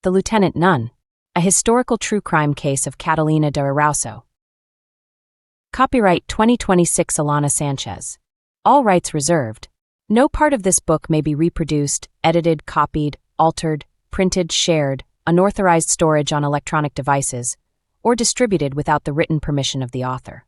The Lieutenant Nun, a historical true crime case of Catalina de Erauso. Copyright 2026 Alana Sanchez. All rights reserved. No part of this book may be reproduced, edited, copied, altered, printed, shared, unauthorized storage on electronic devices, or distributed without the written permission of the author.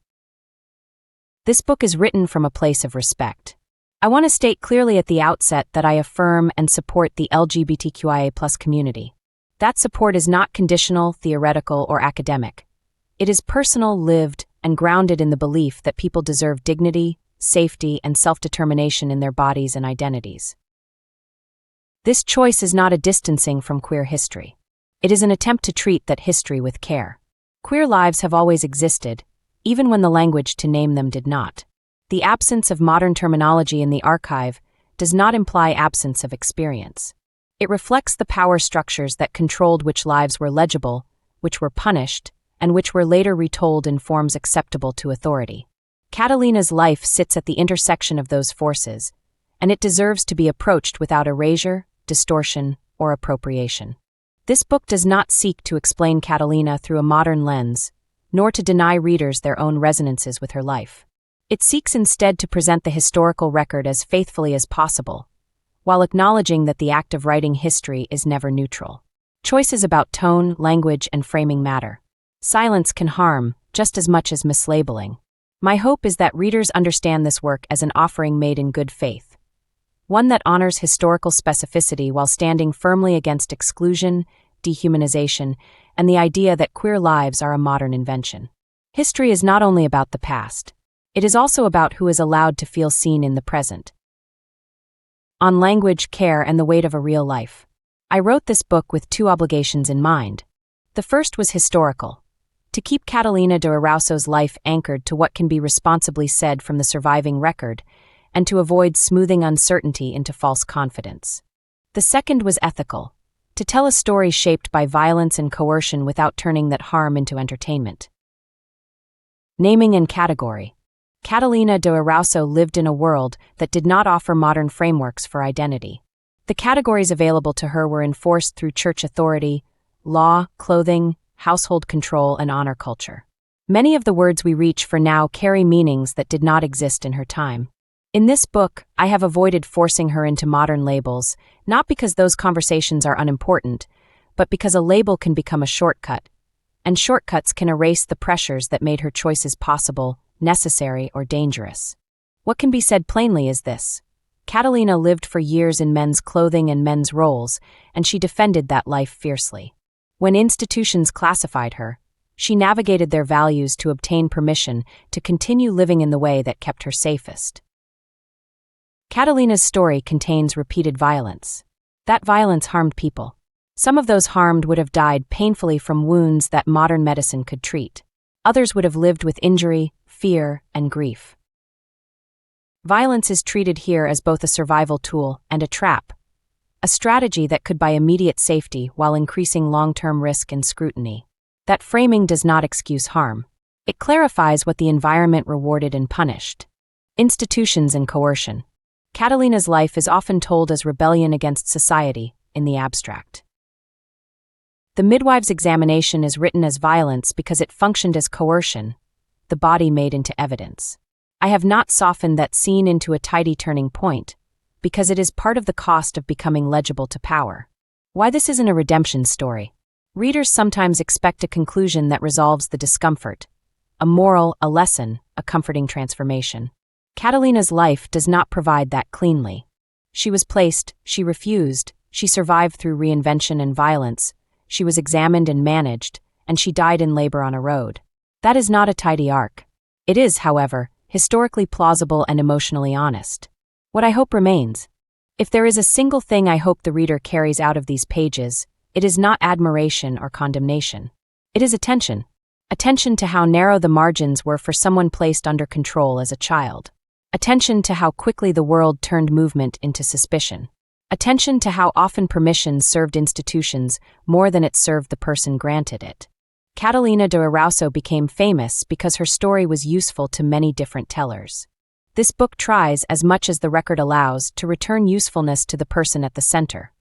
This book is written from a place of respect. I want to state clearly at the outset that I affirm and support the LGBTQIA+ community. That support is not conditional, theoretical, or academic. It is personal, lived, and grounded in the belief that people deserve dignity, safety, and self-determination in their bodies and identities. This choice is not a distancing from queer history. It is an attempt to treat that history with care. Queer lives have always existed, even when the language to name them did not. The absence of modern terminology in the archive does not imply absence of experience. It reflects the power structures that controlled which lives were legible, which were punished, and which were later retold in forms acceptable to authority. Catalina's life sits at the intersection of those forces, and it deserves to be approached without erasure, distortion, or appropriation. This book does not seek to explain Catalina through a modern lens, nor to deny readers their own resonances with her life. It seeks instead to present the historical record as faithfully as possible, while acknowledging that the act of writing history is never neutral. Choices about tone, language, and framing matter. Silence can harm, just as much as mislabeling. My hope is that readers understand this work as an offering made in good faith, one that honors historical specificity while standing firmly against exclusion, dehumanization, and the idea that queer lives are a modern invention. History is not only about the past. It is also about who is allowed to feel seen in the present. On language, care, and the weight of a real life. I wrote this book with two obligations in mind. The first was historical, to keep Catalina de Erauso's life anchored to what can be responsibly said from the surviving record, and to avoid smoothing uncertainty into false confidence. The second was ethical, to tell a story shaped by violence and coercion without turning that harm into entertainment. Naming and category. Catalina de Erauso lived in a world that did not offer modern frameworks for identity. The categories available to her were enforced through church authority, law, clothing, household control, and honor culture. Many of the words we reach for now carry meanings that did not exist in her time. In this book, I have avoided forcing her into modern labels, not because those conversations are unimportant, but because a label can become a shortcut, and shortcuts can erase the pressures that made her choices possible, necessary, or dangerous. What can be said plainly is this. Catalina lived for years in men's clothing and men's roles, and she defended that life fiercely. When institutions classified her, she navigated their values to obtain permission to continue living in the way that kept her safest. Catalina's story contains repeated violence. That violence harmed people. Some of those harmed would have died painfully from wounds that modern medicine could treat. Others would have lived with injury, fear, and grief. Violence is treated here as both a survival tool and a trap, a strategy that could buy immediate safety while increasing long-term risk and scrutiny. That framing does not excuse harm. It clarifies what the environment rewarded and punished. Institutions and coercion. Catalina's life is often told as rebellion against society, in the abstract. The midwife's examination is written as violence because it functioned as coercion, the body made into evidence. I have not softened that scene into a tidy turning point, because it is part of the cost of becoming legible to power. Why this isn't a redemption story. Readers sometimes expect a conclusion that resolves the discomfort, a moral, a lesson, a comforting transformation. Catalina's life does not provide that cleanly. She was placed, she refused, she survived through reinvention and violence, she was examined and managed, and she died in labor on a road. That is not a tidy arc. It is, however, historically plausible and emotionally honest. What I hope remains. If there is a single thing I hope the reader carries out of these pages, it is not admiration or condemnation. It is attention. Attention to how narrow the margins were for someone placed under control as a child. Attention to how quickly the world turned movement into suspicion. Attention to how often permission served institutions more than it served the person granted it. Catalina de Erauso became famous because her story was useful to many different tellers. This book tries, as much as the record allows, to return usefulness to the person at the center,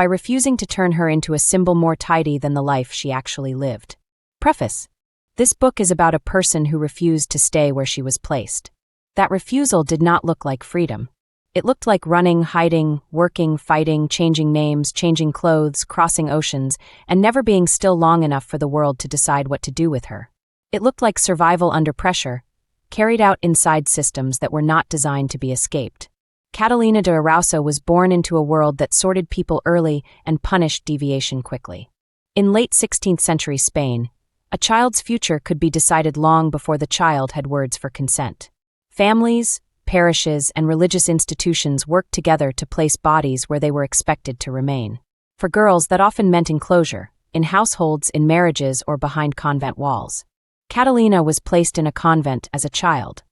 by refusing to turn her into a symbol more tidy than the life she actually lived. Preface. This book is about a person who refused to stay where she was placed. That refusal did not look like freedom. It looked like running, hiding, working, fighting, changing names, changing clothes, crossing oceans, and never being still long enough for the world to decide what to do with her. It looked like survival under pressure, carried out inside systems that were not designed to be escaped. Catalina de Erauso was born into a world that sorted people early and punished deviation quickly. In late 16th century Spain, a child's future could be decided long before the child had words for consent. Families, parishes, and religious institutions worked together to place bodies where they were expected to remain. For girls, that often meant enclosure, in households, in marriages, or behind convent walls. Catalina was placed in a convent as a child.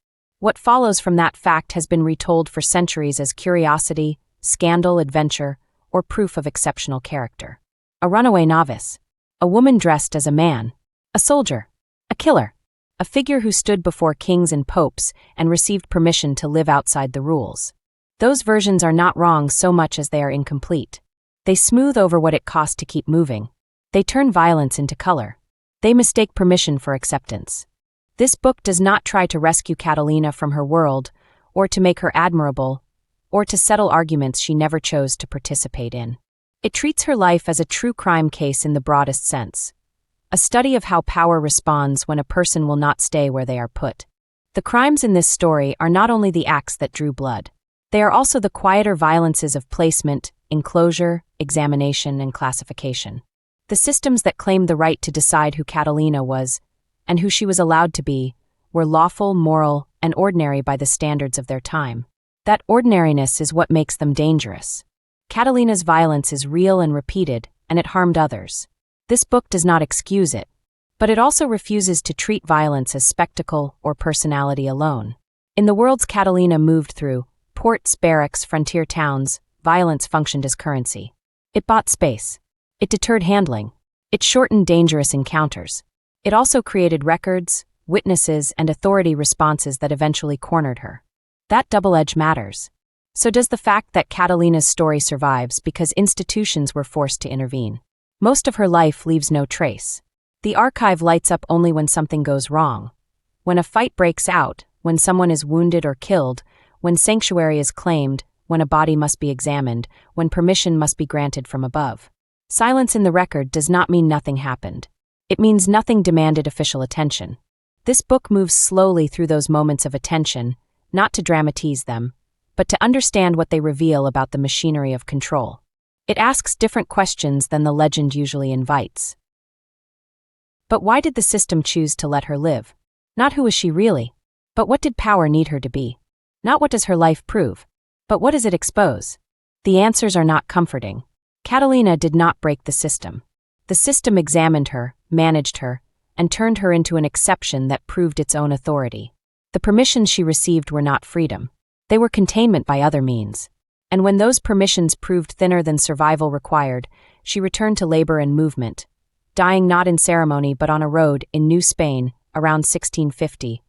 What follows from that fact has been retold for centuries as curiosity, scandal, adventure, or proof of exceptional character. A runaway novice, a woman dressed as a man, a soldier, a killer, a figure who stood before kings and popes and received permission to live outside the rules. Those versions are not wrong so much as they are incomplete. They smooth over what it cost to keep moving. They turn violence into color. They mistake permission for acceptance. This book does not try to rescue Catalina from her world, or to make her admirable, or to settle arguments she never chose to participate in. It treats her life as a true crime case in the broadest sense. A study of how power responds when a person will not stay where they are put. The crimes in this story are not only the acts that drew blood. They are also the quieter violences of placement, enclosure, examination, and classification. The systems that claimed the right to decide who Catalina was, and who she was allowed to be, were lawful, moral, and ordinary by the standards of their time. That ordinariness is what makes them dangerous. Catalina's violence is real and repeated, and it harmed others. This book does not excuse it, but it also refuses to treat violence as spectacle or personality alone. In the worlds Catalina moved through, ports, barracks, frontier towns, violence functioned as currency. It bought space. It deterred handling. It shortened dangerous encounters. It also created records, witnesses, and authority responses that eventually cornered her. That double edge matters. So does the fact that Catalina's story survives because institutions were forced to intervene. Most of her life leaves no trace. The archive lights up only when something goes wrong. When a fight breaks out, when someone is wounded or killed, when sanctuary is claimed, when a body must be examined, when permission must be granted from above. Silence in the record does not mean nothing happened. It means nothing demanded official attention. This book moves slowly through those moments of attention, not to dramatize them, but to understand what they reveal about the machinery of control. It asks different questions than the legend usually invites. But why did the system choose to let her live? Not who was she really, but what did power need her to be? Not what does her life prove, but what does it expose? The answers are not comforting. Catalina did not break the system. The system examined her, managed her, and turned her into an exception that proved its own authority. The permissions she received were not freedom. They were containment by other means. And when those permissions proved thinner than survival required, she returned to labor and movement, dying not in ceremony but on a road in New Spain around 1650,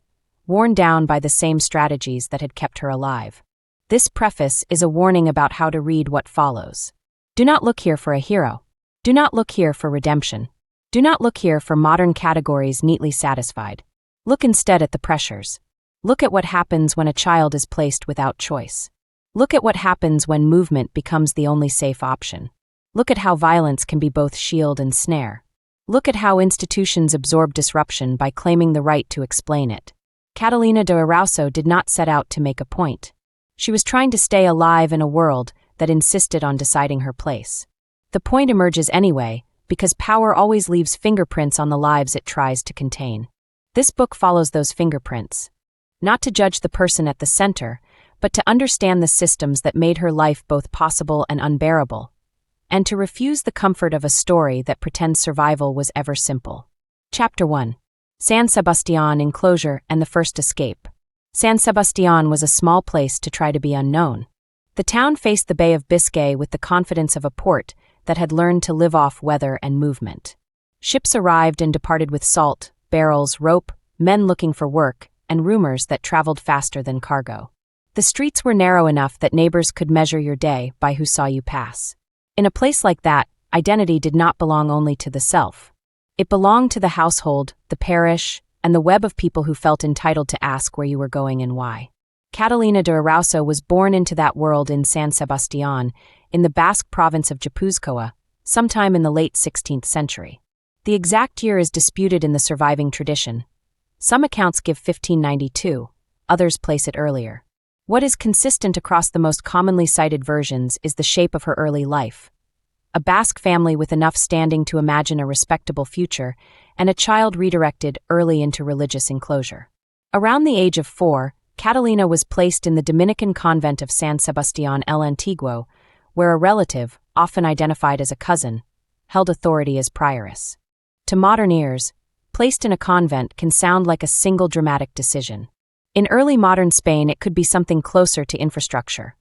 worn down by the same strategies that had kept her alive. This preface is a warning about how to read what follows. Do not look here for a hero. Do not look here for redemption. Do not look here for modern categories neatly satisfied. Look instead at the pressures. Look at what happens when a child is placed without choice. Look at what happens when movement becomes the only safe option. Look at how violence can be both shield and snare. Look at how institutions absorb disruption by claiming the right to explain it. Catalina de Erauso did not set out to make a point. She was trying to stay alive in a world that insisted on deciding her place. The point emerges anyway, because power always leaves fingerprints on the lives it tries to contain. This book follows those fingerprints. Not to judge the person at the center, but to understand the systems that made her life both possible and unbearable, and to refuse the comfort of a story that pretends survival was ever simple. Chapter 1. San Sebastián Enclosure and the First Escape. San Sebastián was a small place to try to be unknown. The town faced the Bay of Biscay with the confidence of a port that had learned to live off weather and movement. Ships arrived and departed with salt, barrels, rope, men looking for work, and rumors that traveled faster than cargo. The streets were narrow enough that neighbors could measure your day by who saw you pass. In a place like that, identity did not belong only to the self. It belonged to the household, the parish, and the web of people who felt entitled to ask where you were going and why. Catalina de Erauso was born into that world in San Sebastián, in the Basque province of Gipuzkoa, sometime in the late 16th century. The exact year is disputed in the surviving tradition. Some accounts give 1592, others place it earlier. What is consistent across the most commonly cited versions is the shape of her early life. A Basque family with enough standing to imagine a respectable future, and a child redirected early into religious enclosure. Around the age of 4, Catalina was placed in the Dominican convent of San Sebastián el Antiguo, where a relative, often identified as a cousin, held authority as prioress. To modern ears, placed in a convent can sound like a single dramatic decision. In early modern Spain, it could be something closer to infrastructure.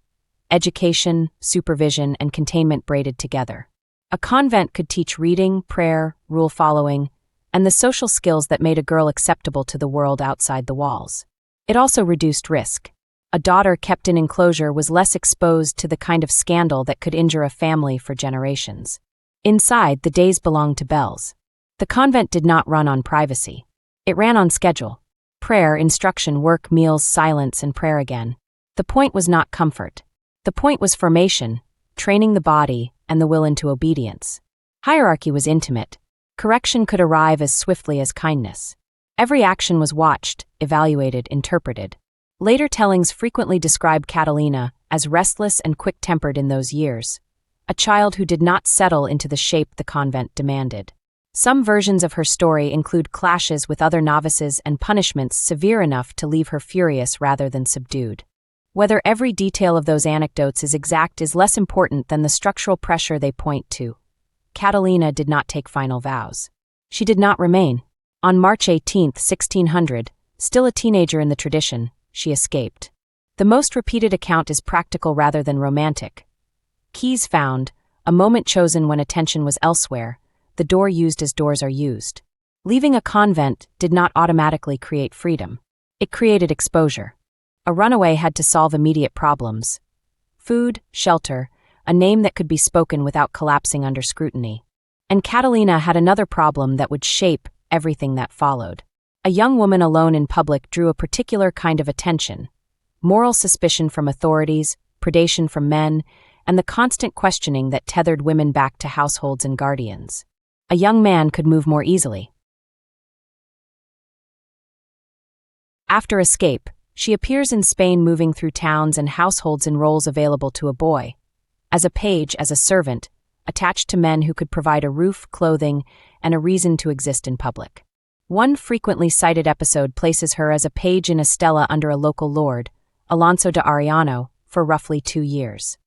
Education, supervision, and containment braided together. A convent could teach reading, prayer, rule following, and the social skills that made a girl acceptable to the world outside the walls. It also reduced risk. A daughter kept in enclosure was less exposed to the kind of scandal that could injure a family for generations. Inside, the days belonged to bells. The convent did not run on privacy. It ran on schedule. Prayer, instruction, work, meals, silence, and prayer again. The point was not comfort. The point was formation, training the body, and the will into obedience. Hierarchy was intimate. Correction could arrive as swiftly as kindness. Every action was watched, evaluated, interpreted. Later tellings frequently describe Catalina as restless and quick-tempered in those years, a child who did not settle into the shape the convent demanded. Some versions of her story include clashes with other novices and punishments severe enough to leave her furious rather than subdued. Whether every detail of those anecdotes is exact is less important than the structural pressure they point to. Catalina did not take final vows. She did not remain. On March 18, 1600, still a teenager in the tradition, she escaped. The most repeated account is practical rather than romantic. Keys found, a moment chosen when attention was elsewhere, the door used as doors are used. Leaving a convent did not automatically create freedom. It created exposure. A runaway had to solve immediate problems. Food, shelter, a name that could be spoken without collapsing under scrutiny. And Catalina had another problem that would shape everything that followed. A young woman alone in public drew a particular kind of attention: moral suspicion from authorities, predation from men, and the constant questioning that tethered women back to households and guardians. A young man could move more easily. After escape, she appears in Spain moving through towns and households in roles available to a boy. As a page, as a servant, attached to men who could provide a roof, clothing, and a reason to exist in public. One frequently cited episode places her as a page in a stela under a local lord, Alonso de Arellano, for roughly 2 years.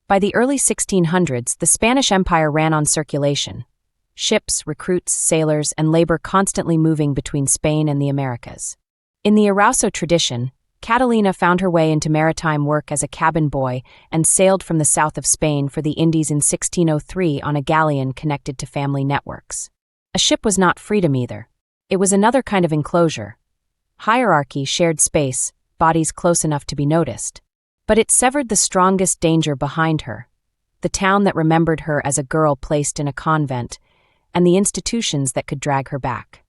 By the early 1600s, the Spanish Empire ran on circulation. Ships, recruits, sailors, and labor constantly moving between Spain and the Americas. In the Erauso tradition, Catalina found her way into maritime work as a cabin boy and sailed from the south of Spain for the Indies in 1603 on a galleon connected to family networks. A ship was not freedom either. It was another kind of enclosure. Hierarchy, shared space, bodies close enough to be noticed. But it severed the strongest danger behind her, the town that remembered her as a girl placed in a convent, and the institutions that could drag her back.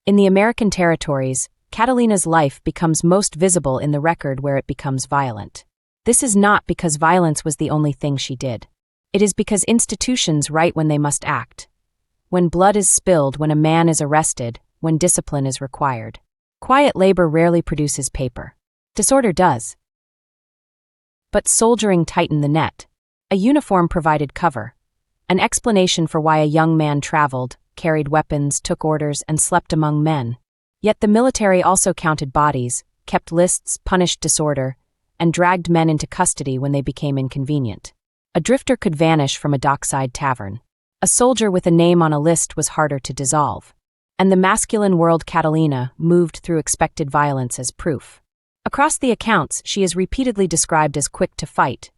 In the American territories, Catalina's life becomes most visible in the record where it becomes violent. This is not because violence was the only thing she did. It is because institutions write when they must act. When blood is spilled, when a man is arrested, when discipline is required. Quiet labor rarely produces paper. Disorder does. But soldiering tightened the net. A uniform provided cover. An explanation for why a young man traveled, carried weapons, took orders, and slept among men. Yet the military also counted bodies, kept lists, punished disorder, and dragged men into custody when they became inconvenient. A drifter could vanish from a dockside tavern. A soldier with a name on a list was harder to dissolve. And the masculine world Catalina moved through expected violence as proof. Across the accounts, she is repeatedly described as quick to fight.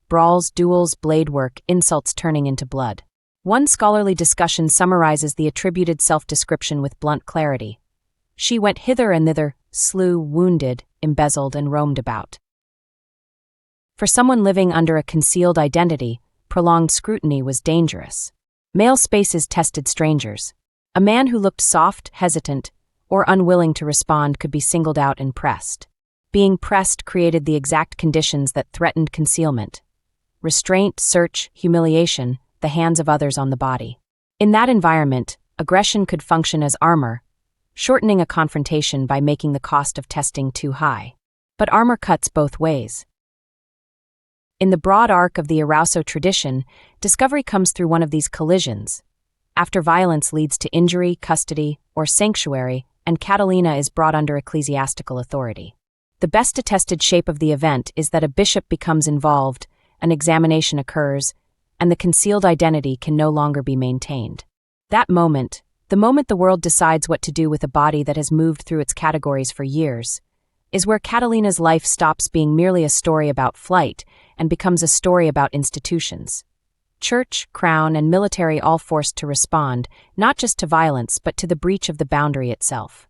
Brawls, duels, blade work, insults turning into blood. One scholarly discussion summarizes the attributed self-description with blunt clarity. She went hither and thither, slew, wounded, embezzled, and roamed about. For someone living under a concealed identity, prolonged scrutiny was dangerous. Male spaces tested strangers. A man who looked soft, hesitant, or unwilling to respond could be singled out and pressed. Being pressed created the exact conditions that threatened concealment. Restraint, search, humiliation, the hands of others on the body. In that environment, aggression could function as armor, shortening a confrontation by making the cost of testing too high. But armor cuts both ways. In the broad arc of the Erauso tradition, discovery comes through one of these collisions. After violence leads to injury, custody, or sanctuary, and Catalina is brought under ecclesiastical authority. The best attested shape of the event is that a bishop becomes involved, an examination occurs, and the concealed identity can no longer be maintained. That moment, the moment the world decides what to do with a body that has moved through its categories for years, is where Catalina's life stops being merely a story about flight and becomes a story about institutions. Church, crown, and military all forced to respond, not just to violence but to the breach of the boundary itself.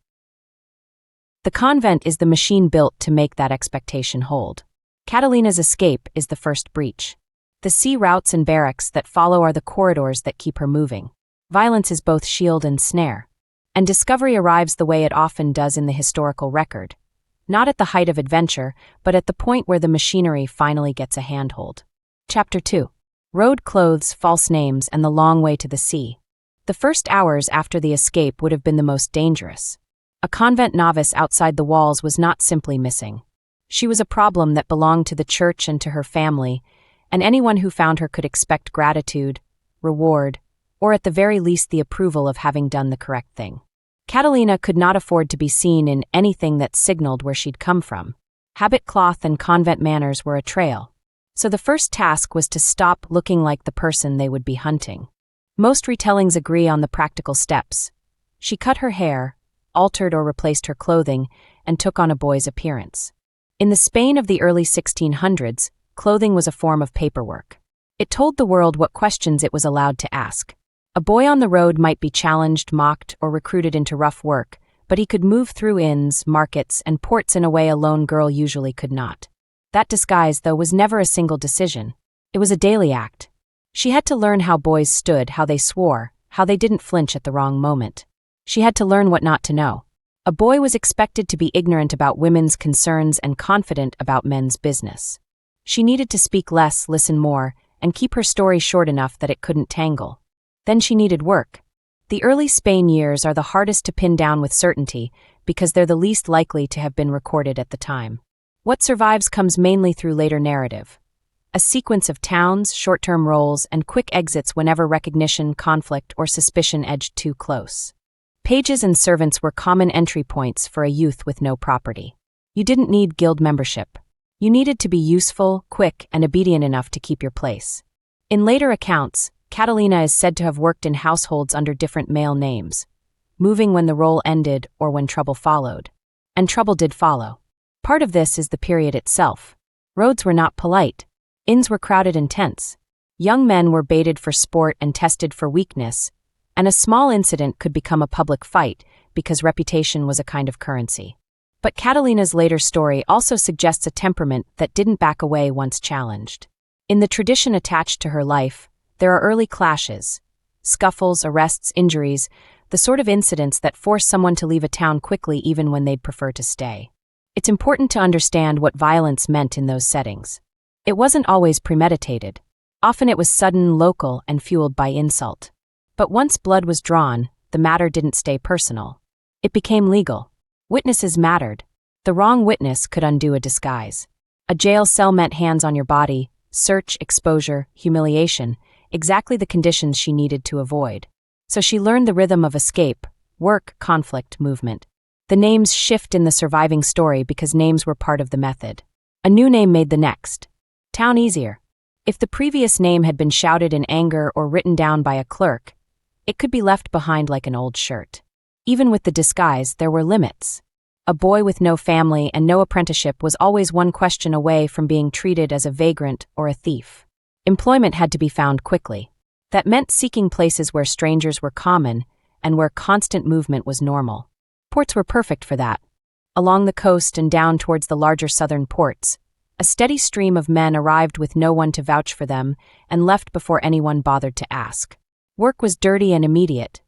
The convent is the machine built to make that expectation hold. Catalina's escape is the first breach. The sea routes and barracks that follow are the corridors that keep her moving. Violence is both shield and snare. And discovery arrives the way it often does in the historical record. Not at the height of adventure, but at the point where the machinery finally gets a handhold. Chapter 2. Road clothes, false names, and the long way to the sea. The first hours after the escape would have been the most dangerous. A convent novice outside the walls was not simply missing. She was a problem that belonged to the church and to her family, and anyone who found her could expect gratitude, reward, or at the very least the approval of having done the correct thing. Catalina could not afford to be seen in anything that signaled where she'd come from. Habit cloth and convent manners were a trail. So the first task was to stop looking like the person they would be hunting. Most retellings agree on the practical steps. She cut her hair, altered or replaced her clothing, and took on a boy's appearance. In the Spain of the early 1600s, clothing was a form of paperwork. It told the world what questions it was allowed to ask. A boy on the road might be challenged, mocked, or recruited into rough work, but he could move through inns, markets, and ports in a way a lone girl usually could not. That disguise, though, was never a single decision. It was a daily act. She had to learn how boys stood, how they swore, how they didn't flinch at the wrong moment. She had to learn what not to know. A boy was expected to be ignorant about women's concerns and confident about men's business. She needed to speak less, listen more, and keep her story short enough that it couldn't tangle. Then she needed work. The early Spain years are the hardest to pin down with certainty because they're the least likely to have been recorded at the time. What survives comes mainly through later narrative. A sequence of towns, short-term roles, and quick exits whenever recognition, conflict, or suspicion edged too close. Pages and servants were common entry points for a youth with no property. You didn't need guild membership. You needed to be useful, quick, and obedient enough to keep your place. In later accounts, Catalina is said to have worked in households under different male names, moving when the role ended or when trouble followed. And trouble did follow. Part of this is the period itself. Roads were not polite. Inns were crowded and tense. Young men were baited for sport and tested for weakness, and a small incident could become a public fight because reputation was a kind of currency. But Catalina's later story also suggests a temperament that didn't back away once challenged. In the tradition attached to her life, there are early clashes, scuffles, arrests, injuries, the sort of incidents that force someone to leave a town quickly even when they'd prefer to stay. It's important to understand what violence meant in those settings. It wasn't always premeditated. Often it was sudden, local, and fueled by insult. But once blood was drawn, the matter didn't stay personal. It became legal. Witnesses mattered. The wrong witness could undo a disguise. A jail cell meant hands on your body, search, exposure, humiliation, exactly the conditions she needed to avoid. So she learned the rhythm of escape, work, conflict, movement. The names shift in the surviving story because names were part of the method. A new name made the next. Town easier. If the previous name had been shouted in anger or written down by a clerk, it could be left behind like an old shirt. Even with the disguise, there were limits. A boy with no family and no apprenticeship was always one question away from being treated as a vagrant or a thief. Employment had to be found quickly. That meant seeking places where strangers were common and where constant movement was normal. Ports were perfect for that. Along the coast and down towards the larger southern ports, A steady stream of men arrived with no one to vouch for them and left before anyone bothered to ask. Work was dirty and immediate.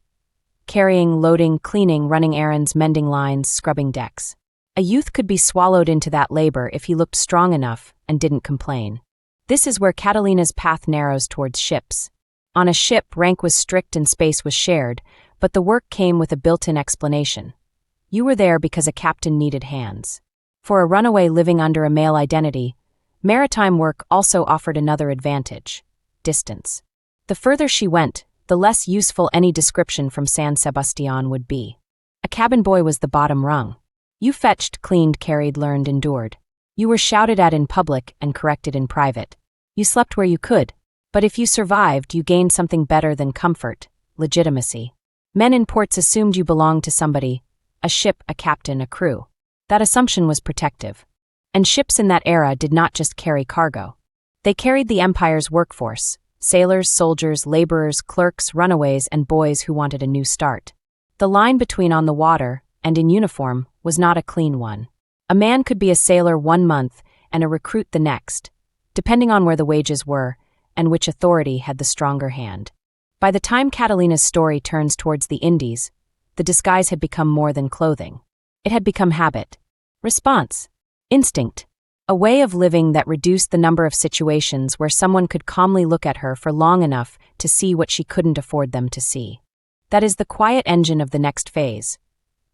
Carrying, loading, cleaning, running errands, mending lines, scrubbing decks. A youth could be swallowed into that labor if he looked strong enough and didn't complain. This is where Catalina's path narrows towards ships. On a ship, rank was strict and space was shared, but the work came with a built-in explanation. You were there because a captain needed hands. For a runaway living under a male identity, maritime work also offered another advantage: distance. The further she went, the less useful any description from San Sebastián would be. A cabin boy was the bottom rung. You fetched, cleaned, carried, learned, endured. You were shouted at in public and corrected in private. You slept where you could, but if you survived, you gained something better than comfort: legitimacy. Men in ports assumed you belonged to somebody: a ship, a captain, a crew. That assumption was protective. And ships in that era did not just carry cargo. They carried the empire's workforce: sailors, soldiers, laborers, clerks, runaways, and boys who wanted a new start. The line between on the water and in uniform was not a clean one. A man could be a sailor 1 month and a recruit the next, depending on where the wages were and which authority had the stronger hand. By the time Catalina's story turns towards the Indies, the disguise had become more than clothing. It had become habit, response, instinct, a way of living that reduced the number of situations where someone could calmly look at her for long enough to see what she couldn't afford them to see. That is the quiet engine of the next phase.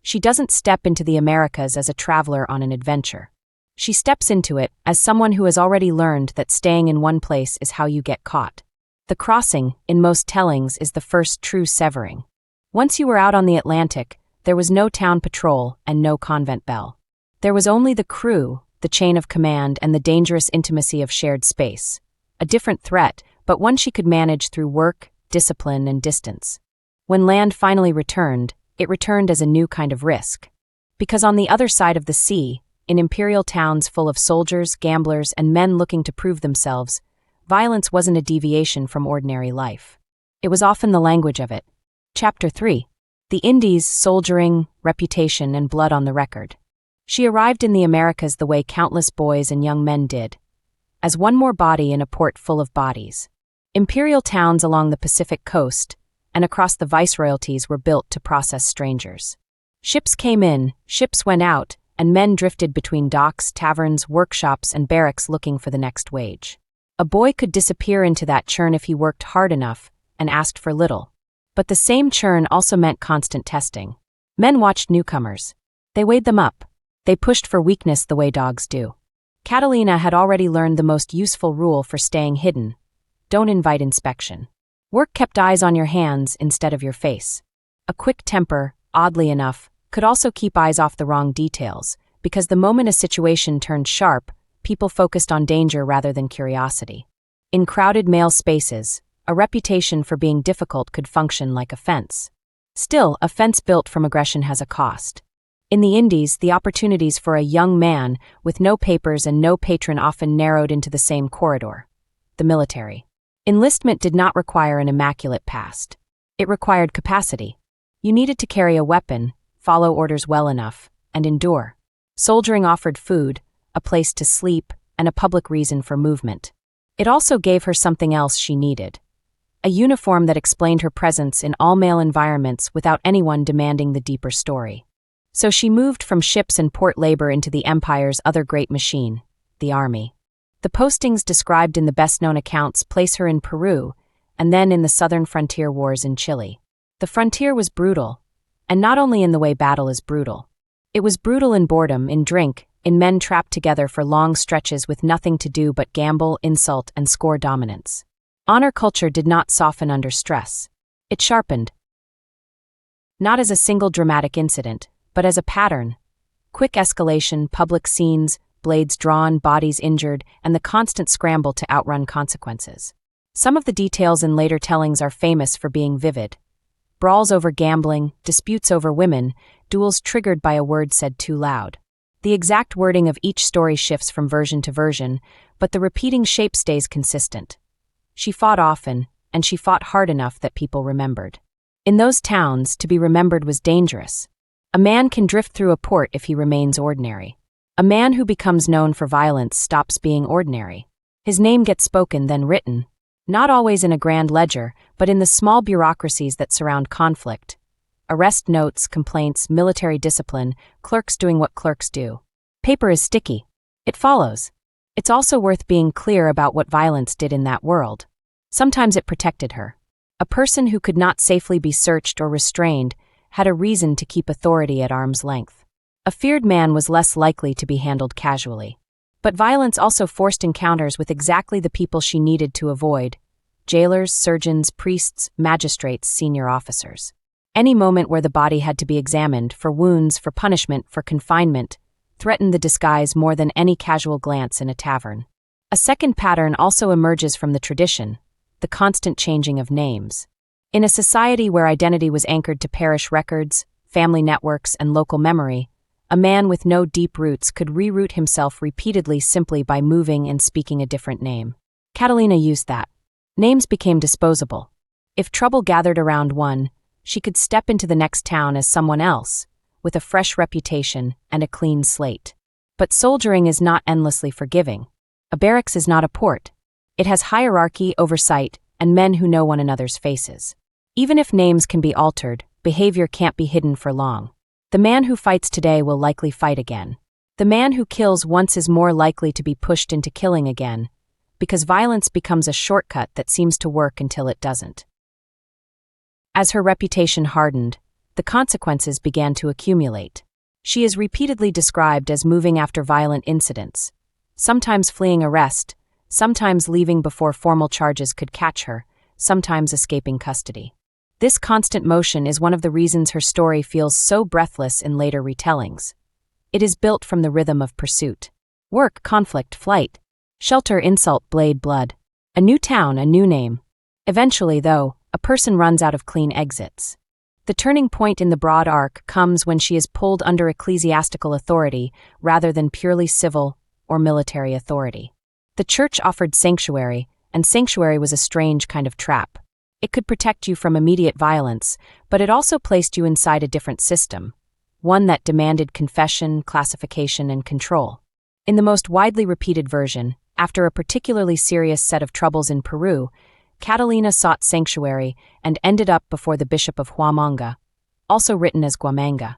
She doesn't step into the Americas as a traveler on an adventure. She steps into it as someone who has already learned that staying in one place is how you get caught. The crossing, in most tellings, is the first true severing. Once you were out on the Atlantic, there was no town patrol and no convent bell. There was only the crew, the chain of command, and the dangerous intimacy of shared space. A different threat, but one she could manage through work, discipline, and distance. When land finally returned, it returned as a new kind of risk. Because on the other side of the sea, in imperial towns full of soldiers, gamblers, and men looking to prove themselves, violence wasn't a deviation from ordinary life. It was often the language of it. Chapter 3. The Indies, soldiering, reputation, and blood on the record. She arrived in the Americas the way countless boys and young men did, as one more body in a port full of bodies. Imperial towns along the Pacific coast and across the viceroyalties were built to process strangers. Ships came in, ships went out, and men drifted between docks, taverns, workshops, and barracks looking for the next wage. A boy could disappear into that churn if he worked hard enough and asked for little. But the same churn also meant constant testing. Men watched newcomers. They weighed them up. They pushed for weakness the way dogs do. Catalina had already learned the most useful rule for staying hidden: don't invite inspection. Work kept eyes on your hands instead of your face. A quick temper, oddly enough, could also keep eyes off the wrong details, because the moment a situation turned sharp, people focused on danger rather than curiosity. In crowded male spaces, a reputation for being difficult could function like a fence. Still, a fence built from aggression has a cost. In the Indies, the opportunities for a young man with no papers and no patron often narrowed into the same corridor: the military. Enlistment did not require an immaculate past. It required capacity. You needed to carry a weapon, follow orders well enough, and endure. Soldiering offered food, a place to sleep, and a public reason for movement. It also gave her something else she needed: a uniform that explained her presence in all male environments without anyone demanding the deeper story. So she moved from ships and port labor into the empire's other great machine, the army. The postings described in the best-known accounts place her in Peru, and then in the southern frontier wars in Chile. The frontier was brutal, and not only in the way battle is brutal. It was brutal in boredom, in drink, in men trapped together for long stretches with nothing to do but gamble, insult, and score dominance. Honor culture did not soften under stress. It sharpened. Not as a single dramatic incident, but as a pattern. Quick escalation, public scenes, blades drawn, bodies injured, and the constant scramble to outrun consequences. Some of the details in later tellings are famous for being vivid. Brawls over gambling, disputes over women, duels triggered by a word said too loud. The exact wording of each story shifts from version to version, but the repeating shape stays consistent. She fought often, and she fought hard enough that people remembered. In those towns, to be remembered was dangerous. A man can drift through a port if he remains ordinary. A man who becomes known for violence stops being ordinary. His name gets spoken, then written. Not always in a grand ledger, but in the small bureaucracies that surround conflict. Arrest notes, complaints, military discipline, clerks doing what clerks do. Paper is sticky. It follows. It's also worth being clear about what violence did in that world. Sometimes it protected her. A person who could not safely be searched or restrained had a reason to keep authority at arm's length. A feared man was less likely to be handled casually. But violence also forced encounters with exactly the people she needed to avoid: jailers, surgeons, priests, magistrates, senior officers. Any moment where the body had to be examined, for wounds, for punishment, for confinement, threatened the disguise more than any casual glance in a tavern. A second pattern also emerges from the tradition: the constant changing of names. In a society where identity was anchored to parish records, family networks, and local memory, a man with no deep roots could reroute himself repeatedly simply by moving and speaking a different name. Catalina used that. Names became disposable. If trouble gathered around one, she could step into the next town as someone else, with a fresh reputation and a clean slate. But soldiering is not endlessly forgiving. A barracks is not a port. It has hierarchy, oversight, and men who know one another's faces. Even if names can be altered, behavior can't be hidden for long. The man who fights today will likely fight again. The man who kills once is more likely to be pushed into killing again, because violence becomes a shortcut that seems to work until it doesn't. As her reputation hardened, the consequences began to accumulate. She is repeatedly described as moving after violent incidents, sometimes fleeing arrest, sometimes leaving before formal charges could catch her, sometimes escaping custody. This constant motion is one of the reasons her story feels so breathless in later retellings. It is built from the rhythm of pursuit. Work, conflict, flight. Shelter, insult, blade, blood. A new town, a new name. Eventually, though, a person runs out of clean exits. The turning point in the broad arc comes when she is pulled under ecclesiastical authority rather than purely civil or military authority. The church offered sanctuary, and sanctuary was a strange kind of trap. It could protect you from immediate violence, but it also placed you inside a different system, one that demanded confession, classification, and control. In the most widely repeated version, after a particularly serious set of troubles in Peru, Catalina sought sanctuary and ended up before the Bishop of Huamanga, also written as Guamanga.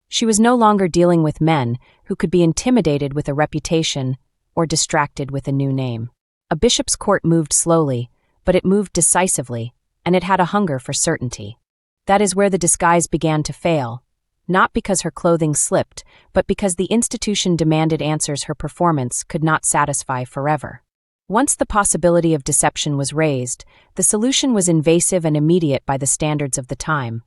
She was no longer dealing with men who could be intimidated with a reputation or distracted with a new name. A bishop's court moved slowly, but it moved decisively, and it had a hunger for certainty. That is where the disguise began to fail, not because her clothing slipped, but because the institution demanded answers her performance could not satisfy forever. Once the possibility of deception was raised, the solution was invasive and immediate by the standards of the time.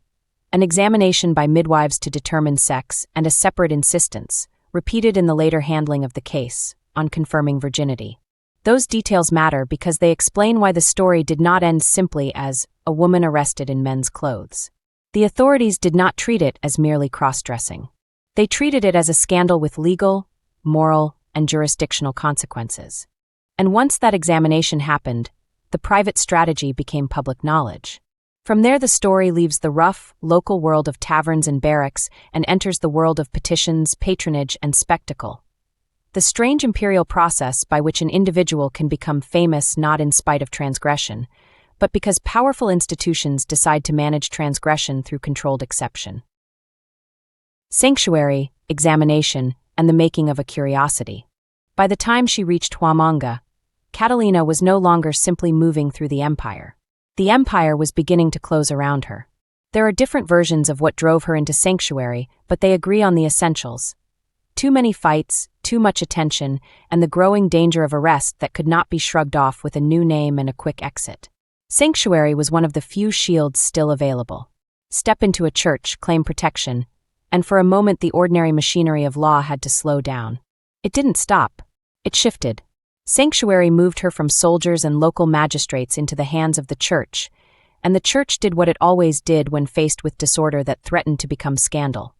An examination by midwives to determine sex and a separate insistence, repeated in the later handling of the case, on confirming virginity. Those details matter because they explain why the story did not end simply as a woman arrested in men's clothes. The authorities did not treat it as merely cross-dressing. They treated it as a scandal with legal, moral, and jurisdictional consequences. And once that examination happened, the private strategy became public knowledge. From there, the story leaves the rough, local world of taverns and barracks and enters the world of petitions, patronage, and spectacle. The strange imperial process by which an individual can become famous not in spite of transgression, but because powerful institutions decide to manage transgression through controlled exception. Sanctuary, examination, and the making of a curiosity. By the time she reached Huamanga, Catalina was no longer simply moving through the empire. The empire was beginning to close around her. There are different versions of what drove her into sanctuary, but they agree on the essentials. Too many fights, too much attention, and the growing danger of arrest that could not be shrugged off with a new name and a quick exit. Sanctuary was one of the few shields still available. Step into a church, claim protection, and for a moment the ordinary machinery of law had to slow down. It didn't stop. It shifted. Sanctuary moved her from soldiers and local magistrates into the hands of the church, and the church did what it always did when faced with disorder that threatened to become scandal.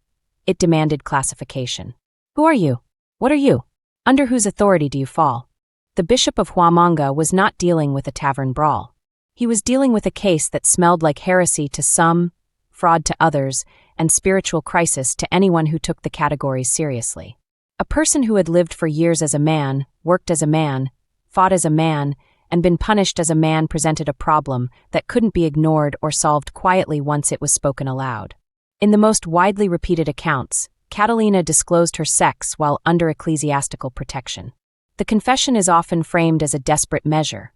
It demanded classification. Who are you? What are you? Under whose authority do you fall? The Bishop of Huamanga was not dealing with a tavern brawl. He was dealing with a case that smelled like heresy to some, fraud to others, and spiritual crisis to anyone who took the categories seriously. A person who had lived for years as a man, worked as a man, fought as a man, and been punished as a man presented a problem that couldn't be ignored or solved quietly once it was spoken aloud. In the most widely repeated accounts, Catalina disclosed her sex while under ecclesiastical protection. The confession is often framed as a desperate measure,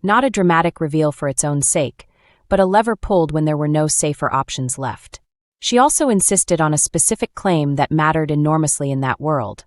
not a dramatic reveal for its own sake, but a lever pulled when there were no safer options left. She also insisted on a specific claim that mattered enormously in that world: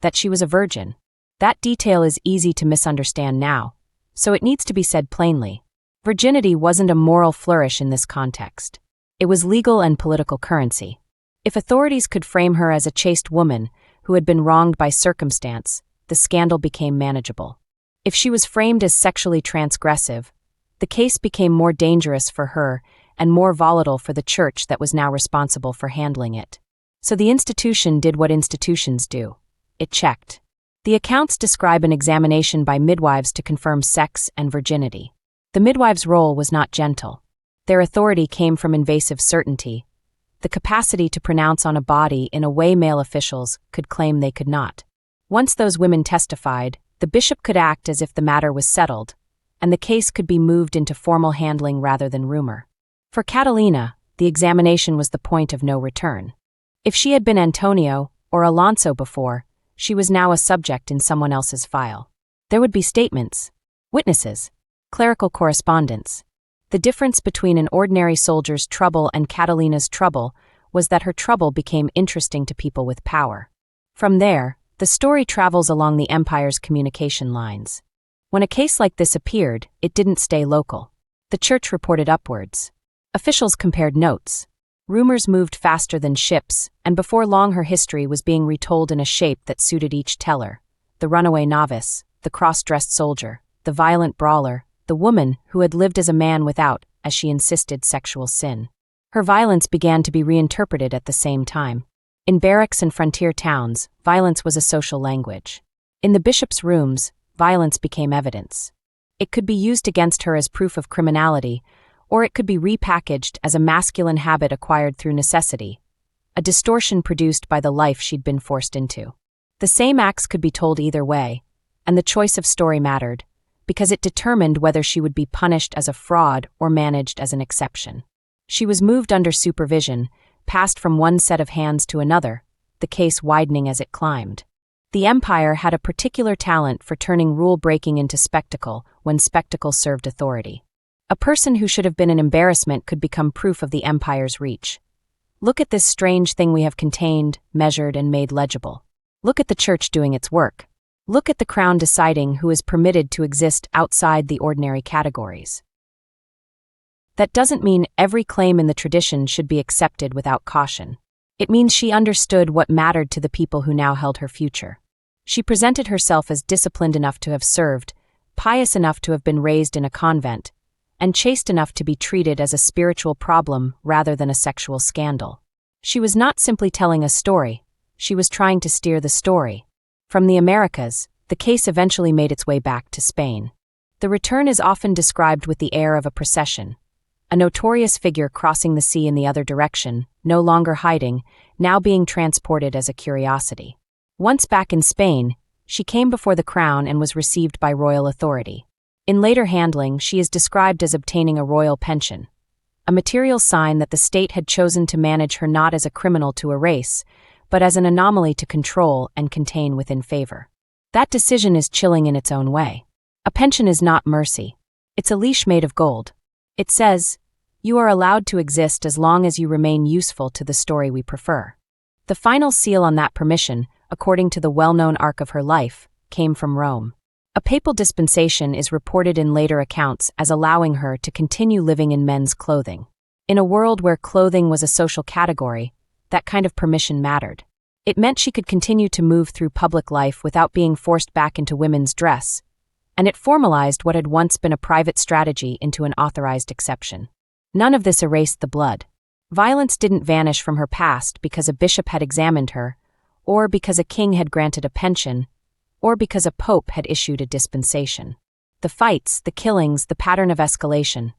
that she was a virgin. That detail is easy to misunderstand now, so it needs to be said plainly. Virginity wasn't a moral flourish in this context. It was legal and political currency. If authorities could frame her as a chaste woman who had been wronged by circumstance, the scandal became manageable. If she was framed as sexually transgressive, the case became more dangerous for her and more volatile for the church that was now responsible for handling it. So the institution did what institutions do. It checked. The accounts describe an examination by midwives to confirm sex and virginity. The midwives' role was not gentle. Their authority came from invasive certainty, the capacity to pronounce on a body in a way male officials could claim they could not. Once those women testified, the bishop could act as if the matter was settled, and the case could be moved into formal handling rather than rumor. For Catalina, the examination was the point of no return. If she had been Antonio or Alonso before, she was now a subject in someone else's file. There would be statements, witnesses, clerical correspondence. The difference between an ordinary soldier's trouble and Catalina's trouble was that her trouble became interesting to people with power. From there, the story travels along the empire's communication lines. When a case like this appeared, it didn't stay local. The church reported upwards. Officials compared notes. Rumors moved faster than ships, and before long her history was being retold in a shape that suited each teller: the runaway novice, the cross-dressed soldier, the violent brawler, the woman who had lived as a man without, as she insisted, sexual sin. Her violence began to be reinterpreted at the same time. In barracks and frontier towns, violence was a social language. In the bishop's rooms, violence became evidence. It could be used against her as proof of criminality, or it could be repackaged as a masculine habit acquired through necessity, a distortion produced by the life she'd been forced into. The same acts could be told either way, and the choice of story mattered, because it determined whether she would be punished as a fraud or managed as an exception. She was moved under supervision, passed from one set of hands to another, the case widening as it climbed. The empire had a particular talent for turning rule-breaking into spectacle when spectacle served authority. A person who should have been an embarrassment could become proof of the empire's reach. Look at this strange thing we have contained, measured, and made legible. Look at the church doing its work. Look at the crown deciding who is permitted to exist outside the ordinary categories. That doesn't mean every claim in the tradition should be accepted without caution. It means she understood what mattered to the people who now held her future. She presented herself as disciplined enough to have served, pious enough to have been raised in a convent, and chaste enough to be treated as a spiritual problem rather than a sexual scandal. She was not simply telling a story, she was trying to steer the story. From the Americas, the case eventually made its way back to Spain. The return is often described with the air of a procession, a notorious figure crossing the sea in the other direction, no longer hiding, now being transported as a curiosity. Once back in Spain, she came before the crown and was received by royal authority. In later handling, she is described as obtaining a royal pension, a material sign that the state had chosen to manage her not as a criminal to erase, but as an anomaly to control and contain within favor. That decision is chilling in its own way. A pension is not mercy. It's a leash made of gold. It says, you are allowed to exist as long as you remain useful to the story we prefer. The final seal on that permission, according to the well-known arc of her life, came from Rome. A papal dispensation is reported in later accounts as allowing her to continue living in men's clothing. In a world where clothing was a social category, that kind of permission mattered. It meant she could continue to move through public life without being forced back into women's dress, and it formalized what had once been a private strategy into an authorized exception. None of this erased the blood. Violence didn't vanish from her past because a bishop had examined her, or because a king had granted a pension, or because a pope had issued a dispensation. The fights, the killings, the pattern of escalation,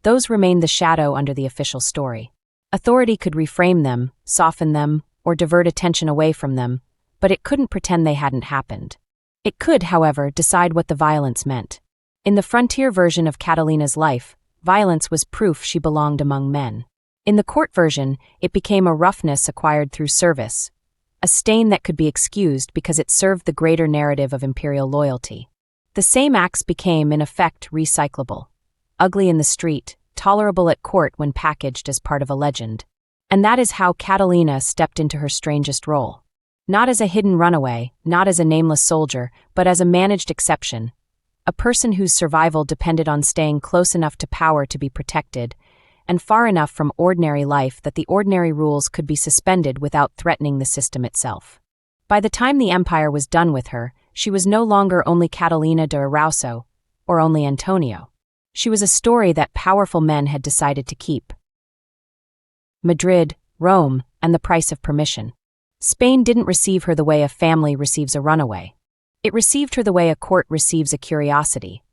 those remained the shadow under the official story. Authority could reframe them, soften them, or divert attention away from them, but it couldn't pretend they hadn't happened. It could, however, decide what the violence meant. In the frontier version of Catalina's life, violence was proof she belonged among men. In the court version, it became a roughness acquired through service, a stain that could be excused because it served the greater narrative of imperial loyalty. The same acts became, in effect, recyclable. Ugly in the street, tolerable at court when packaged as part of a legend. And that is how Catalina stepped into her strangest role. Not as a hidden runaway, not as a nameless soldier, but as a managed exception. A person whose survival depended on staying close enough to power to be protected, and far enough from ordinary life that the ordinary rules could be suspended without threatening the system itself. By the time the empire was done with her, she was no longer only Catalina de Erauso, or only Antonio. She was a story that powerful men had decided to keep. Madrid, Rome, and the price of permission. Spain didn't receive her the way a family receives a runaway. It received her the way a court receives a curiosity,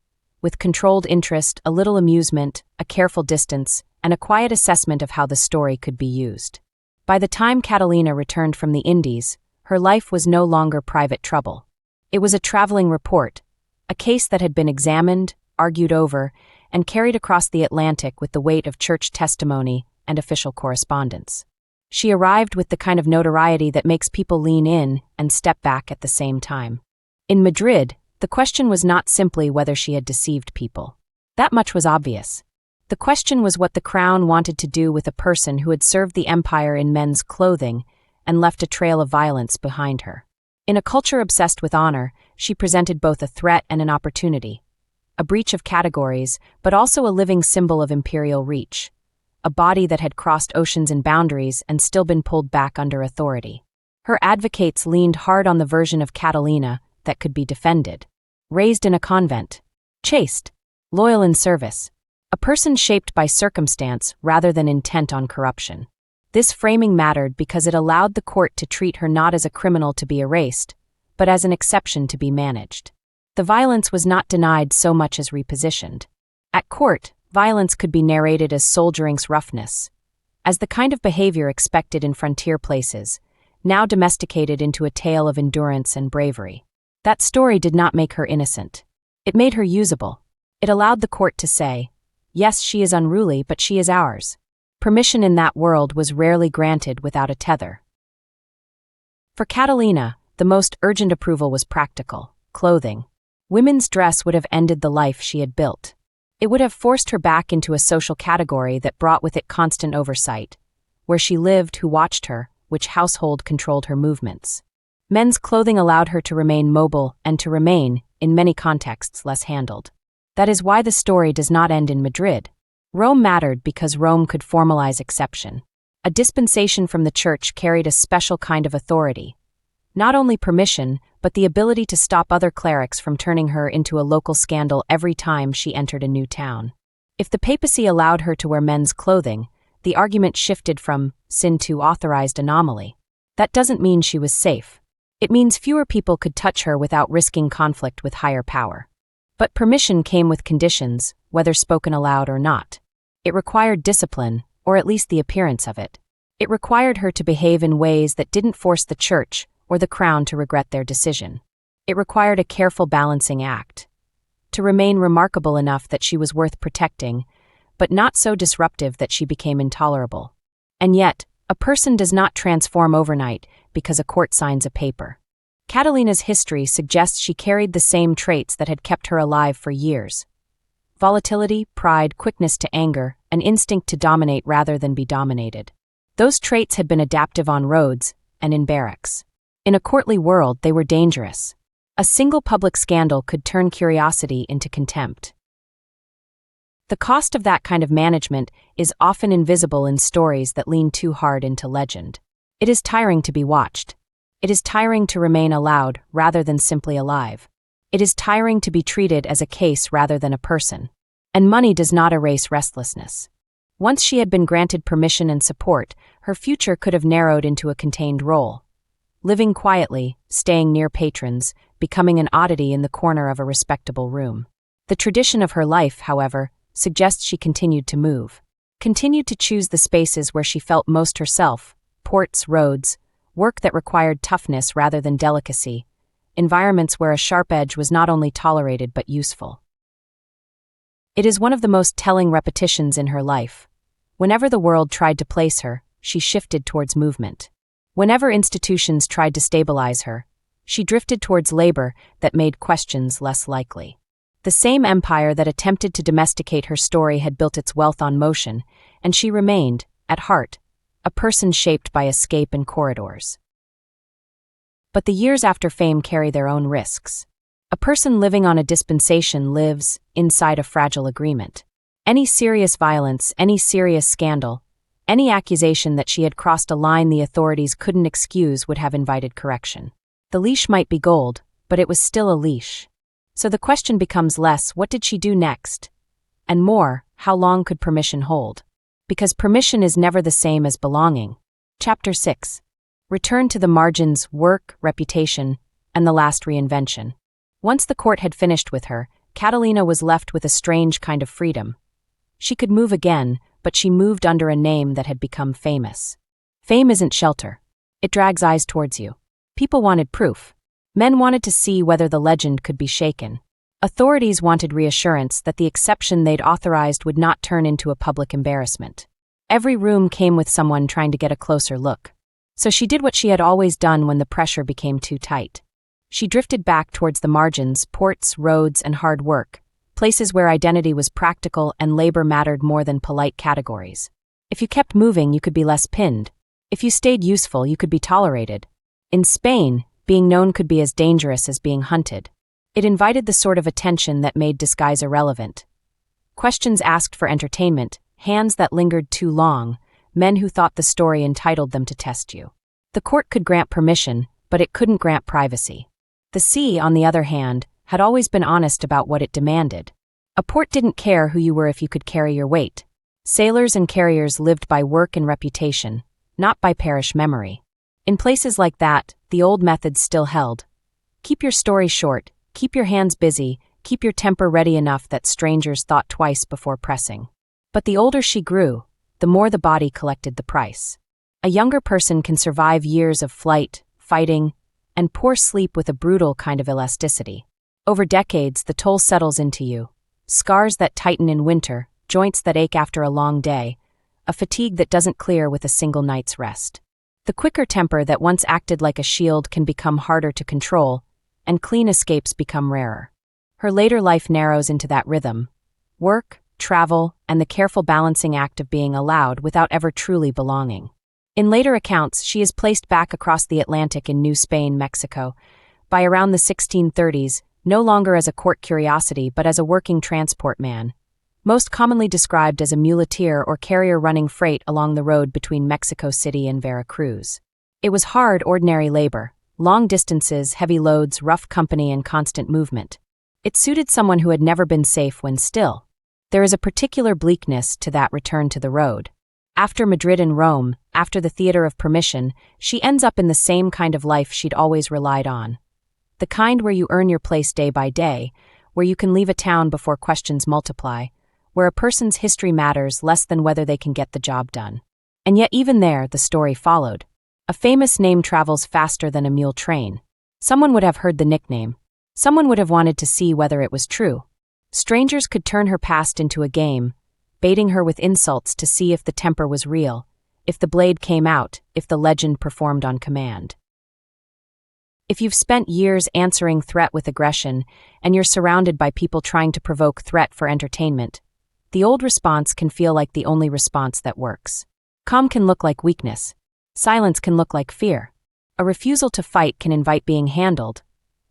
with controlled interest, a little amusement, a careful distance, and a quiet assessment of how the story could be used. By the time Catalina returned from the Indies, her life was no longer private trouble. It was a traveling report, a case that had been examined, argued over, and carried across the Atlantic with the weight of church testimony and official correspondence. She arrived with the kind of notoriety that makes people lean in and step back at the same time. In Madrid, the question was not simply whether she had deceived people. That much was obvious. The question was what the crown wanted to do with a person who had served the empire in men's clothing and left a trail of violence behind her. In a culture obsessed with honor, she presented both a threat and an opportunity. A breach of categories, but also a living symbol of imperial reach. A body that had crossed oceans and boundaries and still been pulled back under authority. Her advocates leaned hard on the version of Catalina that could be defended. Raised in a convent. Chaste. Loyal in service. A person shaped by circumstance rather than intent on corruption. This framing mattered because it allowed the court to treat her not as a criminal to be erased, but as an exception to be managed. The violence was not denied so much as repositioned. At court, violence could be narrated as soldiering's roughness, as the kind of behavior expected in frontier places, now domesticated into a tale of endurance and bravery. That story did not make her innocent. It made her usable. It allowed the court to say, yes, she is unruly, but she is ours. Permission in that world was rarely granted without a tether. For Catalina, the most urgent approval was practical: clothing. Women's dress would have ended the life she had built. It would have forced her back into a social category that brought with it constant oversight, where she lived, who watched her, which household controlled her movements. Men's clothing allowed her to remain mobile and to remain, in many contexts, less handled. That is why the story does not end in Madrid. Rome mattered because Rome could formalize exception. A dispensation from the church carried a special kind of authority. Not only permission, but the ability to stop other clerics from turning her into a local scandal every time she entered a new town. If the papacy allowed her to wear men's clothing, the argument shifted from sin to authorized anomaly. That doesn't mean she was safe. It means fewer people could touch her without risking conflict with higher power. But permission came with conditions, whether spoken aloud or not. It required discipline, or at least the appearance of it. It required her to behave in ways that didn't force the church or the crown to regret their decision. It required a careful balancing act. To remain remarkable enough that she was worth protecting, but not so disruptive that she became intolerable. And yet, a person does not transform overnight because a court signs a paper. Catalina's history suggests she carried the same traits that had kept her alive for years. Volatility, pride, quickness to anger, an instinct to dominate rather than be dominated. Those traits had been adaptive on roads and in barracks. In a courtly world, they were dangerous. A single public scandal could turn curiosity into contempt. The cost of that kind of management is often invisible in stories that lean too hard into legend. It is tiring to be watched. It is tiring to remain allowed rather than simply alive. It is tiring to be treated as a case rather than a person. And money does not erase restlessness. Once she had been granted permission and support, her future could have narrowed into a contained role. Living quietly, staying near patrons, becoming an oddity in the corner of a respectable room. The tradition of her life, however, suggests she continued to move. Continued to choose the spaces where she felt most herself, ports, roads, work that required toughness rather than delicacy, environments where a sharp edge was not only tolerated but useful. It is one of the most telling repetitions in her life. Whenever the world tried to place her, she shifted towards movement. Whenever institutions tried to stabilize her, she drifted towards labor that made questions less likely. The same empire that attempted to domesticate her story had built its wealth on motion, and she remained, at heart, a person shaped by escape and corridors. But the years after fame carry their own risks. A person living on a dispensation lives inside a fragile agreement. Any serious violence, any serious scandal, any accusation that she had crossed a line the authorities couldn't excuse would have invited correction. The leash might be gold, but it was still a leash. So the question becomes less, what did she do next? And more, how long could permission hold? Because permission is never the same as belonging. Chapter 6. Return to the margins, work, reputation, and the last reinvention. Once the court had finished with her, Catalina was left with a strange kind of freedom. She could move again, but she moved under a name that had become famous. Fame isn't shelter. It drags eyes towards you. People wanted proof. Men wanted to see whether the legend could be shaken. Authorities wanted reassurance that the exception they'd authorized would not turn into a public embarrassment. Every room came with someone trying to get a closer look. So she did what she had always done when the pressure became too tight. She drifted back towards the margins, ports, roads, and hard work, places where identity was practical and labor mattered more than polite categories. If you kept moving, you could be less pinned. If you stayed useful, you could be tolerated. In Spain, being known could be as dangerous as being hunted. It invited the sort of attention that made disguise irrelevant. Questions asked for entertainment, hands that lingered too long, men who thought the story entitled them to test you. The court could grant permission, but it couldn't grant privacy. The sea, on the other hand, had always been honest about what it demanded. A port didn't care who you were if you could carry your weight. Sailors and carriers lived by work and reputation, not by parish memory. In places like that, the old methods still held. Keep your story short, keep your hands busy, keep your temper ready enough that strangers thought twice before pressing. But the older she grew, the more the body collected the price. A younger person can survive years of flight, fighting, and poor sleep with a brutal kind of elasticity. Over decades, the toll settles into you. Scars that tighten in winter, joints that ache after a long day, a fatigue that doesn't clear with a single night's rest. The quicker temper that once acted like a shield can become harder to control, and clean escapes become rarer. Her later life narrows into that rhythm. Work, travel, and the careful balancing act of being allowed without ever truly belonging. In later accounts, she is placed back across the Atlantic in New Spain, Mexico, by around the 1630s, no longer as a court curiosity but as a working transport man, most commonly described as a muleteer or carrier running freight along the road between Mexico City and Veracruz. It was hard, ordinary labor, long distances, heavy loads, rough company, and constant movement. It suited someone who had never been safe when still. There is a particular bleakness to that return to the road. After Madrid and Rome, after the theater of permission, she ends up in the same kind of life she'd always relied on. The kind where you earn your place day by day, where you can leave a town before questions multiply, where a person's history matters less than whether they can get the job done. And yet even there, the story followed. A famous name travels faster than a mule train. Someone would have heard the nickname. Someone would have wanted to see whether it was true. Strangers could turn her past into a game, baiting her with insults to see if the temper was real, if the blade came out, if the legend performed on command. If you've spent years answering threat with aggression, and you're surrounded by people trying to provoke threat for entertainment, the old response can feel like the only response that works. Calm can look like weakness. Silence can look like fear. A refusal to fight can invite being handled,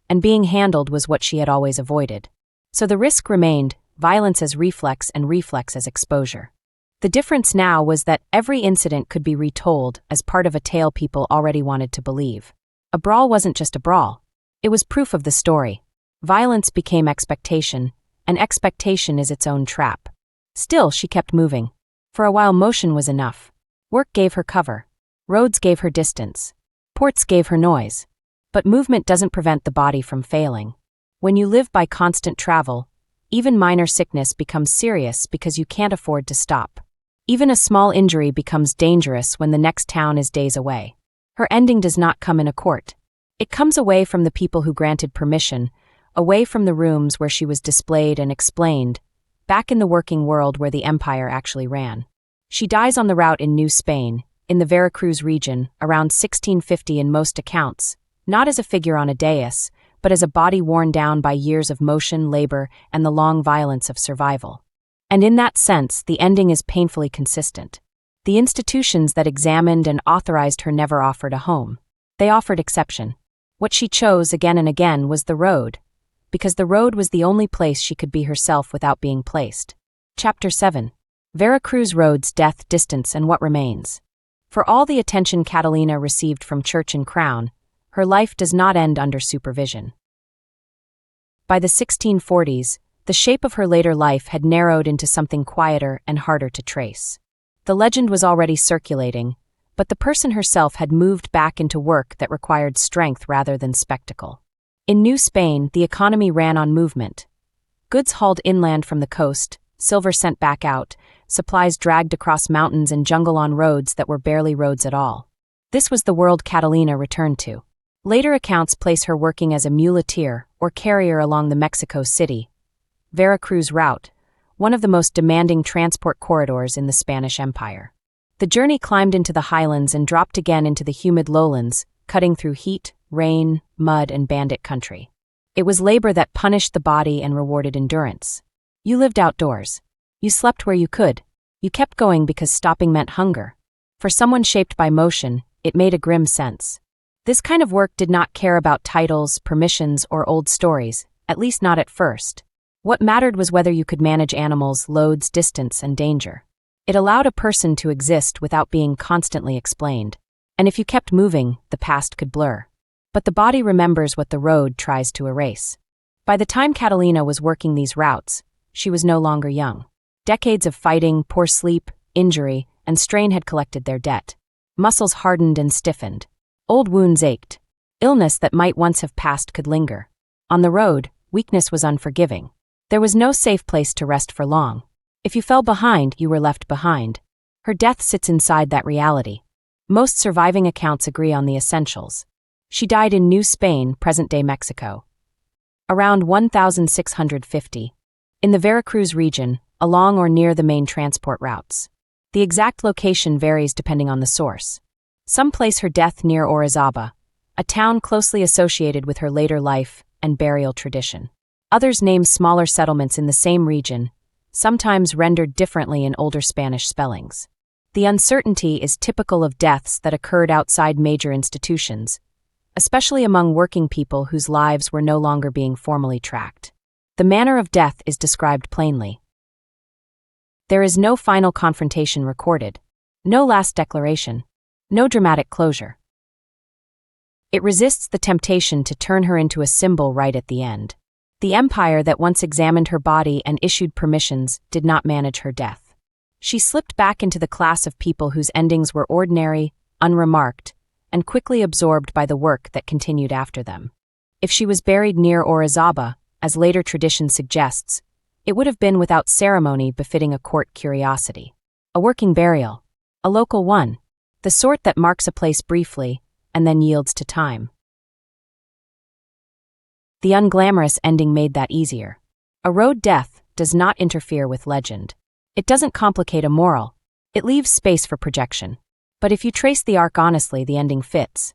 and being handled was what she had always avoided. So the risk remained, violence as reflex and reflex as exposure. The difference now was that every incident could be retold as part of a tale people already wanted to believe. A brawl wasn't just a brawl. It was proof of the story. Violence became expectation, and expectation is its own trap. Still, she kept moving. For a while, motion was enough. Work gave her cover. Roads gave her distance. Ports gave her noise. But movement doesn't prevent the body from failing. When you live by constant travel, even minor sickness becomes serious because you can't afford to stop. Even a small injury becomes dangerous when the next town is days away. Her ending does not come in a court. It comes away from the people who granted permission, away from the rooms where she was displayed and explained, back in the working world where the empire actually ran. She dies on the route in New Spain, in the Veracruz region, around 1650 in most accounts, not as a figure on a dais, but as a body worn down by years of motion, labor, and the long violence of survival. And in that sense, the ending is painfully consistent. The institutions that examined and authorized her never offered a home. They offered exception. What she chose again and again was the road, because the road was the only place she could be herself without being placed. Chapter 7. Veracruz Roads, Death, Distance, and What Remains. For all the attention Catalina received from church and crown, her life does not end under supervision. By the 1640s, the shape of her later life had narrowed into something quieter and harder to trace. The legend was already circulating, but the person herself had moved back into work that required strength rather than spectacle. In New Spain, the economy ran on movement. Goods hauled inland from the coast, silver sent back out, supplies dragged across mountains and jungle on roads that were barely roads at all. This was the world Catalina returned to. Later accounts place her working as a muleteer or carrier along the Mexico City, Veracruz route, one of the most demanding transport corridors in the Spanish Empire. The journey climbed into the highlands and dropped again into the humid lowlands, cutting through heat, rain, mud, and bandit country. It was labor that punished the body and rewarded endurance. You lived outdoors. You slept where you could. You kept going because stopping meant hunger. For someone shaped by motion, it made a grim sense. This kind of work did not care about titles, permissions, or old stories, at least not at first. What mattered was whether you could manage animals, loads, distance, and danger. It allowed a person to exist without being constantly explained. And if you kept moving, the past could blur. But the body remembers what the road tries to erase. By the time Catalina was working these routes, she was no longer young. Decades of fighting, poor sleep, injury, and strain had collected their debt. Muscles hardened and stiffened. Old wounds ached. Illness that might once have passed could linger. On the road, weakness was unforgiving. There was no safe place to rest for long. If you fell behind, you were left behind. Her death sits inside that reality. Most surviving accounts agree on the essentials. She died in New Spain, present-day Mexico, around 1650, in the Veracruz region, along or near the main transport routes. The exact location varies depending on the source. Some place her death near Orizaba, a town closely associated with her later life and burial tradition. Others name smaller settlements in the same region, sometimes rendered differently in older Spanish spellings. The uncertainty is typical of deaths that occurred outside major institutions, especially among working people whose lives were no longer being formally tracked. The manner of death is described plainly. There is no final confrontation recorded, no last declaration, no dramatic closure. It resists the temptation to turn her into a symbol right at the end. The empire that once examined her body and issued permissions did not manage her death. She slipped back into the class of people whose endings were ordinary, unremarked, and quickly absorbed by the work that continued after them. If she was buried near Orizaba, as later tradition suggests, it would have been without ceremony befitting a court curiosity. A working burial, a local one, the sort that marks a place briefly and then yields to time. The unglamorous ending made that easier. A road death does not interfere with legend. It doesn't complicate a moral. It leaves space for projection. But if you trace the arc honestly, the ending fits.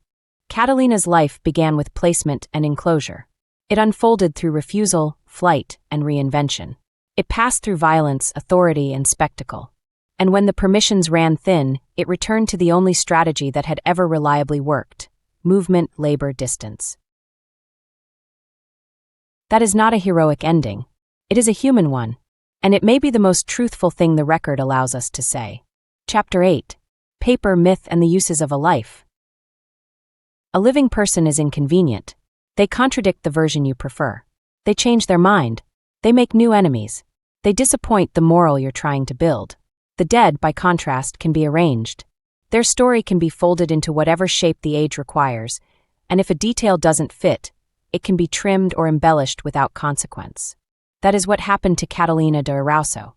Catalina's life began with placement and enclosure. It unfolded through refusal, flight, and reinvention. It passed through violence, authority, and spectacle. And when the permissions ran thin, it returned to the only strategy that had ever reliably worked: movement, labor, distance. That is not a heroic ending. It is a human one, and it may be the most truthful thing the record allows us to say. Chapter 8. Paper, Myth, and the Uses of a Life. A living person is inconvenient. They contradict the version you prefer. They change their mind. They make new enemies. They disappoint the moral you're trying to build. The dead, by contrast, can be arranged. Their story can be folded into whatever shape the age requires, and if a detail doesn't fit, it can be trimmed or embellished without consequence. That is what happened to Catalina de Erauso.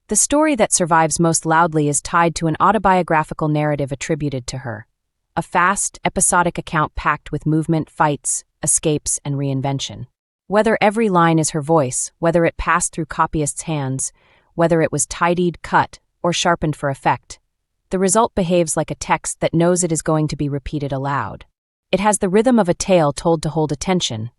The story that survives most loudly is tied to an autobiographical narrative attributed to her, a fast, episodic account packed with movement, fights, escapes, and reinvention. Whether every line is her voice, whether it passed through copyists' hands, whether it was tidied, cut, or sharpened for effect, the result behaves like a text that knows it is going to be repeated aloud. It has the rhythm of a tale told to hold attention.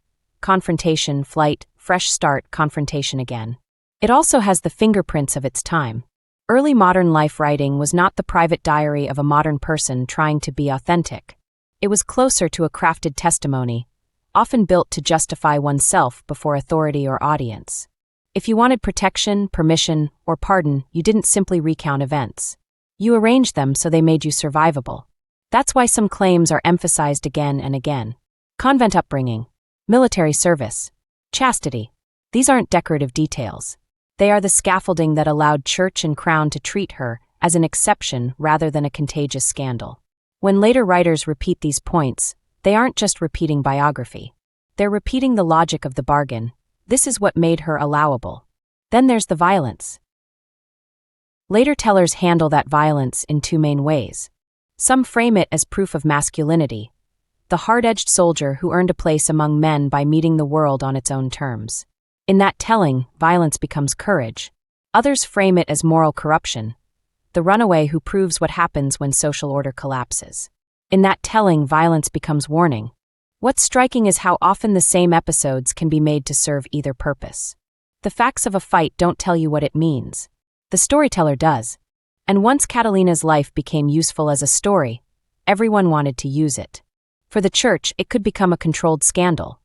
Confrontation, flight, fresh start, confrontation again. It also has the fingerprints of its time. Early modern life writing was not the private diary of a modern person trying to be authentic. It was closer to a crafted testimony, often built to justify oneself before authority or audience. If you wanted protection, permission, or pardon, you didn't simply recount events. You arranged them so they made you survivable. That's why some claims are emphasized again and again. Convent upbringing, military service, chastity. These aren't decorative details. They are the scaffolding that allowed church and crown to treat her as an exception rather than a contagious scandal. When later writers repeat these points, they aren't just repeating biography. They're repeating the logic of the bargain. This is what made her allowable. Then there's the violence. Later tellers handle that violence in two main ways. Some frame it as proof of masculinity, the hard-edged soldier who earned a place among men by meeting the world on its own terms. In that telling, violence becomes courage. Others frame it as moral corruption, the runaway who proves what happens when social order collapses. In that telling, violence becomes warning. What's striking is how often the same episodes can be made to serve either purpose. The facts of a fight don't tell you what it means. The storyteller does. And once Catalina's life became useful as a story, everyone wanted to use it. For the church, it could become a controlled scandal,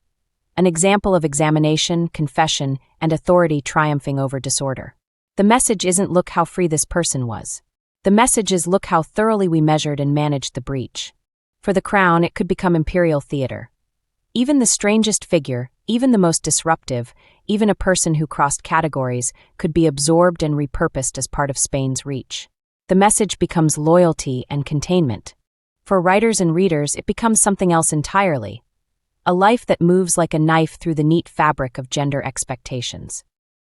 an example of examination, confession, and authority triumphing over disorder. The message isn't "look how free this person was." The message is "look how thoroughly we measured and managed the breach." For the crown, it could become imperial theater. Even the strangest figure, even the most disruptive, even a person who crossed categories, could be absorbed and repurposed as part of Spain's reach. The message becomes loyalty and containment. For writers and readers, it becomes something else entirely. A life that moves like a knife through the neat fabric of gender expectations.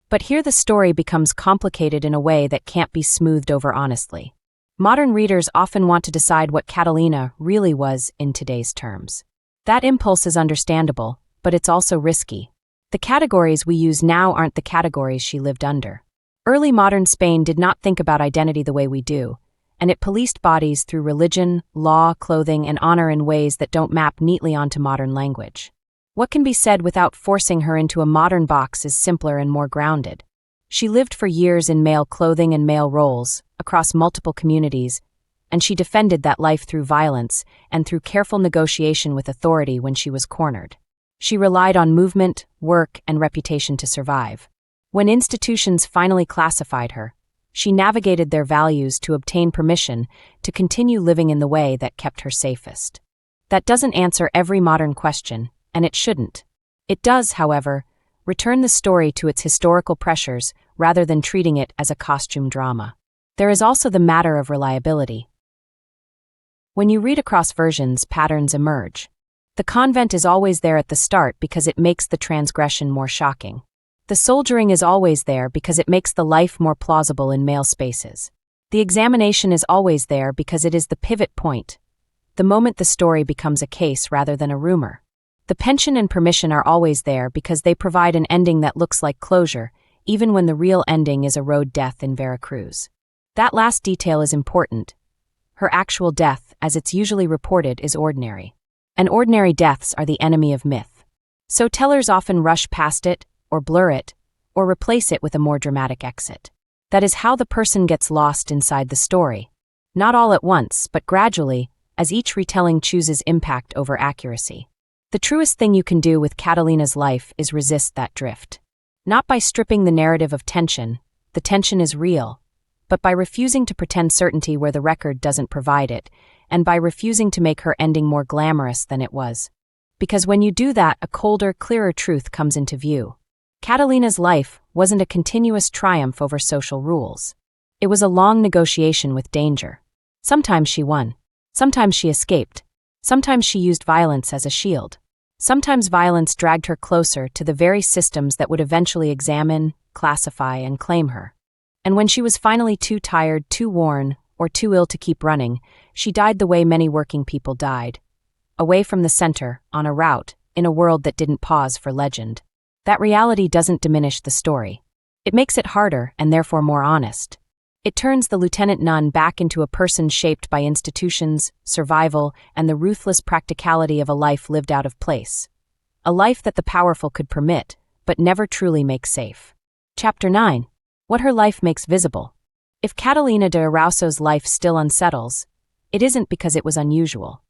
But here the story becomes complicated in a way that can't be smoothed over honestly. Modern readers often want to decide what Catalina really was in today's terms. That impulse is understandable, but it's also risky. The categories we use now aren't the categories she lived under. Early modern Spain did not think about identity the way we do, and it policed bodies through religion, law, clothing, and honor in ways that don't map neatly onto modern language. What can be said without forcing her into a modern box is simpler and more grounded. She lived for years in male clothing and male roles, across multiple communities, and she defended that life through violence and through careful negotiation with authority when she was cornered. She relied on movement, work, and reputation to survive. When institutions finally classified her, she navigated their values to obtain permission to continue living in the way that kept her safest. That doesn't answer every modern question, and it shouldn't. It does, however, return the story to its historical pressures rather than treating it as a costume drama. There is also the matter of reliability. When you read across versions, patterns emerge. The convent is always there at the start because it makes the transgression more shocking. The soldiering is always there because it makes the life more plausible in male spaces. The examination is always there because it is the pivot point, the moment the story becomes a case rather than a rumor. The pension and permission are always there because they provide an ending that looks like closure, even when the real ending is a road death in Veracruz. That last detail is important. Her actual death, as it's usually reported, is ordinary. And ordinary deaths are the enemy of myth. So tellers often rush past it, or blur it, or replace it with a more dramatic exit. That is how the person gets lost inside the story. Not all at once, but gradually, as each retelling chooses impact over accuracy. The truest thing you can do with Catalina's life is resist that drift. Not by stripping the narrative of tension, the tension is real, but by refusing to pretend certainty where the record doesn't provide it, and by refusing to make her ending more glamorous than it was. Because when you do that, a colder, clearer truth comes into view. Catalina's life wasn't a continuous triumph over social rules. It was a long negotiation with danger. Sometimes she won. Sometimes she escaped. Sometimes she used violence as a shield. Sometimes violence dragged her closer to the very systems that would eventually examine, classify, and claim her. And when she was finally too tired, too worn, or too ill to keep running, she died the way many working people died. Away from the center, on a route, in a world that didn't pause for legend. That reality doesn't diminish the story. It makes it harder and therefore more honest. It turns the lieutenant nun back into a person shaped by institutions, survival, and the ruthless practicality of a life lived out of place. A life that the powerful could permit, but never truly make safe. Chapter 9. What her life makes visible. If Catalina de Erauso's life still unsettles, it isn't because it was unusual.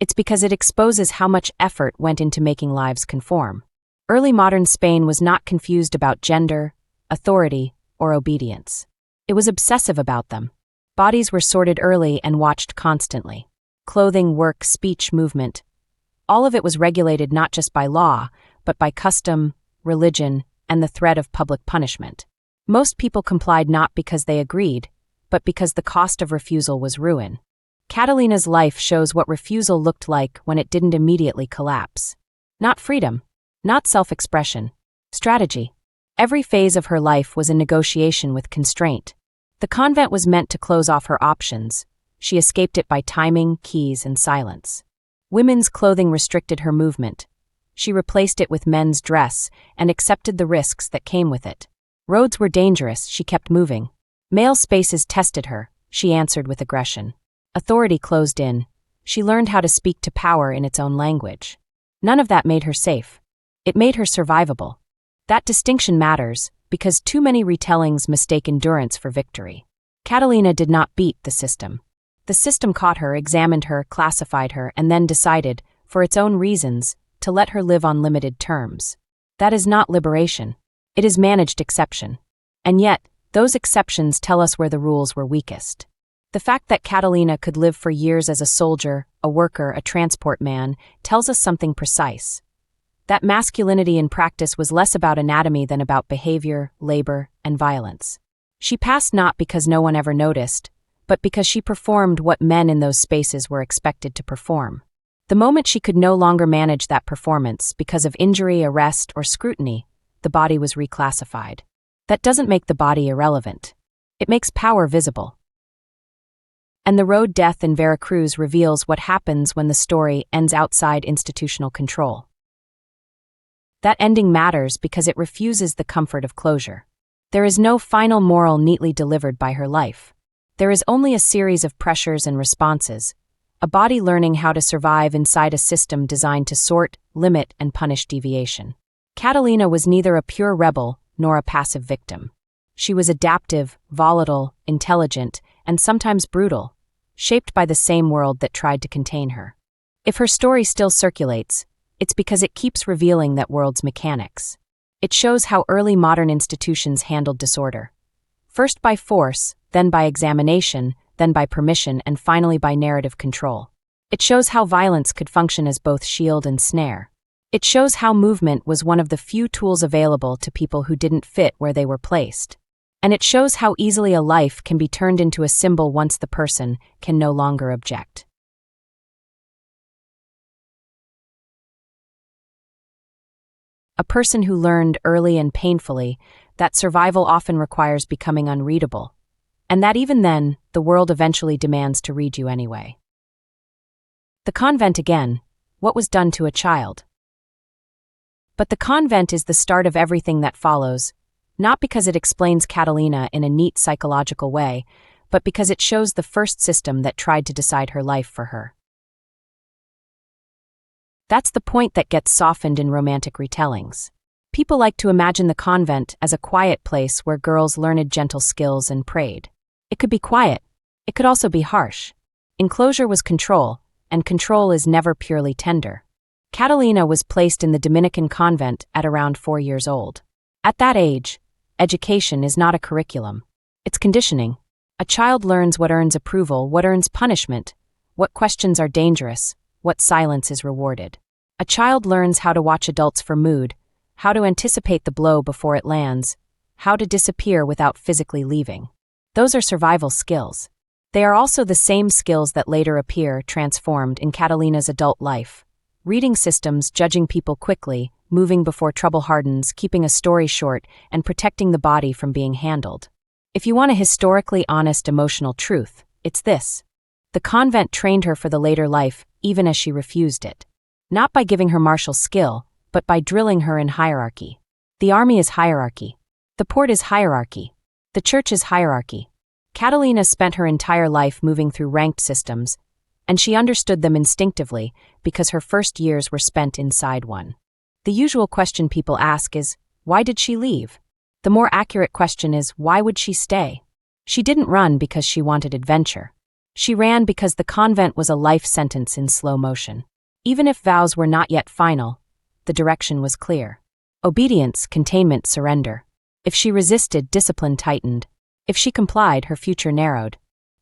It's because it exposes how much effort went into making lives conform. Early modern Spain was not confused about gender, authority, or obedience. It was obsessive about them. Bodies were sorted early and watched constantly. Clothing, work, speech, movement. All of it was regulated not just by law, but by custom, religion, and the threat of public punishment. Most people complied not because they agreed, but because the cost of refusal was ruin. Catalina's life shows what refusal looked like when it didn't immediately collapse. Not freedom, not self-expression, strategy. Every phase of her life was a negotiation with constraint. The convent was meant to close off her options. She escaped it by timing, keys, and silence. Women's clothing restricted her movement. She replaced it with men's dress and accepted the risks that came with it. Roads were dangerous, she kept moving. Male spaces tested her, she answered with aggression. Authority closed in. She learned how to speak to power in its own language. None of that made her safe. It made her survivable. That distinction matters, because too many retellings mistake endurance for victory. Catalina did not beat the system. The system caught her, examined her, classified her, and then decided, for its own reasons, to let her live on limited terms. That is not liberation. It is managed exception. And yet, those exceptions tell us where the rules were weakest. The fact that Catalina could live for years as a soldier, a worker, a transport man, tells us something precise. That masculinity in practice was less about anatomy than about behavior, labor, and violence. She passed not because no one ever noticed, but because she performed what men in those spaces were expected to perform. The moment she could no longer manage that performance because of injury, arrest, or scrutiny, the body was reclassified. That doesn't make the body irrelevant. It makes power visible. And the road death in Veracruz reveals what happens when the story ends outside institutional control. That ending matters because it refuses the comfort of closure. There is no final moral neatly delivered by her life. There is only a series of pressures and responses, a body learning how to survive inside a system designed to sort, limit, and punish deviation. Catalina was neither a pure rebel nor a passive victim. She was adaptive, volatile, intelligent, and sometimes brutal, shaped by the same world that tried to contain her. If her story still circulates, it's because it keeps revealing that world's mechanics. It shows how early modern institutions handled disorder. First by force, then by examination, then by permission, and finally by narrative control. It shows how violence could function as both shield and snare. It shows how movement was one of the few tools available to people who didn't fit where they were placed. And it shows how easily a life can be turned into a symbol once the person can no longer object. A person who learned early and painfully that survival often requires becoming unreadable, and that even then, the world eventually demands to read you anyway. The convent again, what was done to a child? But the convent is the start of everything that follows, not because it explains Catalina in a neat psychological way, but because it shows the first system that tried to decide her life for her. That's the point that gets softened in romantic retellings. People like to imagine the convent as a quiet place where girls learned gentle skills and prayed. It could be quiet. It could also be harsh. Enclosure was control, and control is never purely tender. Catalina was placed in the Dominican convent at around 4 years old. At that age, education is not a curriculum. It's conditioning. A child learns what earns approval, what earns punishment, what questions are dangerous, what silence is rewarded. A child learns how to watch adults for mood, how to anticipate the blow before it lands, how to disappear without physically leaving. Those are survival skills. They are also the same skills that later appear transformed in Catalina's adult life. Reading systems, judging people quickly, moving before trouble hardens, keeping a story short, and protecting the body from being handled. If you want a historically honest emotional truth, It's this. The convent trained her for the later life, even as she refused it. Not by giving her martial skill, but by drilling her in hierarchy. The army is hierarchy. The port is hierarchy. The church is hierarchy. Catalina spent her entire life moving through ranked systems, and she understood them instinctively because her first years were spent inside one. The usual question people ask is, why did she leave? The more accurate question is, why would she stay? She didn't run because she wanted adventure. She ran because the convent was a life sentence in slow motion. Even if vows were not yet final, the direction was clear. Obedience, containment, surrender. If she resisted, discipline tightened. If she complied, her future narrowed.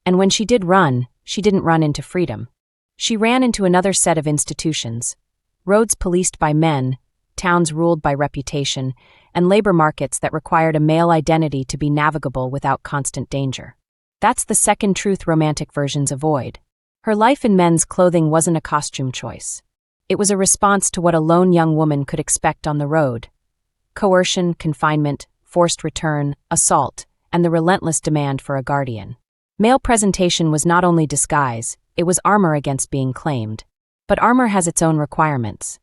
And when she did run, she didn't run into freedom. She ran into another set of institutions. Roads policed by men, towns ruled by reputation, and labor markets that required a male identity to be navigable without constant danger. That's the second truth romantic versions avoid. Her life in men's clothing wasn't a costume choice. It was a response to what a lone young woman could expect on the road. Coercion, confinement, forced return, assault, and the relentless demand for a guardian. Male presentation was not only disguise, it was armor against being claimed. But armor has its own requirements.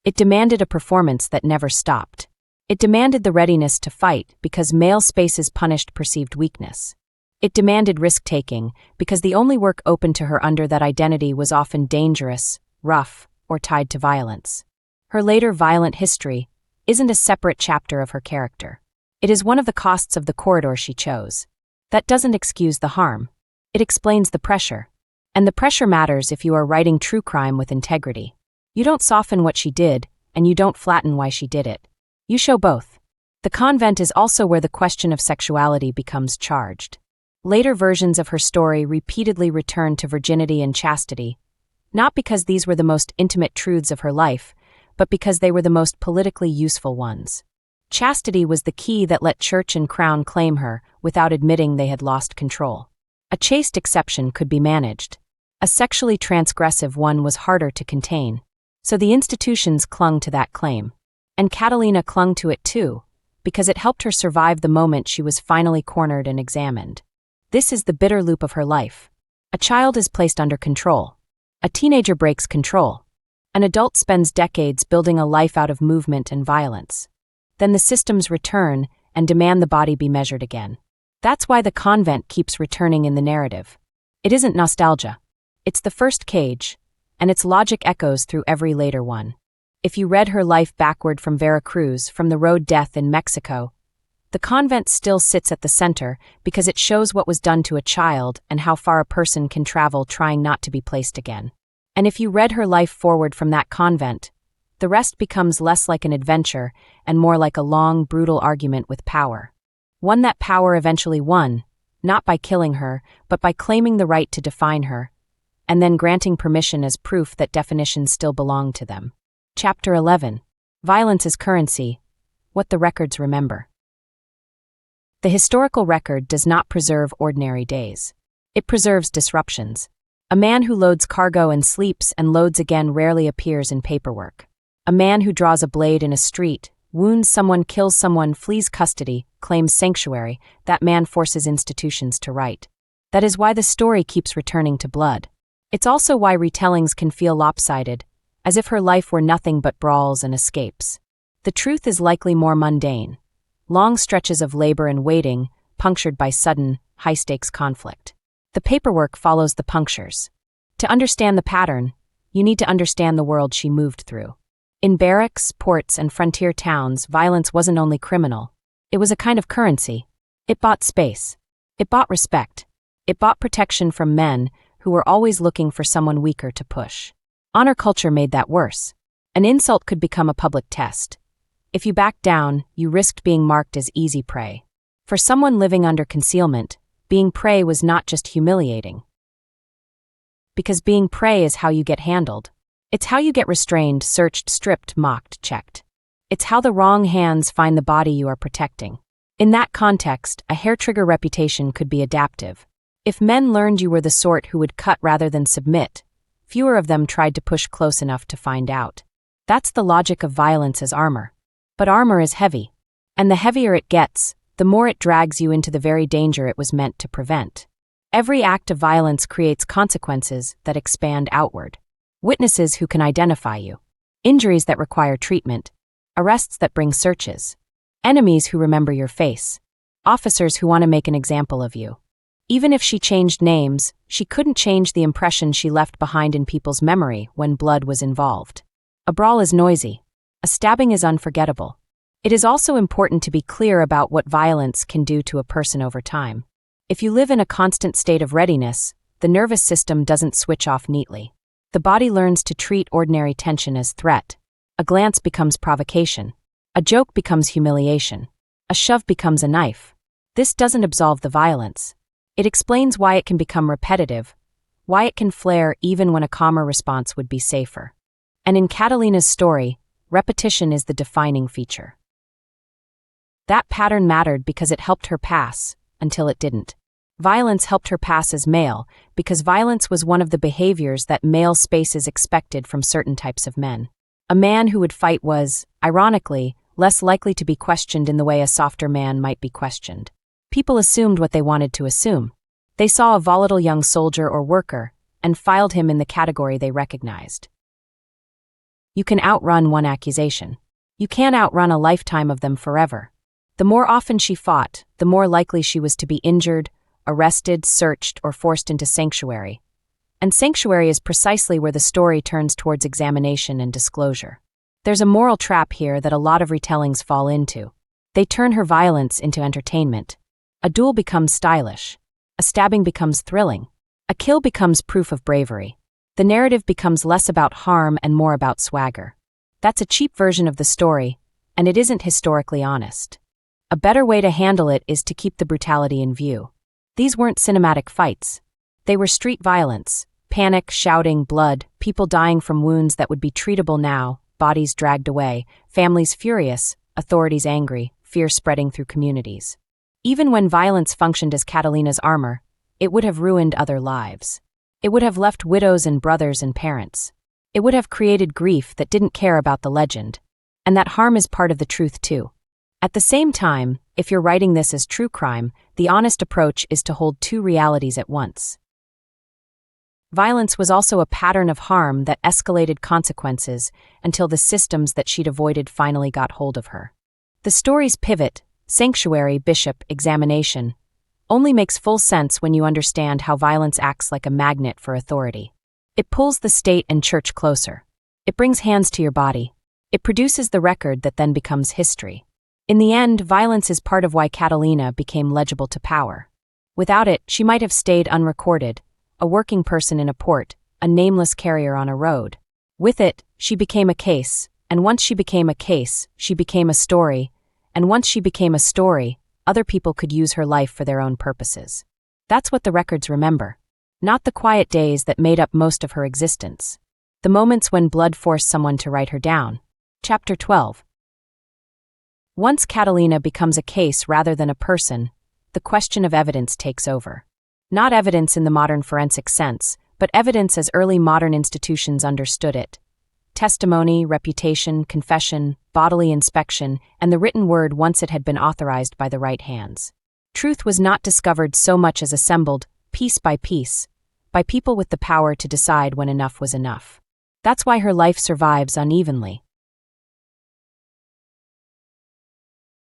It demanded a performance that never stopped. It demanded the readiness to fight because male spaces punished perceived weakness. It demanded risk-taking because the only work open to her under that identity was often dangerous, rough, or tied to violence. Her later violent history isn't a separate chapter of her character. It is one of the costs of the corridor she chose. That doesn't excuse the harm. It explains the pressure. And the pressure matters if you are writing true crime with integrity. You don't soften what she did, and you don't flatten why she did it. You show both. The convent is also where the question of sexuality becomes charged. Later versions of her story repeatedly return to virginity and chastity, not because these were the most intimate truths of her life, but because they were the most politically useful ones. Chastity was the key that let church and crown claim her without admitting they had lost control. A chaste exception could be managed. A sexually transgressive one was harder to contain. So the institutions clung to that claim. And Catalina clung to it too, because it helped her survive the moment she was finally cornered and examined. This is the bitter loop of her life. A child is placed under control. A teenager breaks control. An adult spends decades building a life out of movement and violence. Then the systems return and demand the body be measured again. That's why the convent keeps returning in the narrative. It isn't nostalgia. It's the first cage, and its logic echoes through every later one. If you read her life backward from Veracruz, from the road death in Mexico, the convent still sits at the center because it shows what was done to a child and how far a person can travel trying not to be placed again. And if you read her life forward from that convent, the rest becomes less like an adventure and more like a long, brutal argument with power. One that power eventually won, not by killing her, but by claiming the right to define her, and then granting permission as proof that definitions still belong to them. Chapter 11. Violence as Currency. What the Records Remember. The historical record does not preserve ordinary days. It preserves disruptions. A man who loads cargo and sleeps and loads again rarely appears in paperwork. A man who draws a blade in a street, wounds someone, kills someone, flees custody, claims sanctuary, that man forces institutions to write. That is why the story keeps returning to blood. It's also why retellings can feel lopsided, as if her life were nothing but brawls and escapes. The truth is likely more mundane. Long stretches of labor and waiting, punctured by sudden, high-stakes conflict. The paperwork follows the punctures. To understand the pattern, you need to understand the world she moved through. In barracks, ports, and frontier towns, violence wasn't only criminal. It was a kind of currency. It bought space. It bought respect. It bought protection from men who were always looking for someone weaker to push. Honor culture made that worse. An insult could become a public test. If you backed down, you risked being marked as easy prey. For someone living under concealment, being prey was not just humiliating. Because being prey is how you get handled. It's how you get restrained, searched, stripped, mocked, checked. It's how the wrong hands find the body you are protecting. In that context, a hair-trigger reputation could be adaptive. If men learned you were the sort who would cut rather than submit, fewer of them tried to push close enough to find out. That's the logic of violence as armor. But armor is heavy. And the heavier it gets, the more it drags you into the very danger it was meant to prevent. Every act of violence creates consequences that expand outward. Witnesses who can identify you. Injuries that require treatment. Arrests that bring searches. Enemies who remember your face. Officers who want to make an example of you. Even if she changed names, she couldn't change the impression she left behind in people's memory when blood was involved. A brawl is noisy. A stabbing is unforgettable. It is also important to be clear about what violence can do to a person over time. If you live in a constant state of readiness, the nervous system doesn't switch off neatly. The body learns to treat ordinary tension as threat. A glance becomes provocation. A joke becomes humiliation. A shove becomes a knife. This doesn't absolve the violence. It explains why it can become repetitive, why it can flare even when a calmer response would be safer. And in Catalina's story, repetition is the defining feature. That pattern mattered because it helped her pass, until it didn't. Violence helped her pass as male, because violence was one of the behaviors that male spaces expected from certain types of men. A man who would fight was, ironically, less likely to be questioned in the way a softer man might be questioned. People assumed what they wanted to assume. They saw a volatile young soldier or worker, and filed him in the category they recognized. You can outrun one accusation. You can't outrun a lifetime of them forever. The more often she fought, the more likely she was to be injured, arrested, searched, or forced into sanctuary. And sanctuary is precisely where the story turns towards examination and disclosure. There's a moral trap here that a lot of retellings fall into. They turn her violence into entertainment. A duel becomes stylish. A stabbing becomes thrilling. A kill becomes proof of bravery. The narrative becomes less about harm and more about swagger. That's a cheap version of the story, and it isn't historically honest. A better way to handle it is to keep the brutality in view. These weren't cinematic fights. They were street violence, panic, shouting, blood, people dying from wounds that would be treatable now, bodies dragged away, families furious, authorities angry, fear spreading through communities. Even when violence functioned as Catalina's armor, it would have ruined other lives. It would have left widows and brothers and parents. It would have created grief that didn't care about the legend. And that harm is part of the truth too. At the same time, if you're writing this as true crime, the honest approach is to hold two realities at once. Violence was also a pattern of harm that escalated consequences until the systems that she'd avoided finally got hold of her. The story's pivot, sanctuary, bishop, examination, only makes full sense when you understand how violence acts like a magnet for authority. It pulls the state and church closer. It brings hands to your body. It produces the record that then becomes history. In the end, violence is part of why Catalina became legible to power. Without it, she might have stayed unrecorded, a working person in a port, a nameless carrier on a road. With it, she became a case, and once she became a case, she became a story, and once she became a story, other people could use her life for their own purposes. That's what the records remember. Not the quiet days that made up most of her existence. The moments when blood forced someone to write her down. Chapter 12. Once Catalina becomes a case rather than a person, the question of evidence takes over. Not evidence in the modern forensic sense, but evidence as early modern institutions understood it. Testimony, reputation, confession, bodily inspection, and the written word once it had been authorized by the right hands. Truth was not discovered so much as assembled, piece by people with the power to decide when enough was enough. That's why her life survives unevenly.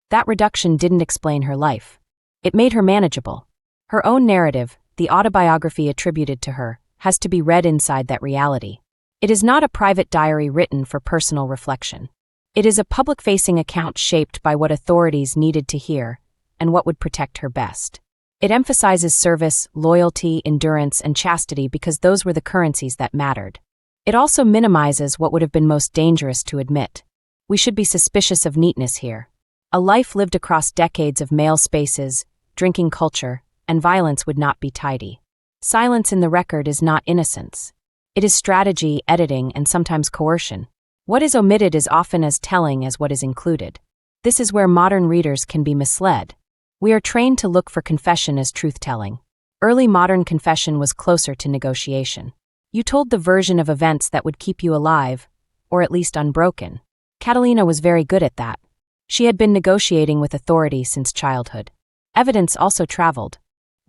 That reduction didn't explain her life. It made her manageable. Her own narrative, the autobiography attributed to her, has to be read inside that reality. It is not a private diary written for personal reflection. It is a public-facing account shaped by what authorities needed to hear and what would protect her best. It emphasizes service, loyalty, endurance, and chastity because those were the currencies that mattered. It also minimizes what would have been most dangerous to admit. We should be suspicious of neatness here. A life lived across decades of male spaces, drinking culture, and violence would not be tidy. Silence in the record is not innocence. It is strategy, editing, and sometimes coercion. What is omitted is often as telling as what is included. This is where modern readers can be misled. We are trained to look for confession as truth-telling. Early modern confession was closer to negotiation. You told the version of events that would keep you alive, or at least unbroken. Catalina was very good at that. She had been negotiating with authority since childhood. Evidence also traveled.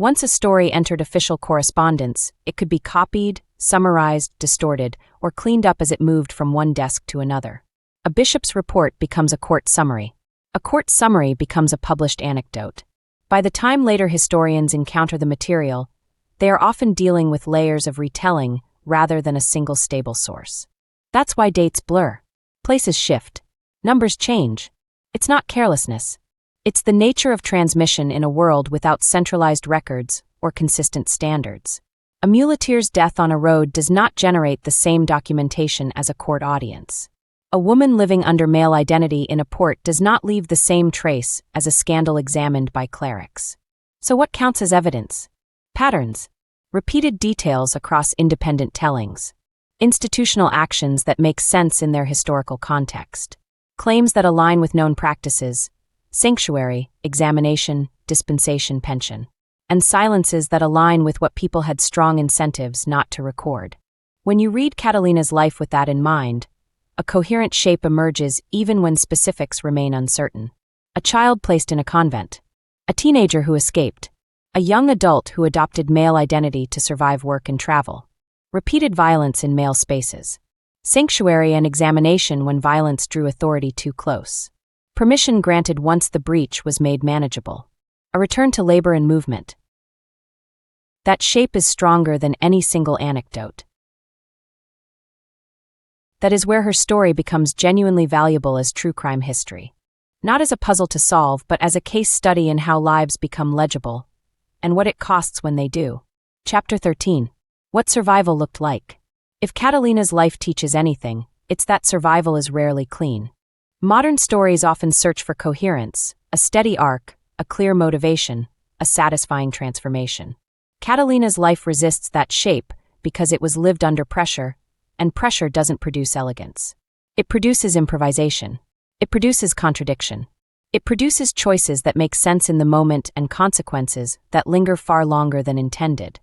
Once a story entered official correspondence, it could be copied, summarized, distorted, or cleaned up as it moved from one desk to another. A bishop's report becomes a court summary. A court summary becomes a published anecdote. By the time later historians encounter the material, they are often dealing with layers of retelling rather than a single stable source. That's why dates blur. Places shift. Numbers change. It's not carelessness. It's the nature of transmission in a world without centralized records or consistent standards. A muleteer's death on a road does not generate the same documentation as a court audience. A woman living under male identity in a port does not leave the same trace as a scandal examined by clerics. So what counts as evidence? Patterns. Repeated details across independent tellings. Institutional actions that make sense in their historical context. Claims that align with known practices. Sanctuary, examination, dispensation, pension. And silences that align with what people had strong incentives not to record. When you read Catalina's life with that in mind, a coherent shape emerges even when specifics remain uncertain. A child placed in a convent. A teenager who escaped. A young adult who adopted male identity to survive work and travel. Repeated violence in male spaces. Sanctuary and examination when violence drew authority too close. Permission granted once the breach was made manageable. A return to labor and movement. That shape is stronger than any single anecdote. That is where her story becomes genuinely valuable as true crime history. Not as a puzzle to solve, but as a case study in how lives become legible, and what it costs when they do. Chapter 13. What survival looked like. If Catalina's life teaches anything, it's that survival is rarely clean. Modern stories often search for coherence, a steady arc, a clear motivation, a satisfying transformation. Catalina's life resists that shape because it was lived under pressure, and pressure doesn't produce elegance. It produces improvisation. It produces contradiction. It produces choices that make sense in the moment and consequences that linger far longer than intended.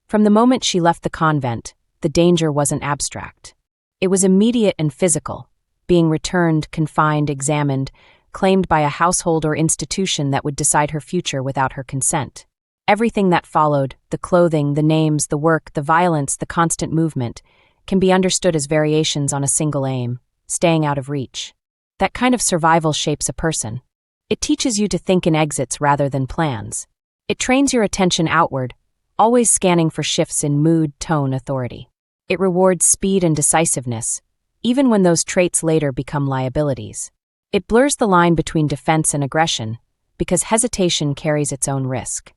From the moment she left the convent, the danger wasn't abstract. It was immediate and physical, being returned, confined, examined, claimed by a household or institution that would decide her future without her consent. Everything that followed, the clothing, the names, the work, the violence, the constant movement, can be understood as variations on a single aim, staying out of reach. That kind of survival shapes a person. It teaches you to think in exits rather than plans. It trains your attention outward, always scanning for shifts in mood, tone, authority. It rewards speed and decisiveness, even when those traits later become liabilities. It blurs the line between defense and aggression, because hesitation carries its own risk.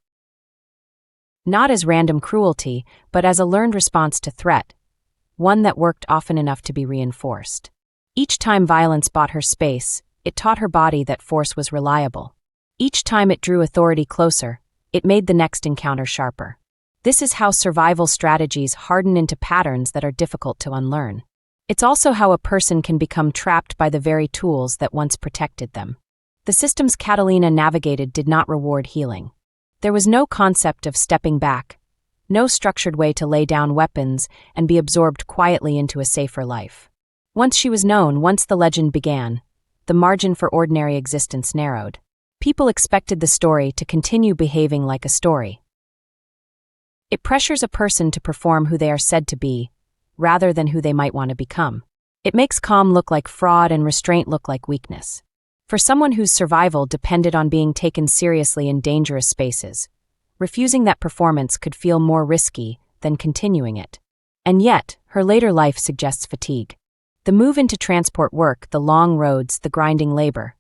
Not as random cruelty, but as a learned response to threat, one that worked often enough to be reinforced. Each time violence bought her space, it taught her body that force was reliable. Each time it drew authority closer, it made the next encounter sharper. This is how survival strategies harden into patterns that are difficult to unlearn. It's also how a person can become trapped by the very tools that once protected them. The systems Catalina navigated did not reward healing. There was no concept of stepping back, no structured way to lay down weapons and be absorbed quietly into a safer life. Once she was known, once the legend began, the margin for ordinary existence narrowed. People expected the story to continue behaving like a story. It pressures a person to perform who they are said to be, rather than who they might want to become. It makes calm look like fraud and restraint look like weakness. For someone whose survival depended on being taken seriously in dangerous spaces, refusing that performance could feel more risky than continuing it. And yet, her later life suggests fatigue. The move into transport work, the long roads, the grinding labor.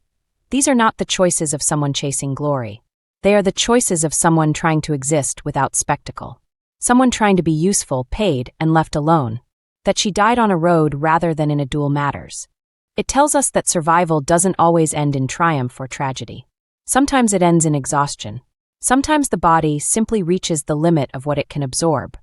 These are not the choices of someone chasing glory. They are the choices of someone trying to exist without spectacle. Someone trying to be useful, paid, and left alone. That she died on a road rather than in a duel matters. It tells us that survival doesn't always end in triumph or tragedy. Sometimes it ends in exhaustion. Sometimes the body simply reaches the limit of what it can absorb.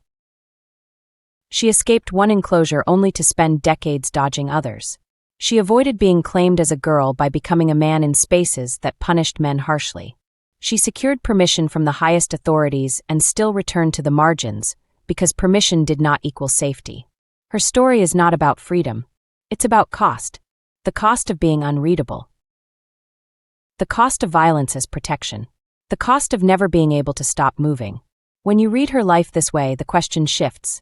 She escaped one enclosure only to spend decades dodging others. She avoided being claimed as a girl by becoming a man in spaces that punished men harshly. She secured permission from the highest authorities and still returned to the margins because permission did not equal safety. Her story is not about freedom. It's about cost. The cost of being unreadable. The cost of violence as protection. The cost of never being able to stop moving. When you read her life this way, the question shifts.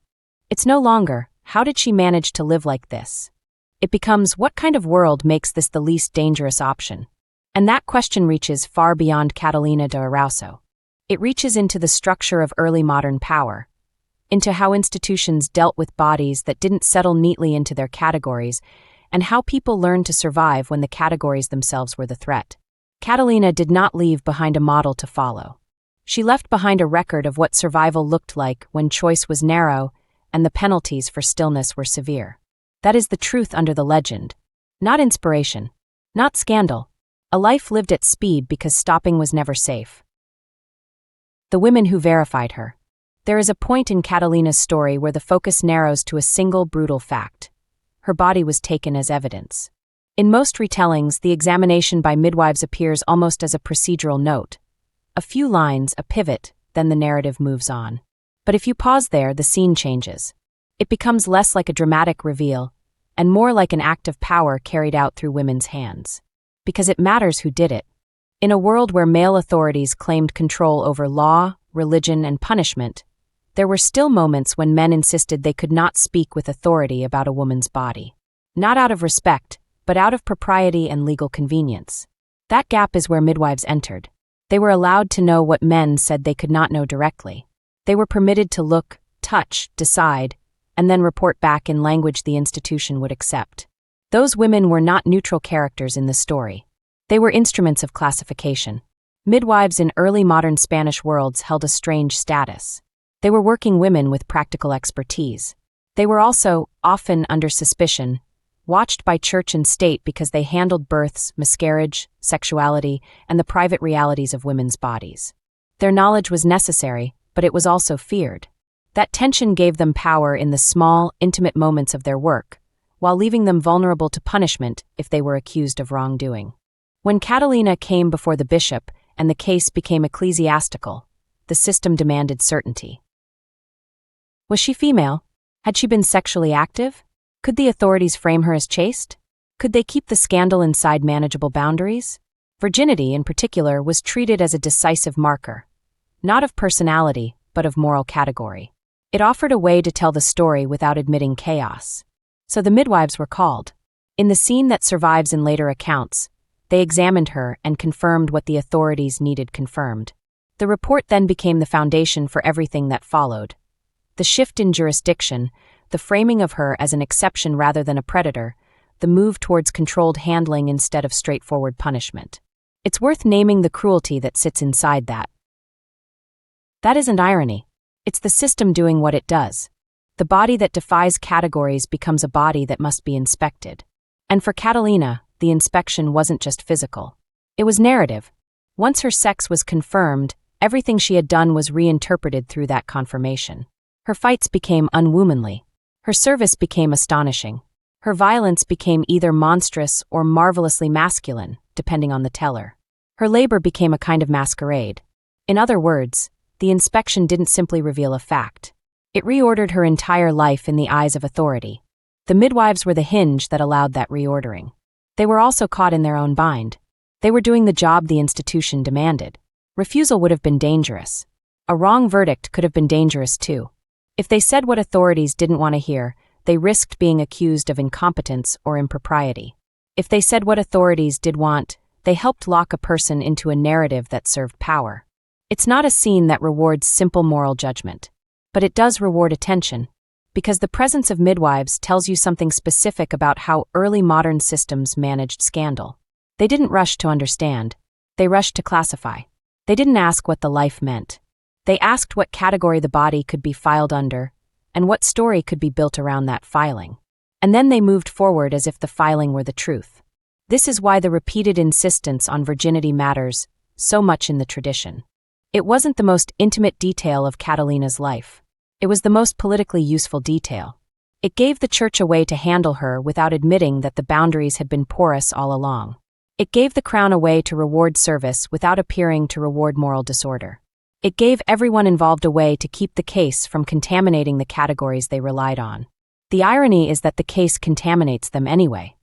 It's no longer, how did she manage to live like this? It becomes, what kind of world makes this the least dangerous option? And that question reaches far beyond Catalina de Erauso. It reaches into the structure of early modern power, into how institutions dealt with bodies that didn't settle neatly into their categories, and how people learned to survive when the categories themselves were the threat. Catalina did not leave behind a model to follow. She left behind a record of what survival looked like when choice was narrow and the penalties for stillness were severe. That is the truth under the legend. Not inspiration. Not scandal. A life lived at speed because stopping was never safe. The women who verified her. There is a point in Catalina's story where the focus narrows to a single brutal fact. Her body was taken as evidence. In most retellings, the examination by midwives appears almost as a procedural note. A few lines, a pivot, then the narrative moves on. But if you pause there, the scene changes. It becomes less like a dramatic reveal, and more like an act of power carried out through women's hands. Because it matters who did it. In a world where male authorities claimed control over law, religion, and punishment, there were still moments when men insisted they could not speak with authority about a woman's body. Not out of respect, but out of propriety and legal convenience. That gap is where midwives entered. They were allowed to know what men said they could not know directly. They were permitted to look, touch, decide, and then report back in language the institution would accept. Those women were not neutral characters in the story. They were instruments of classification. Midwives in early modern Spanish worlds held a strange status. They were working women with practical expertise. They were also, often under suspicion, watched by church and state because they handled births, miscarriage, sexuality, and the private realities of women's bodies. Their knowledge was necessary, but it was also feared. That tension gave them power in the small, intimate moments of their work, while leaving them vulnerable to punishment if they were accused of wrongdoing. When Catalina came before the bishop and the case became ecclesiastical, the system demanded certainty. Was she female? Had she been sexually active? Could the authorities frame her as chaste? Could they keep the scandal inside manageable boundaries? Virginity, in particular, was treated as a decisive marker, not of personality, but of moral category. It offered a way to tell the story without admitting chaos. So the midwives were called. In the scene that survives in later accounts, they examined her and confirmed what the authorities needed confirmed. The report then became the foundation for everything that followed. The shift in jurisdiction, the framing of her as an exception rather than a predator, the move towards controlled handling instead of straightforward punishment. It's worth naming the cruelty that sits inside that. That isn't irony. It's the system doing what it does. The body that defies categories becomes a body that must be inspected. And for Catalina, the inspection wasn't just physical. It was narrative. Once her sex was confirmed, everything she had done was reinterpreted through that confirmation. Her fights became unwomanly. Her service became astonishing. Her violence became either monstrous or marvelously masculine, depending on the teller. Her labor became a kind of masquerade. In other words, the inspection didn't simply reveal a fact. It reordered her entire life in the eyes of authority. The midwives were the hinge that allowed that reordering. They were also caught in their own bind. They were doing the job the institution demanded. Refusal would have been dangerous. A wrong verdict could have been dangerous too. If they said what authorities didn't want to hear, they risked being accused of incompetence or impropriety. If they said what authorities did want, they helped lock a person into a narrative that served power. It's not a scene that rewards simple moral judgment, but it does reward attention, because the presence of midwives tells you something specific about how early modern systems managed scandal. They didn't rush to understand. They rushed to classify. They didn't ask what the life meant. They asked what category the body could be filed under, and what story could be built around that filing. And then they moved forward as if the filing were the truth. This is why the repeated insistence on virginity matters so much in the tradition. It wasn't the most intimate detail of Catalina's life. It was the most politically useful detail. It gave the church a way to handle her without admitting that the boundaries had been porous all along. It gave the crown a way to reward service without appearing to reward moral disorder. It gave everyone involved a way to keep the case from contaminating the categories they relied on. The irony is that the case contaminates them anyway.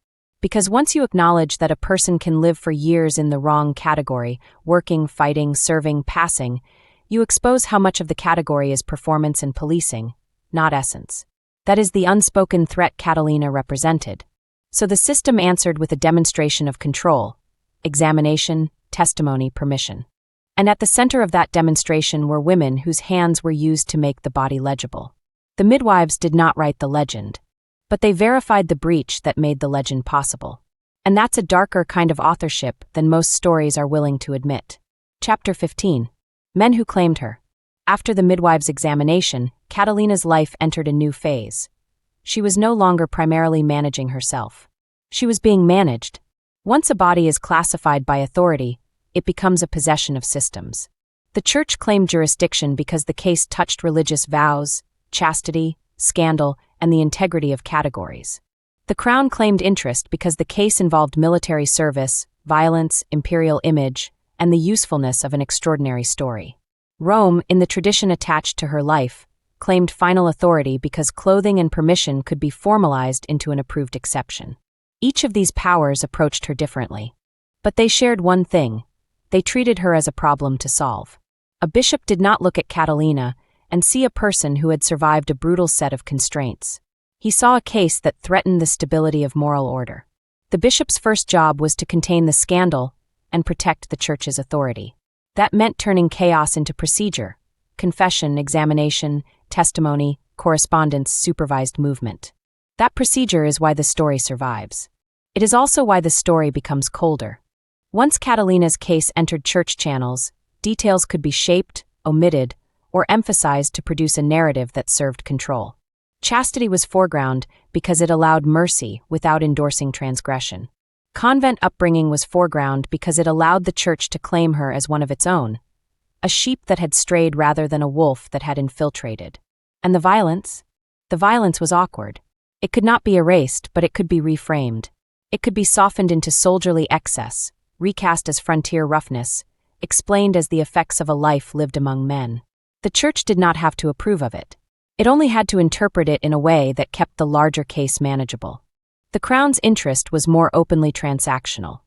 Because once you acknowledge that a person can live for years in the wrong category, working, fighting, serving, passing, you expose how much of the category is performance and policing, not essence. That is the unspoken threat Catalina represented. So the system answered with a demonstration of control, examination, testimony, permission. And at the center of that demonstration were women whose hands were used to make the body legible. The midwives did not write the legend, but they verified the breach that made the legend possible. And that's a darker kind of authorship than most stories are willing to admit. Chapter 15. Men who claimed her. After the midwives' examination, Catalina's life entered a new phase. She was no longer primarily managing herself. She was being managed. Once a body is classified by authority, it becomes a possession of systems. The church claimed jurisdiction because the case touched religious vows, chastity, scandal, and the integrity of categories. The crown claimed interest because the case involved military service, violence, imperial image, and the usefulness of an extraordinary story. Rome, in the tradition attached to her life, claimed final authority because clothing and permission could be formalized into an approved exception. Each of these powers approached her differently. But they shared one thing: they treated her as a problem to solve. A bishop did not look at Catalina and see a person who had survived a brutal set of constraints. He saw a case that threatened the stability of moral order. The bishop's first job was to contain the scandal and protect the church's authority. That meant turning chaos into procedure: confession, examination, testimony, correspondence, supervised movement. That procedure is why the story survives. It is also why the story becomes colder. Once Catalina's case entered church channels, details could be shaped, omitted, or emphasized to produce a narrative that served control. Chastity was foreground because it allowed mercy without endorsing transgression. Convent upbringing was foreground because it allowed the church to claim her as one of its own, a sheep that had strayed rather than a wolf that had infiltrated. And the violence? The violence was awkward. It could not be erased, but it could be reframed. It could be softened into soldierly excess, recast as frontier roughness, explained as the effects of a life lived among men. The church did not have to approve of it. It only had to interpret it in a way that kept the larger case manageable. The crown's interest was more openly transactional.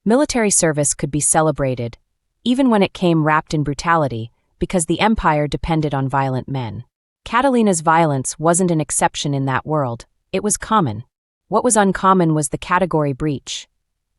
Military service could be celebrated, even when it came wrapped in brutality, because the empire depended on violent men. Catalina's violence wasn't an exception in that world, it was common. What was uncommon was the category breach.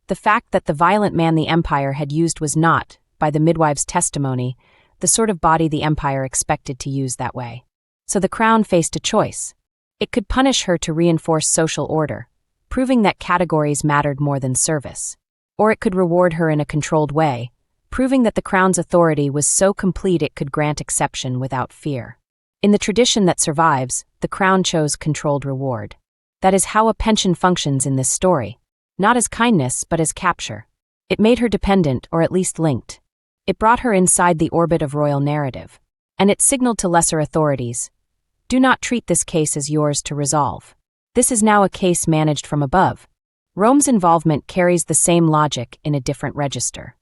The fact that the violent man the empire had used was not, by the midwife's testimony, the sort of body the empire expected to use that way. So the crown faced a choice. It could punish her to reinforce social order, proving that categories mattered more than service. Or it could reward her in a controlled way, proving that the crown's authority was so complete it could grant exception without fear. In the tradition that survives, the crown chose controlled reward. That is how a pension functions in this story. Not as kindness, but as capture. It made her dependent, or at least linked. It brought her inside the orbit of royal narrative. And it signaled to lesser authorities: do not treat this case as yours to resolve. This is now a case managed from above. Rome's involvement carries the same logic in a different register.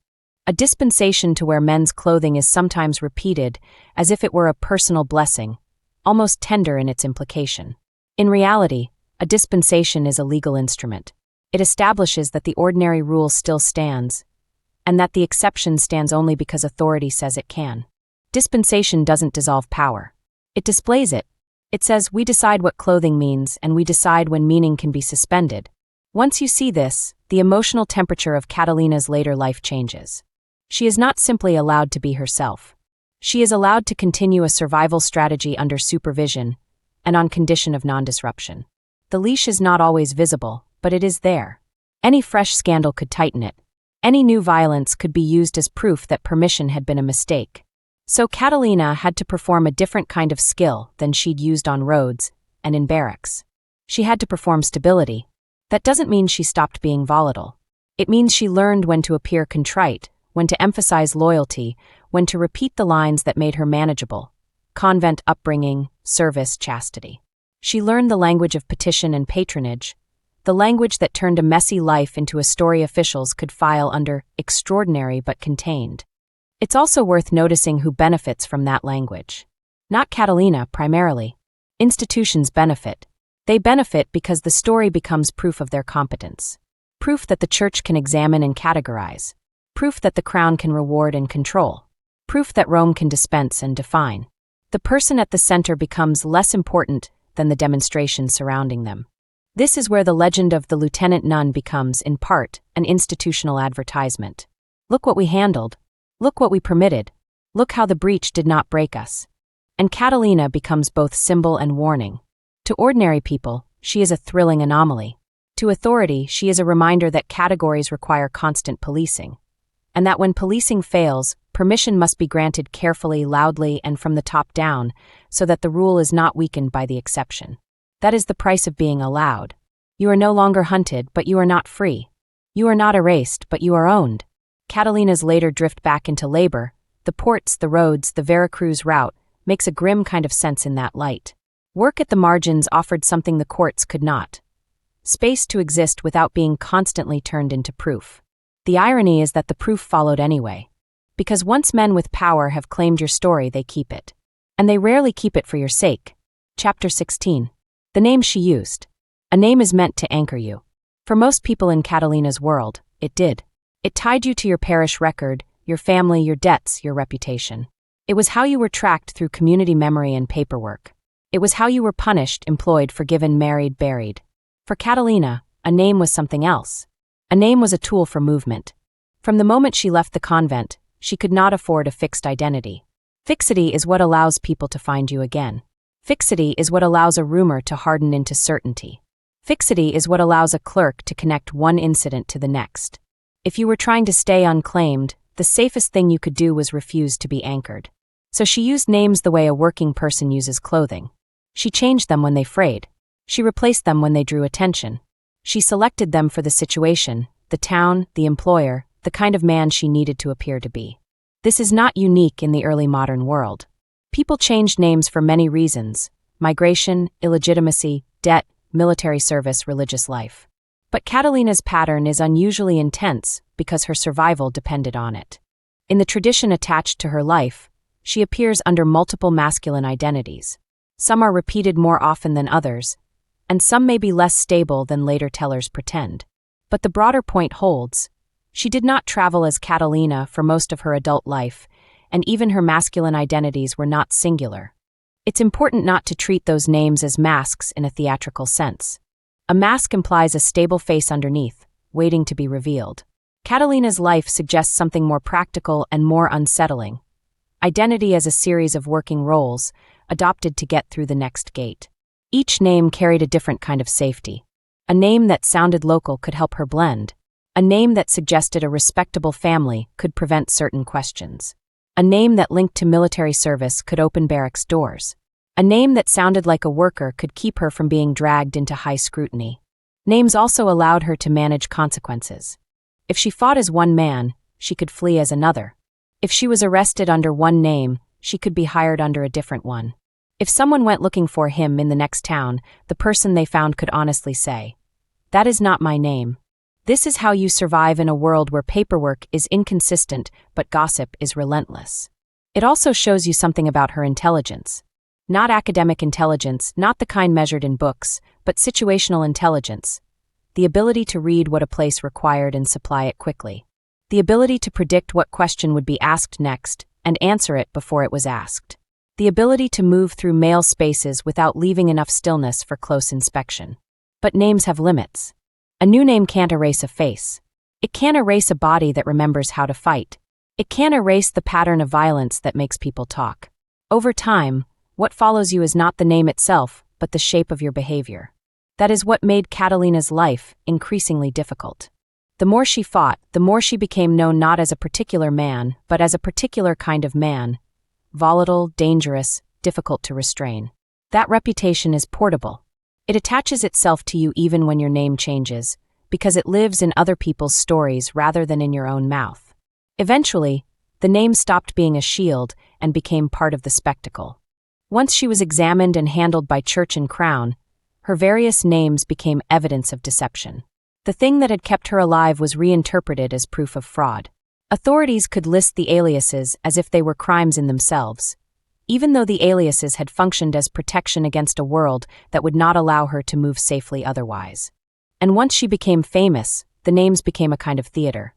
A dispensation to wear men's clothing is sometimes repeated as if it were a personal blessing, almost tender in its implication. In reality, a dispensation is a legal instrument. It establishes that the ordinary rule still stands, and that the exception stands only because authority says it can. Dispensation doesn't dissolve power. It displays it. It says we decide what clothing means and we decide when meaning can be suspended. Once you see this, the emotional temperature of Catalina's later life changes. She is not simply allowed to be herself. She is allowed to continue a survival strategy under supervision and on condition of non-disruption. The leash is not always visible, but it is there. Any fresh scandal could tighten it. Any new violence could be used as proof that permission had been a mistake. So Catalina had to perform a different kind of skill than she'd used on roads and in barracks. She had to perform stability. That doesn't mean she stopped being volatile. It means she learned when to appear contrite, when to emphasize loyalty, when to repeat the lines that made her manageable: convent upbringing, service, chastity. She learned the language of petition and patronage, the language that turned a messy life into a story officials could file under extraordinary but contained. It's also worth noticing who benefits from that language. Not Catalina, primarily. Institutions benefit. They benefit because the story becomes proof of their competence. Proof that the church can examine and categorize. Proof that the crown can reward and control. Proof that Rome can dispense and define. The person at the center becomes less important than the demonstration surrounding them. This is where the legend of the lieutenant nun becomes, in part, an institutional advertisement. Look what we handled. Look what we permitted. Look how the breach did not break us. And Catalina becomes both symbol and warning. To ordinary people, she is a thrilling anomaly. To authority, she is a reminder that categories require constant policing. And that when policing fails, permission must be granted carefully, loudly, and from the top down, so that the rule is not weakened by the exception. That is the price of being allowed. You are no longer hunted, but you are not free. You are not erased, but you are owned. Catalina's later drift back into labor, the ports, the roads, the Veracruz route, makes a grim kind of sense in that light. Work at the margins offered something the courts could not. Space to exist without being constantly turned into proof. The irony is that the proof followed anyway. Because once men with power have claimed your story, they keep it. And they rarely keep it for your sake. Chapter 16. The name she used. A name is meant to anchor you. For most people in Catalina's world, it did. It tied you to your parish record, your family, your debts, your reputation. It was how you were tracked through community memory and paperwork. It was how you were punished, employed, forgiven, married, buried. For Catalina, a name was something else. A name was a tool for movement. From the moment she left the convent, she could not afford a fixed identity. Fixity is what allows people to find you again. Fixity is what allows a rumor to harden into certainty. Fixity is what allows a clerk to connect one incident to the next. If you were trying to stay unclaimed, the safest thing you could do was refuse to be anchored. So she used names the way a working person uses clothing. She changed them when they frayed. She replaced them when they drew attention. She selected them for the situation, the town, the employer, the kind of man she needed to appear to be. This is not unique in the early modern world. People changed names for many reasons: migration, illegitimacy, debt, military service, religious life. But Catalina's pattern is unusually intense because her survival depended on it. In the tradition attached to her life, she appears under multiple masculine identities. Some are repeated more often than others, and some may be less stable than later tellers pretend. But the broader point holds. She did not travel as Catalina for most of her adult life, and even her masculine identities were not singular. It's important not to treat those names as masks in a theatrical sense. A mask implies a stable face underneath, waiting to be revealed. Catalina's life suggests something more practical and more unsettling. Identity as a series of working roles, adopted to get through the next gate. Each name carried a different kind of safety. A name that sounded local could help her blend. A name that suggested a respectable family could prevent certain questions. A name that linked to military service could open barracks doors. A name that sounded like a worker could keep her from being dragged into high scrutiny. Names also allowed her to manage consequences. If she fought as one man, she could flee as another. If she was arrested under one name, she could be hired under a different one. If someone went looking for him in the next town, the person they found could honestly say, "That is not my name." This is how you survive in a world where paperwork is inconsistent, but gossip is relentless. It also shows you something about her intelligence. Not academic intelligence, not the kind measured in books, but situational intelligence. The ability to read what a place required and supply it quickly. The ability to predict what question would be asked next and answer it before it was asked. The ability to move through male spaces without leaving enough stillness for close inspection. But names have limits. A new name can't erase a face. It can't erase a body that remembers how to fight. It can't erase the pattern of violence that makes people talk. Over time, what follows you is not the name itself, but the shape of your behavior. That is what made Catalina's life increasingly difficult. The more she fought, the more she became known not as a particular man, but as a particular kind of man. Volatile, dangerous, difficult to restrain. That reputation is portable. It attaches itself to you even when your name changes, because it lives in other people's stories rather than in your own mouth. Eventually, the name stopped being a shield and became part of the spectacle. Once she was examined and handled by church and crown, her various names became evidence of deception. The thing that had kept her alive was reinterpreted as proof of fraud. Authorities could list the aliases as if they were crimes in themselves, even though the aliases had functioned as protection against a world that would not allow her to move safely otherwise. And once she became famous, the names became a kind of theater.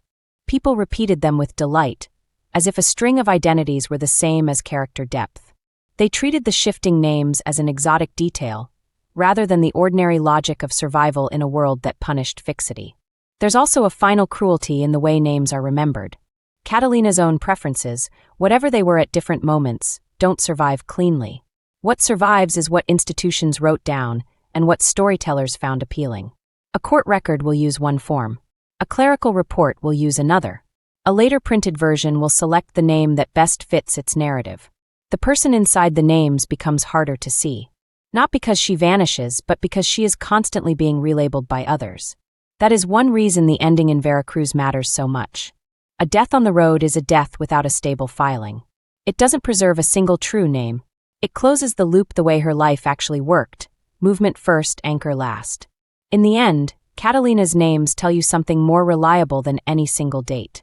People repeated them with delight, as if a string of identities were the same as character depth. They treated the shifting names as an exotic detail, rather than the ordinary logic of survival in a world that punished fixity. There's also a final cruelty in the way names are remembered. Catalina's own preferences, whatever they were at different moments, don't survive cleanly. What survives is what institutions wrote down and what storytellers found appealing. A court record will use one form. A clerical report will use another. A later printed version will select the name that best fits its narrative. The person inside the names becomes harder to see. Not because she vanishes, but because she is constantly being relabeled by others. That is one reason the ending in Veracruz matters so much. A death on the road is a death without a stable filing. It doesn't preserve a single true name. It closes the loop the way her life actually worked, movement first, anchor last. In the end, Catalina's names tell you something more reliable than any single date.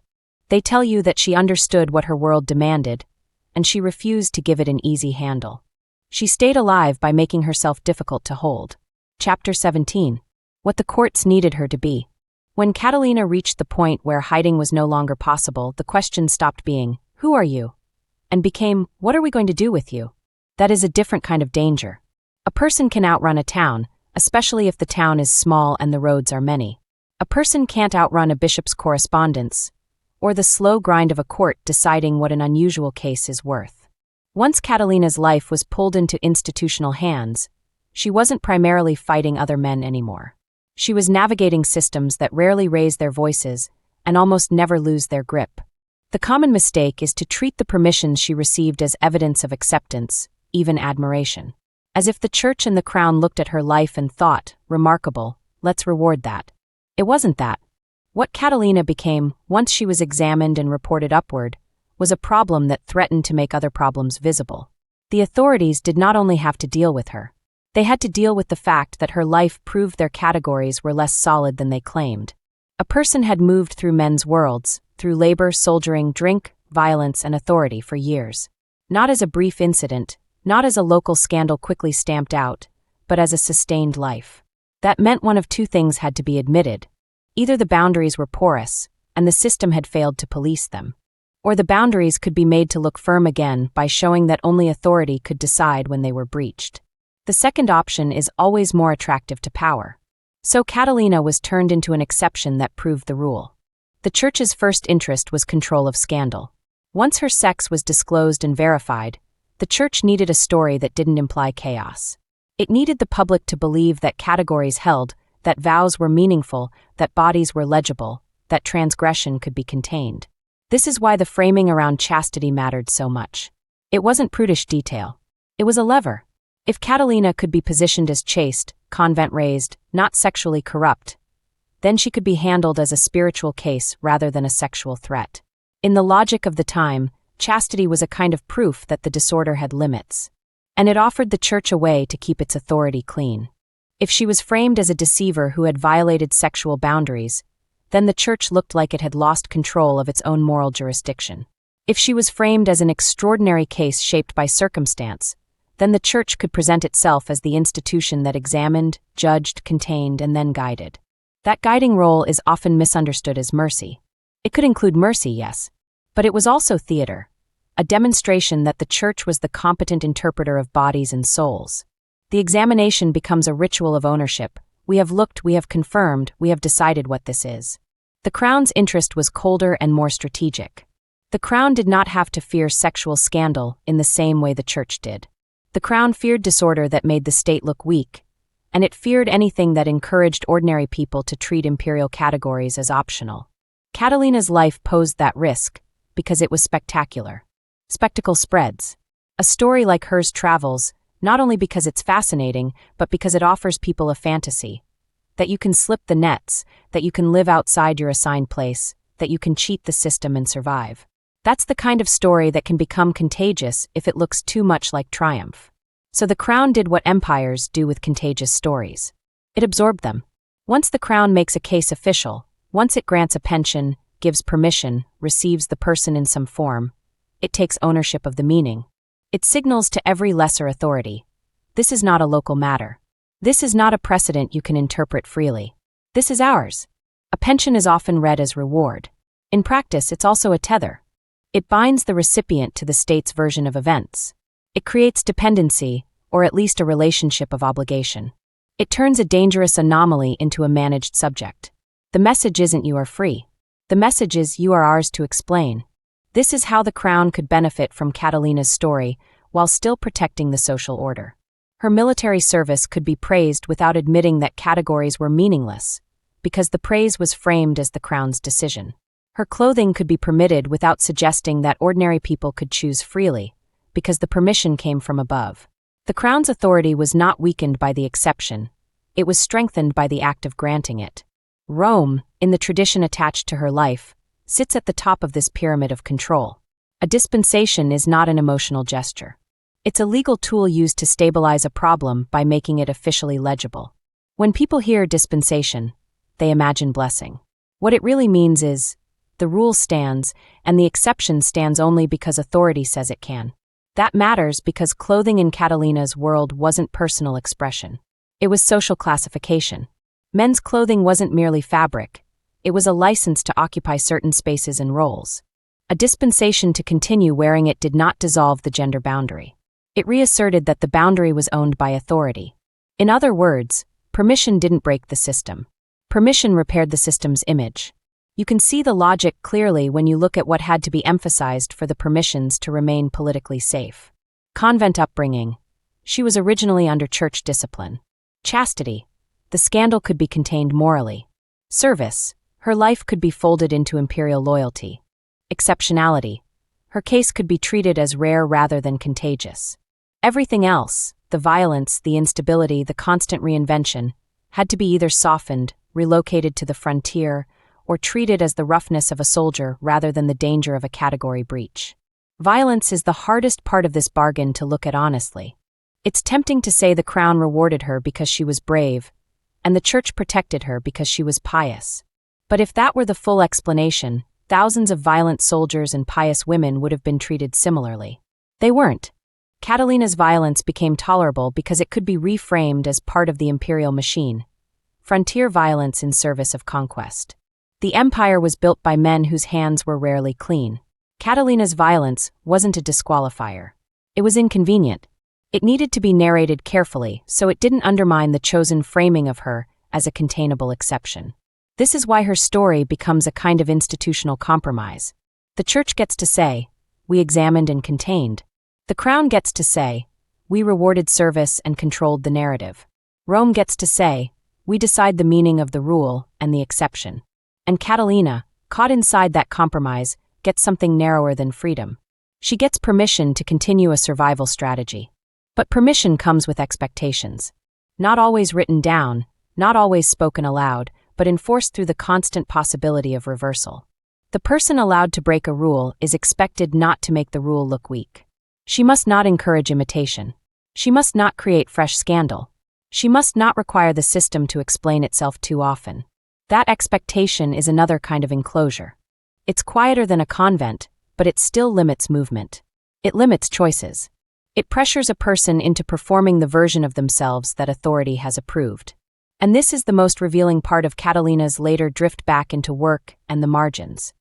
They tell you that she understood what her world demanded, and she refused to give it an easy handle. She stayed alive by making herself difficult to hold. Chapter 17. What the courts needed her to be. When Catalina reached the point where hiding was no longer possible, the question stopped being, "Who are you?" and became, "What are we going to do with you?" That is a different kind of danger. A person can outrun a town, especially if the town is small and the roads are many. A person can't outrun a bishop's correspondence, or the slow grind of a court deciding what an unusual case is worth. Once Catalina's life was pulled into institutional hands, she wasn't primarily fighting other men anymore. She was navigating systems that rarely raise their voices and almost never lose their grip. The common mistake is to treat the permissions she received as evidence of acceptance, even admiration. As if the church and the crown looked at her life and thought, "Remarkable, let's reward that." It wasn't that. What Catalina became, once she was examined and reported upward, was a problem that threatened to make other problems visible. The authorities did not only have to deal with her. They had to deal with the fact that her life proved their categories were less solid than they claimed. A person had moved through men's worlds, through labor, soldiering, drink, violence, and authority for years. Not as a brief incident, not as a local scandal quickly stamped out, but as a sustained life. That meant one of two things had to be admitted. Either the boundaries were porous, and the system had failed to police them, or the boundaries could be made to look firm again by showing that only authority could decide when they were breached. The second option is always more attractive to power. So Catalina was turned into an exception that proved the rule. The church's first interest was control of scandal. Once her sex was disclosed and verified, the church needed a story that didn't imply chaos. It needed the public to believe that categories held, that vows were meaningful, that bodies were legible, that transgression could be contained. This is why the framing around chastity mattered so much. It wasn't prudish detail. It was a lever. If Catalina could be positioned as chaste, convent-raised, not sexually corrupt, then she could be handled as a spiritual case rather than a sexual threat. In the logic of the time, chastity was a kind of proof that the disorder had limits, and it offered the church a way to keep its authority clean. If she was framed as a deceiver who had violated sexual boundaries, then the church looked like it had lost control of its own moral jurisdiction. If she was framed as an extraordinary case shaped by circumstance, then the church could present itself as the institution that examined, judged, contained, and then guided. That guiding role is often misunderstood as mercy. It could include mercy, yes, but it was also theater, a demonstration that the church was the competent interpreter of bodies and souls. The examination becomes a ritual of ownership. We have looked, we have confirmed, we have decided what this is. The crown's interest was colder and more strategic. The crown did not have to fear sexual scandal in the same way the church did. The crown feared disorder that made the state look weak, and it feared anything that encouraged ordinary people to treat imperial categories as optional. Catalina's life posed that risk because it was spectacular. Spectacle spreads. A story like hers travels, not only because it's fascinating, but because it offers people a fantasy. That you can slip the nets, that you can live outside your assigned place, that you can cheat the system and survive. That's the kind of story that can become contagious if it looks too much like triumph. So the crown did what empires do with contagious stories. It absorbed them. Once the crown makes a case official, once it grants a pension, gives permission, receives the person in some form, it takes ownership of the meaning. It signals to every lesser authority, this is not a local matter. This is not a precedent you can interpret freely. This is ours. A pension is often read as reward. In practice, it's also a tether. It binds the recipient to the state's version of events. It creates dependency, or at least a relationship of obligation. It turns a dangerous anomaly into a managed subject. The message isn't you are free. The message is you are ours to explain. This is how the Crown could benefit from Catalina's story while still protecting the social order. Her military service could be praised without admitting that categories were meaningless, because the praise was framed as the Crown's decision. Her clothing could be permitted without suggesting that ordinary people could choose freely, because the permission came from above. The Crown's authority was not weakened by the exception, it was strengthened by the act of granting it. Rome, in the tradition attached to her life, sits at the top of this pyramid of control. A dispensation is not an emotional gesture. It's a legal tool used to stabilize a problem by making it officially legible. When people hear dispensation, they imagine blessing. What it really means is, the rule stands, and the exception stands only because authority says it can. That matters because clothing in Catalina's world wasn't personal expression. It was social classification. Men's clothing wasn't merely fabric. It was a license to occupy certain spaces and roles. A dispensation to continue wearing it did not dissolve the gender boundary. It reasserted that the boundary was owned by authority. In other words, permission didn't break the system. Permission repaired the system's image. You can see the logic clearly when you look at what had to be emphasized for the permissions to remain politically safe. Convent upbringing. She was originally under church discipline. Chastity. The scandal could be contained morally. Service. Her life could be folded into imperial loyalty. Exceptionality. Her case could be treated as rare rather than contagious. Everything else, the violence, the instability, the constant reinvention, had to be either softened, relocated to the frontier, or treated as the roughness of a soldier rather than the danger of a category breach. Violence is the hardest part of this bargain to look at honestly. It's tempting to say the Crown rewarded her because she was brave, and the Church protected her because she was pious. But if that were the full explanation, thousands of violent soldiers and pious women would have been treated similarly. They weren't. Catalina's violence became tolerable because it could be reframed as part of the imperial machine. Frontier violence in service of conquest. The empire was built by men whose hands were rarely clean. Catalina's violence wasn't a disqualifier. It was inconvenient. It needed to be narrated carefully so it didn't undermine the chosen framing of her as a containable exception. This is why her story becomes a kind of institutional compromise. The Church gets to say, we examined and contained. The Crown gets to say, we rewarded service and controlled the narrative. Rome gets to say, we decide the meaning of the rule and the exception. And Catalina, caught inside that compromise, gets something narrower than freedom. She gets permission to continue a survival strategy. But permission comes with expectations. Not always written down, not always spoken aloud, but enforced through the constant possibility of reversal. The person allowed to break a rule is expected not to make the rule look weak. She must not encourage imitation. She must not create fresh scandal. She must not require the system to explain itself too often. That expectation is another kind of enclosure. It's quieter than a convent, but it still limits movement. It limits choices. It pressures a person into performing the version of themselves that authority has approved. And this is the most revealing part of Catalina's later drift back into work and the margins.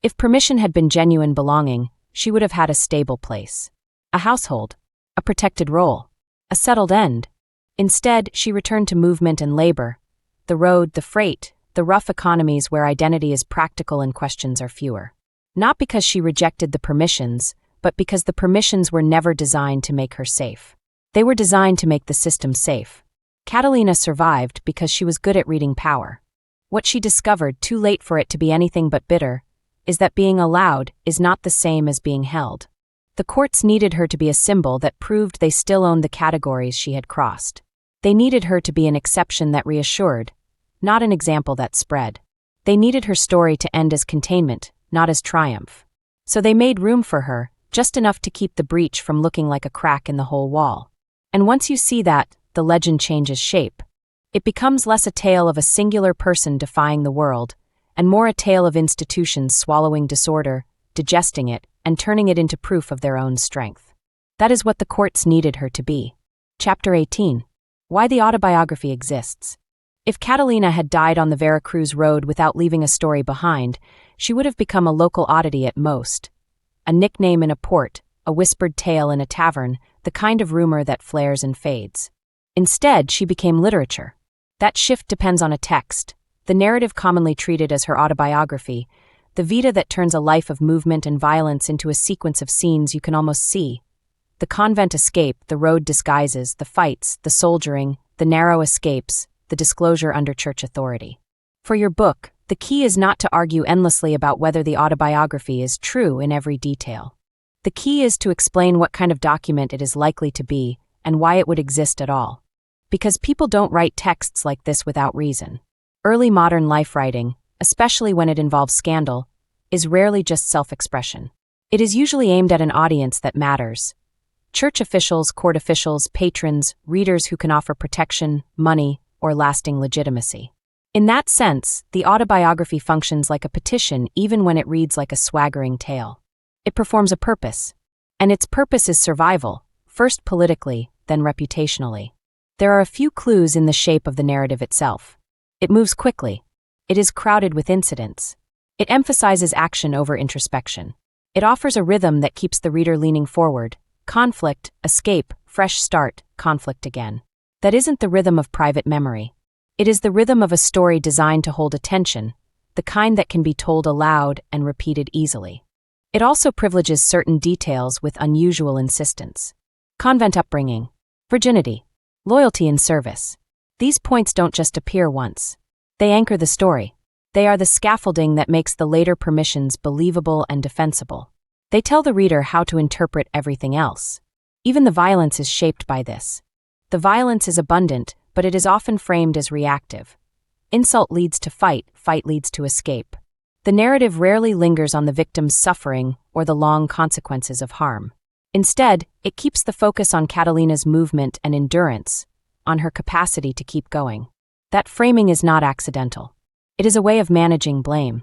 If permission had been genuine belonging, she would have had a stable place. A household. A protected role. A settled end. Instead, she returned to movement and labor. The road, the freight, the rough economies where identity is practical and questions are fewer. Not because she rejected the permissions, but because the permissions were never designed to make her safe. They were designed to make the system safe. Catalina survived because she was good at reading power. What she discovered, too late for it to be anything but bitter, is that being allowed is not the same as being held. The courts needed her to be a symbol that proved they still owned the categories she had crossed. They needed her to be an exception that reassured, not an example that spread. They needed her story to end as containment, not as triumph. So they made room for her, just enough to keep the breach from looking like a crack in the whole wall. And once you see that, the legend changes shape. It becomes less a tale of a singular person defying the world, and more a tale of institutions swallowing disorder, digesting it, and turning it into proof of their own strength. That is what the courts needed her to be. Chapter 18. Why the autobiography exists. If Catalina had died on the Veracruz road without leaving a story behind, she would have become a local oddity at most. A nickname in a port, a whispered tale in a tavern, the kind of rumor that flares and fades. Instead, she became literature. That shift depends on a text, the narrative commonly treated as her autobiography, the vita that turns a life of movement and violence into a sequence of scenes you can almost see. The convent escape, the road disguises, the fights, the soldiering, the narrow escapes, the disclosure under church authority. For your book, the key is not to argue endlessly about whether the autobiography is true in every detail. The key is to explain what kind of document it is likely to be and why it would exist at all. Because people don't write texts like this without reason. Early modern life writing, especially when it involves scandal, is rarely just self-expression. It is usually aimed at an audience that matters. Church officials, court officials, patrons, readers who can offer protection, money, or lasting legitimacy. In that sense, the autobiography functions like a petition even when it reads like a swaggering tale. It performs a purpose, and its purpose is survival, first politically, then reputationally. There are a few clues in the shape of the narrative itself. It moves quickly. It is crowded with incidents. It emphasizes action over introspection. It offers a rhythm that keeps the reader leaning forward. Conflict, escape, fresh start, conflict again. That isn't the rhythm of private memory. It is the rhythm of a story designed to hold attention, the kind that can be told aloud and repeated easily. It also privileges certain details with unusual insistence. Convent upbringing, virginity, loyalty and service. These points don't just appear once. They anchor the story. They are the scaffolding that makes the later permissions believable and defensible. They tell the reader how to interpret everything else. Even the violence is shaped by this. The violence is abundant, but it is often framed as reactive. Insult leads to fight, fight leads to escape. The narrative rarely lingers on the victim's suffering or the long consequences of harm. Instead, it keeps the focus on Catalina's movement and endurance, on her capacity to keep going. That framing is not accidental. It is a way of managing blame.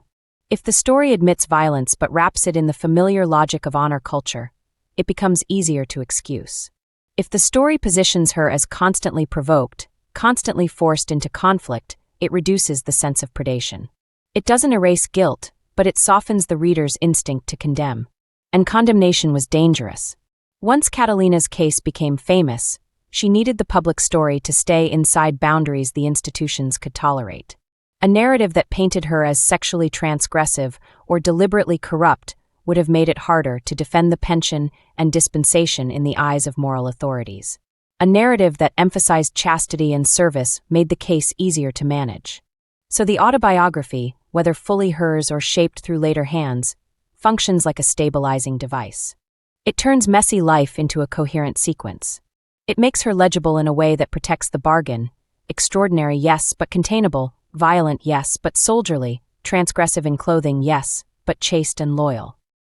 If the story admits violence but wraps it in the familiar logic of honor culture, it becomes easier to excuse. If the story positions her as constantly provoked, constantly forced into conflict, it reduces the sense of predation. It doesn't erase guilt, but it softens the reader's instinct to condemn. And condemnation was dangerous. Once Catalina's case became famous, she needed the public story to stay inside boundaries the institutions could tolerate. A narrative that painted her as sexually transgressive or deliberately corrupt would have made it harder to defend the pension and dispensation in the eyes of moral authorities. A narrative that emphasized chastity and service made the case easier to manage. So the autobiography, whether fully hers or shaped through later hands, functions like a stabilizing device. It turns messy life into a coherent sequence. It makes her legible in a way that protects the bargain, extraordinary yes but containable, violent yes but soldierly, transgressive in clothing yes but chaste and loyal.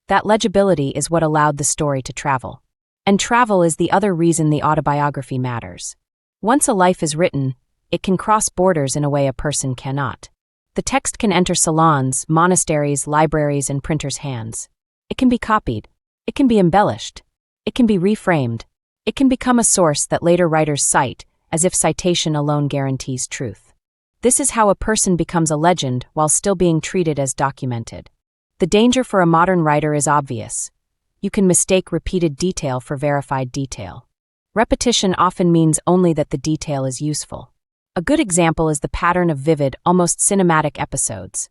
That legibility is what allowed the story to travel. And travel is the other reason the autobiography matters. Once a life is written, it can cross borders in a way a person cannot. The text can enter salons, monasteries, libraries, and printers' hands. It can be copied. It can be embellished. It can be reframed. It can become a source that later writers cite, as if citation alone guarantees truth. This is how a person becomes a legend while still being treated as documented. The danger for a modern writer is obvious. You can mistake repeated detail for verified detail. Repetition often means only that the detail is useful. A good example is the pattern of vivid, almost cinematic episodes.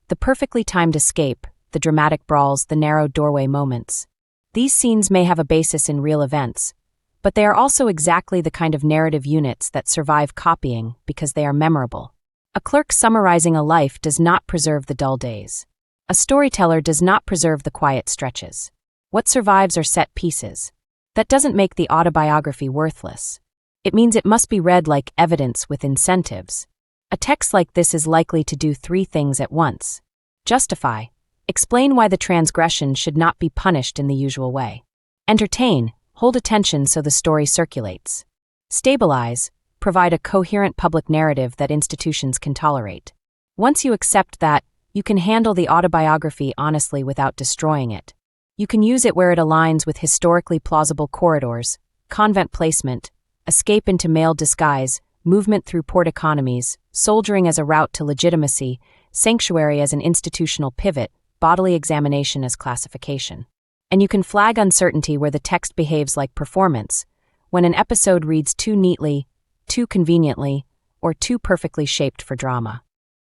The perfectly timed escape, the dramatic brawls, the narrow doorway moments. These scenes may have a basis in real events, but they are also exactly the kind of narrative units that survive copying because they are memorable. A clerk summarizing a life does not preserve the dull days. A storyteller does not preserve the quiet stretches. What survives are set pieces. That doesn't make the autobiography worthless. It means it must be read like evidence with incentives. A text like this is likely to do three things at once. Justify. Explain why the transgression should not be punished in the usual way. Entertain. Hold attention so the story circulates. Stabilize. Provide a coherent public narrative that institutions can tolerate. Once you accept that, you can handle the autobiography honestly without destroying it. You can use it where it aligns with historically plausible corridors, convent placement, escape into male disguise, movement through port economies, soldiering as a route to legitimacy, sanctuary as an institutional pivot, bodily examination as classification. And you can flag uncertainty where the text behaves like performance, when an episode reads too neatly, too conveniently, or too perfectly shaped for drama.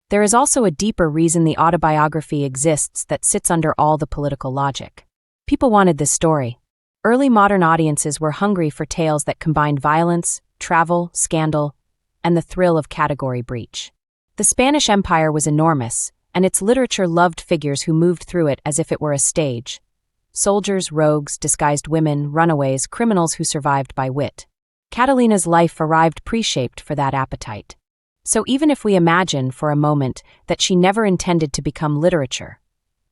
There is also a deeper reason the autobiography exists that sits under all the political logic. People wanted this story. Early modern audiences were hungry for tales that combined violence, travel, scandal, and the thrill of category breach. The Spanish Empire was enormous, and its literature loved figures who moved through it as if it were a stage. Soldiers, rogues, disguised women, runaways, criminals who survived by wit. Catalina's life arrived pre-shaped for that appetite. So even if we imagine for a moment that she never intended to become literature,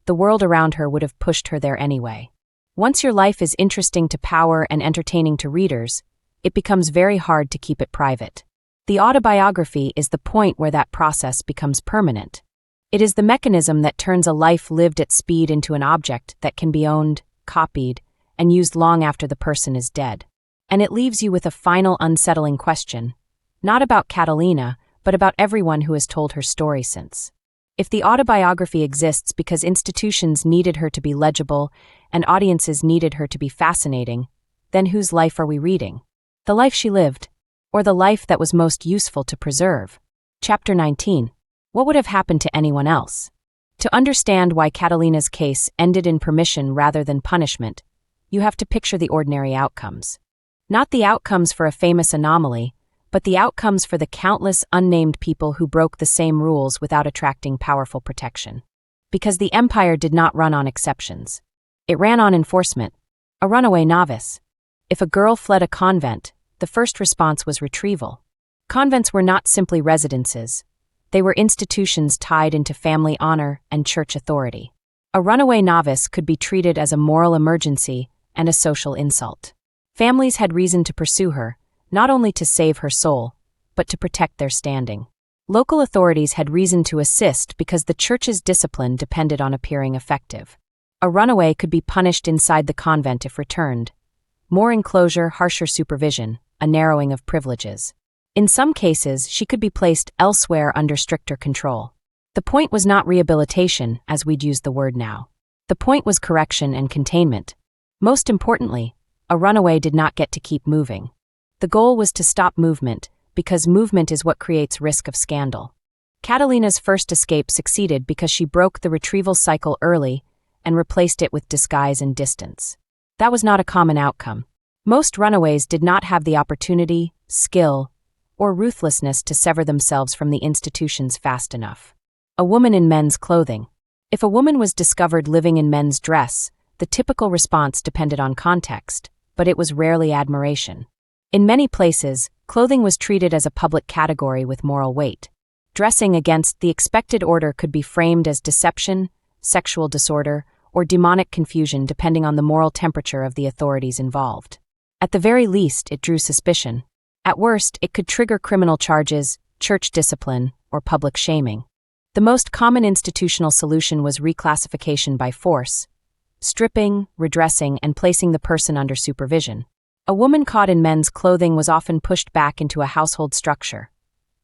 the world around her would have pushed her there anyway. Once your life is interesting to power and entertaining to readers, it becomes very hard to keep it private. The autobiography is the point where that process becomes permanent. It is the mechanism that turns a life lived at speed into an object that can be owned, copied, and used long after the person is dead. And it leaves you with a final unsettling question, not about Catalina, but about everyone who has told her story since. If the autobiography exists because institutions needed her to be legible and audiences needed her to be fascinating, then whose life are we reading? The life she lived, or the life that was most useful to preserve? Chapter 19. What would have happened to anyone else? To understand why Catalina's case ended in permission rather than punishment, you have to picture the ordinary outcomes. Not the outcomes for a famous anomaly, but the outcomes for the countless unnamed people who broke the same rules without attracting powerful protection. Because the empire did not run on exceptions. It ran on enforcement. A runaway novice. If a girl fled a convent, the first response was retrieval. Convents were not simply residences. They were institutions tied into family honor and church authority. A runaway novice could be treated as a moral emergency and a social insult. Families had reason to pursue her, not only to save her soul, but to protect their standing. Local authorities had reason to assist because the church's discipline depended on appearing effective. A runaway could be punished inside the convent if returned. More enclosure, harsher supervision, a narrowing of privileges. In some cases, she could be placed elsewhere under stricter control. The point was not rehabilitation, as we'd use the word now. The point was correction and containment. Most importantly, a runaway did not get to keep moving. The goal was to stop movement, because movement is what creates risk of scandal. Catalina's first escape succeeded because she broke the retrieval cycle early and replaced it with disguise and distance. That was not a common outcome. Most runaways did not have the opportunity, skill, or ruthlessness to sever themselves from the institutions fast enough. A woman in men's clothing. If a woman was discovered living in men's dress, the typical response depended on context, but it was rarely admiration. In many places, clothing was treated as a public category with moral weight. Dressing against the expected order could be framed as deception, sexual disorder, or demonic confusion depending on the moral temperature of the authorities involved. At the very least, it drew suspicion. At worst, it could trigger criminal charges, church discipline, or public shaming. The most common institutional solution was reclassification by force, stripping, redressing, and placing the person under supervision. A woman caught in men's clothing was often pushed back into a household structure,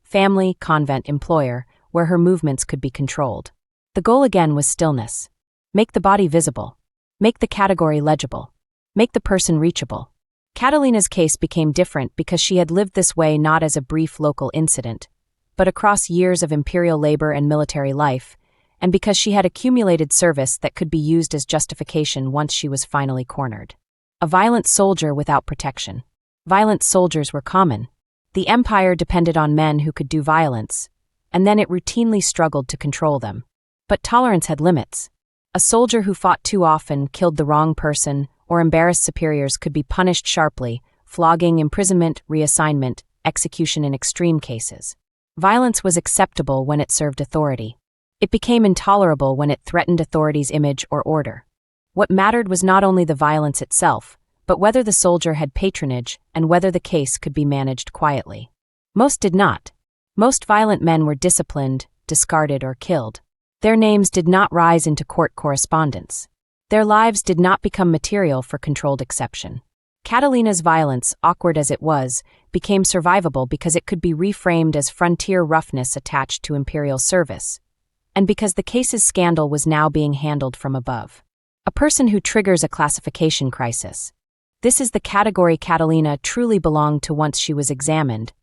family, convent, employer, where her movements could be controlled. The goal again was stillness. Make the body visible. Make the category legible. Make the person reachable. Catalina's case became different because she had lived this way not as a brief local incident, but across years of imperial labor and military life, and because she had accumulated service that could be used as justification once she was finally cornered. A violent soldier without protection. Violent soldiers were common. The empire depended on men who could do violence, and then it routinely struggled to control them. But tolerance had limits. A soldier who fought too often, killed the wrong person, or embarrassed superiors could be punished sharply, flogging, imprisonment, reassignment, execution in extreme cases. Violence was acceptable when it served authority. It became intolerable when it threatened authority's image or order. What mattered was not only the violence itself, but whether the soldier had patronage and whether the case could be managed quietly. Most did not. Most violent men were disciplined, discarded, or killed. Their names did not rise into court correspondence. Their lives did not become material for controlled exception. Catalina's violence, awkward as it was, became survivable because it could be reframed as frontier roughness attached to imperial service, and because the case's scandal was now being handled from above. A person who triggers a classification crisis. This is the category Catalina truly belonged to once she was examined,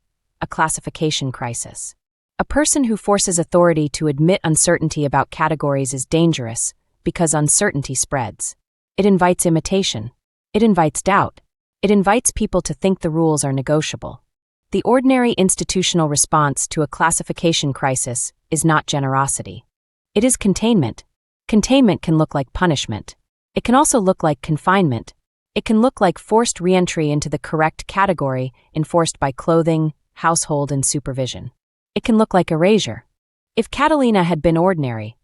a classification crisis. A person who forces authority to admit uncertainty about categories is dangerous because uncertainty spreads. It invites imitation. It invites doubt. It invites people to think the rules are negotiable. The ordinary institutional response to a classification crisis is not generosity. It is containment. Containment can look like punishment. It can also look like confinement. It can look like forced re-entry into the correct category enforced by clothing, household, and supervision. It can look like erasure. If Catalina had been ordinary,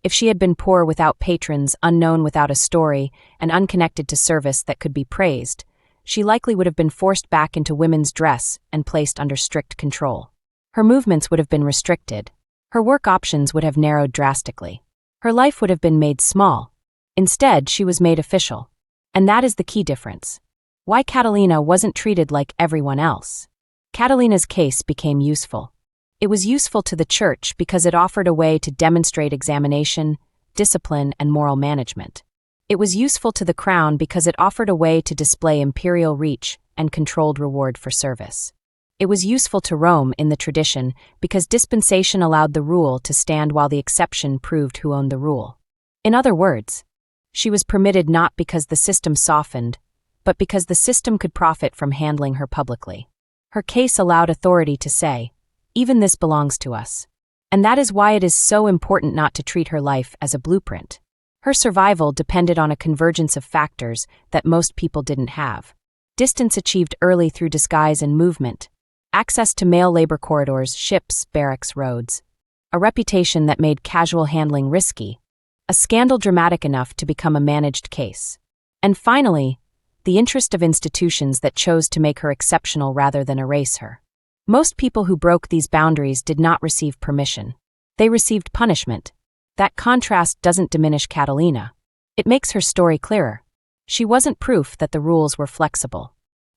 if she had been poor without patrons, unknown without a story, and unconnected to service that could be praised, she likely would have been forced back into women's dress and placed under strict control. Her movements would have been restricted. Her work options would have narrowed drastically. Her life would have been made small. Instead, she was made official. And that is the key difference. Why Catalina wasn't treated like everyone else. Catalina's case became useful. It was useful to the church because it offered a way to demonstrate examination, discipline, and moral management. It was useful to the crown because it offered a way to display imperial reach and controlled reward for service. It was useful to Rome in the tradition because dispensation allowed the rule to stand while the exception proved who owned the rule. In other words, she was permitted not because the system softened, but because the system could profit from handling her publicly. Her case allowed authority to say, "Even this belongs to us." And that is why it is so important not to treat her life as a blueprint. Her survival depended on a convergence of factors that most people didn't have. Distance achieved early through disguise and movement. Access to male labor corridors, ships, barracks, roads. A reputation that made casual handling risky. A scandal dramatic enough to become a managed case. And finally, the interest of institutions that chose to make her exceptional rather than erase her. Most people who broke these boundaries did not receive permission. They received punishment. That contrast doesn't diminish Catalina. It makes her story clearer. She wasn't proof that the rules were flexible.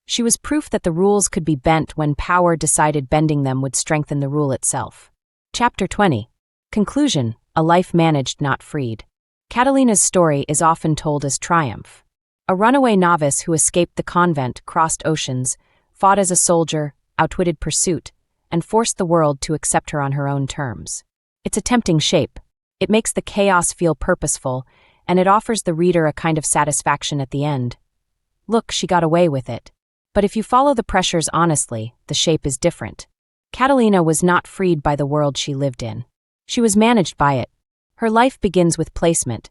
She was proof that the rules could be bent when power decided bending them would strengthen the rule itself. Chapter 20. Conclusion: A life managed, not freed. Catalina's story is often told as triumph. A runaway novice who escaped the convent, crossed oceans, fought as a soldier, outwitted pursuit, and forced the world to accept her on her own terms. It's a tempting shape. It makes the chaos feel purposeful, and it offers the reader a kind of satisfaction at the end. Look, she got away with it. But if you follow the pressures honestly, the shape is different. Catalina was not freed by the world she lived in. She was managed by it. Her life begins with placement.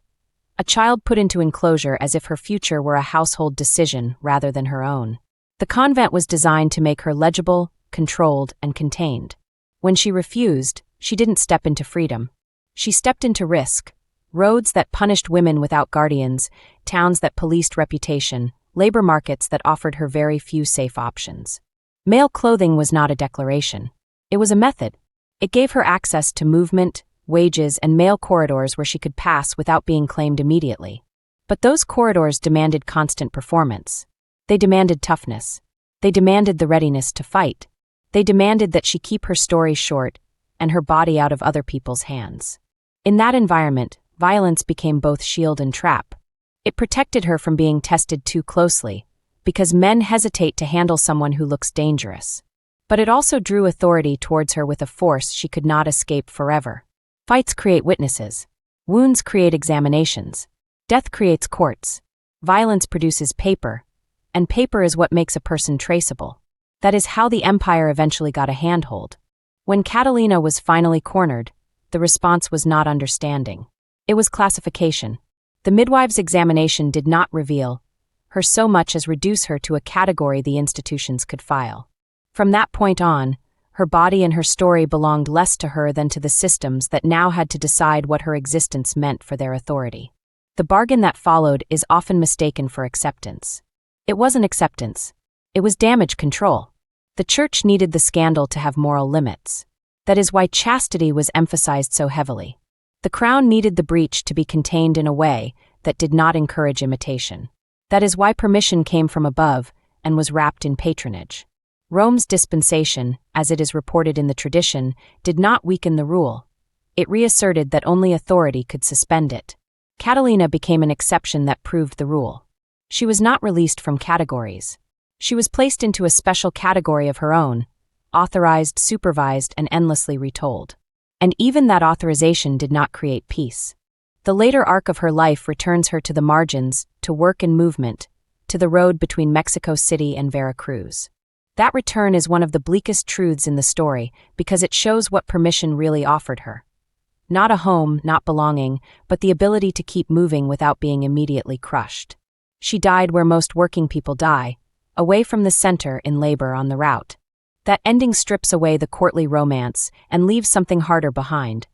A child put into enclosure as if her future were a household decision rather than her own. The convent was designed to make her legible, controlled, and contained. When she refused, she didn't step into freedom. She stepped into risk. Roads that punished women without guardians, towns that policed reputation, labor markets that offered her very few safe options. Male clothing was not a declaration. It was a method. It gave her access to movement, wages, and male corridors where she could pass without being claimed immediately. But those corridors demanded constant performance. They demanded toughness. They demanded the readiness to fight. They demanded that she keep her story short and her body out of other people's hands. In that environment, violence became both shield and trap. It protected her from being tested too closely, because men hesitate to handle someone who looks dangerous. But it also drew authority towards her with a force she could not escape forever. Fights create witnesses. Wounds create examinations. Death creates courts. Violence produces paper. And paper is what makes a person traceable. That is how the empire eventually got a handhold. When Catalina was finally cornered, the response was not understanding. It was classification. The midwife's examination did not reveal her so much as reduce her to a category the institutions could file. From that point on, her body and her story belonged less to her than to the systems that now had to decide what her existence meant for their authority. The bargain that followed is often mistaken for acceptance. It wasn't acceptance. It was damage control. The church needed the scandal to have moral limits. That is why chastity was emphasized so heavily. The crown needed the breach to be contained in a way that did not encourage imitation. That is why permission came from above, and was wrapped in patronage. Rome's dispensation, as it is reported in the tradition, did not weaken the rule. It reasserted that only authority could suspend it. Catalina became an exception that proved the rule. She was not released from categories. She was placed into a special category of her own, authorized, supervised, and endlessly retold. And even that authorization did not create peace. The later arc of her life returns her to the margins, to work and movement, to the road between Mexico City and Veracruz. That return is one of the bleakest truths in the story because it shows what permission really offered her. Not a home, not belonging, but the ability to keep moving without being immediately crushed. She died where most working people die, away from the center in labor on the route. That ending strips away the courtly romance and leaves something harder behind.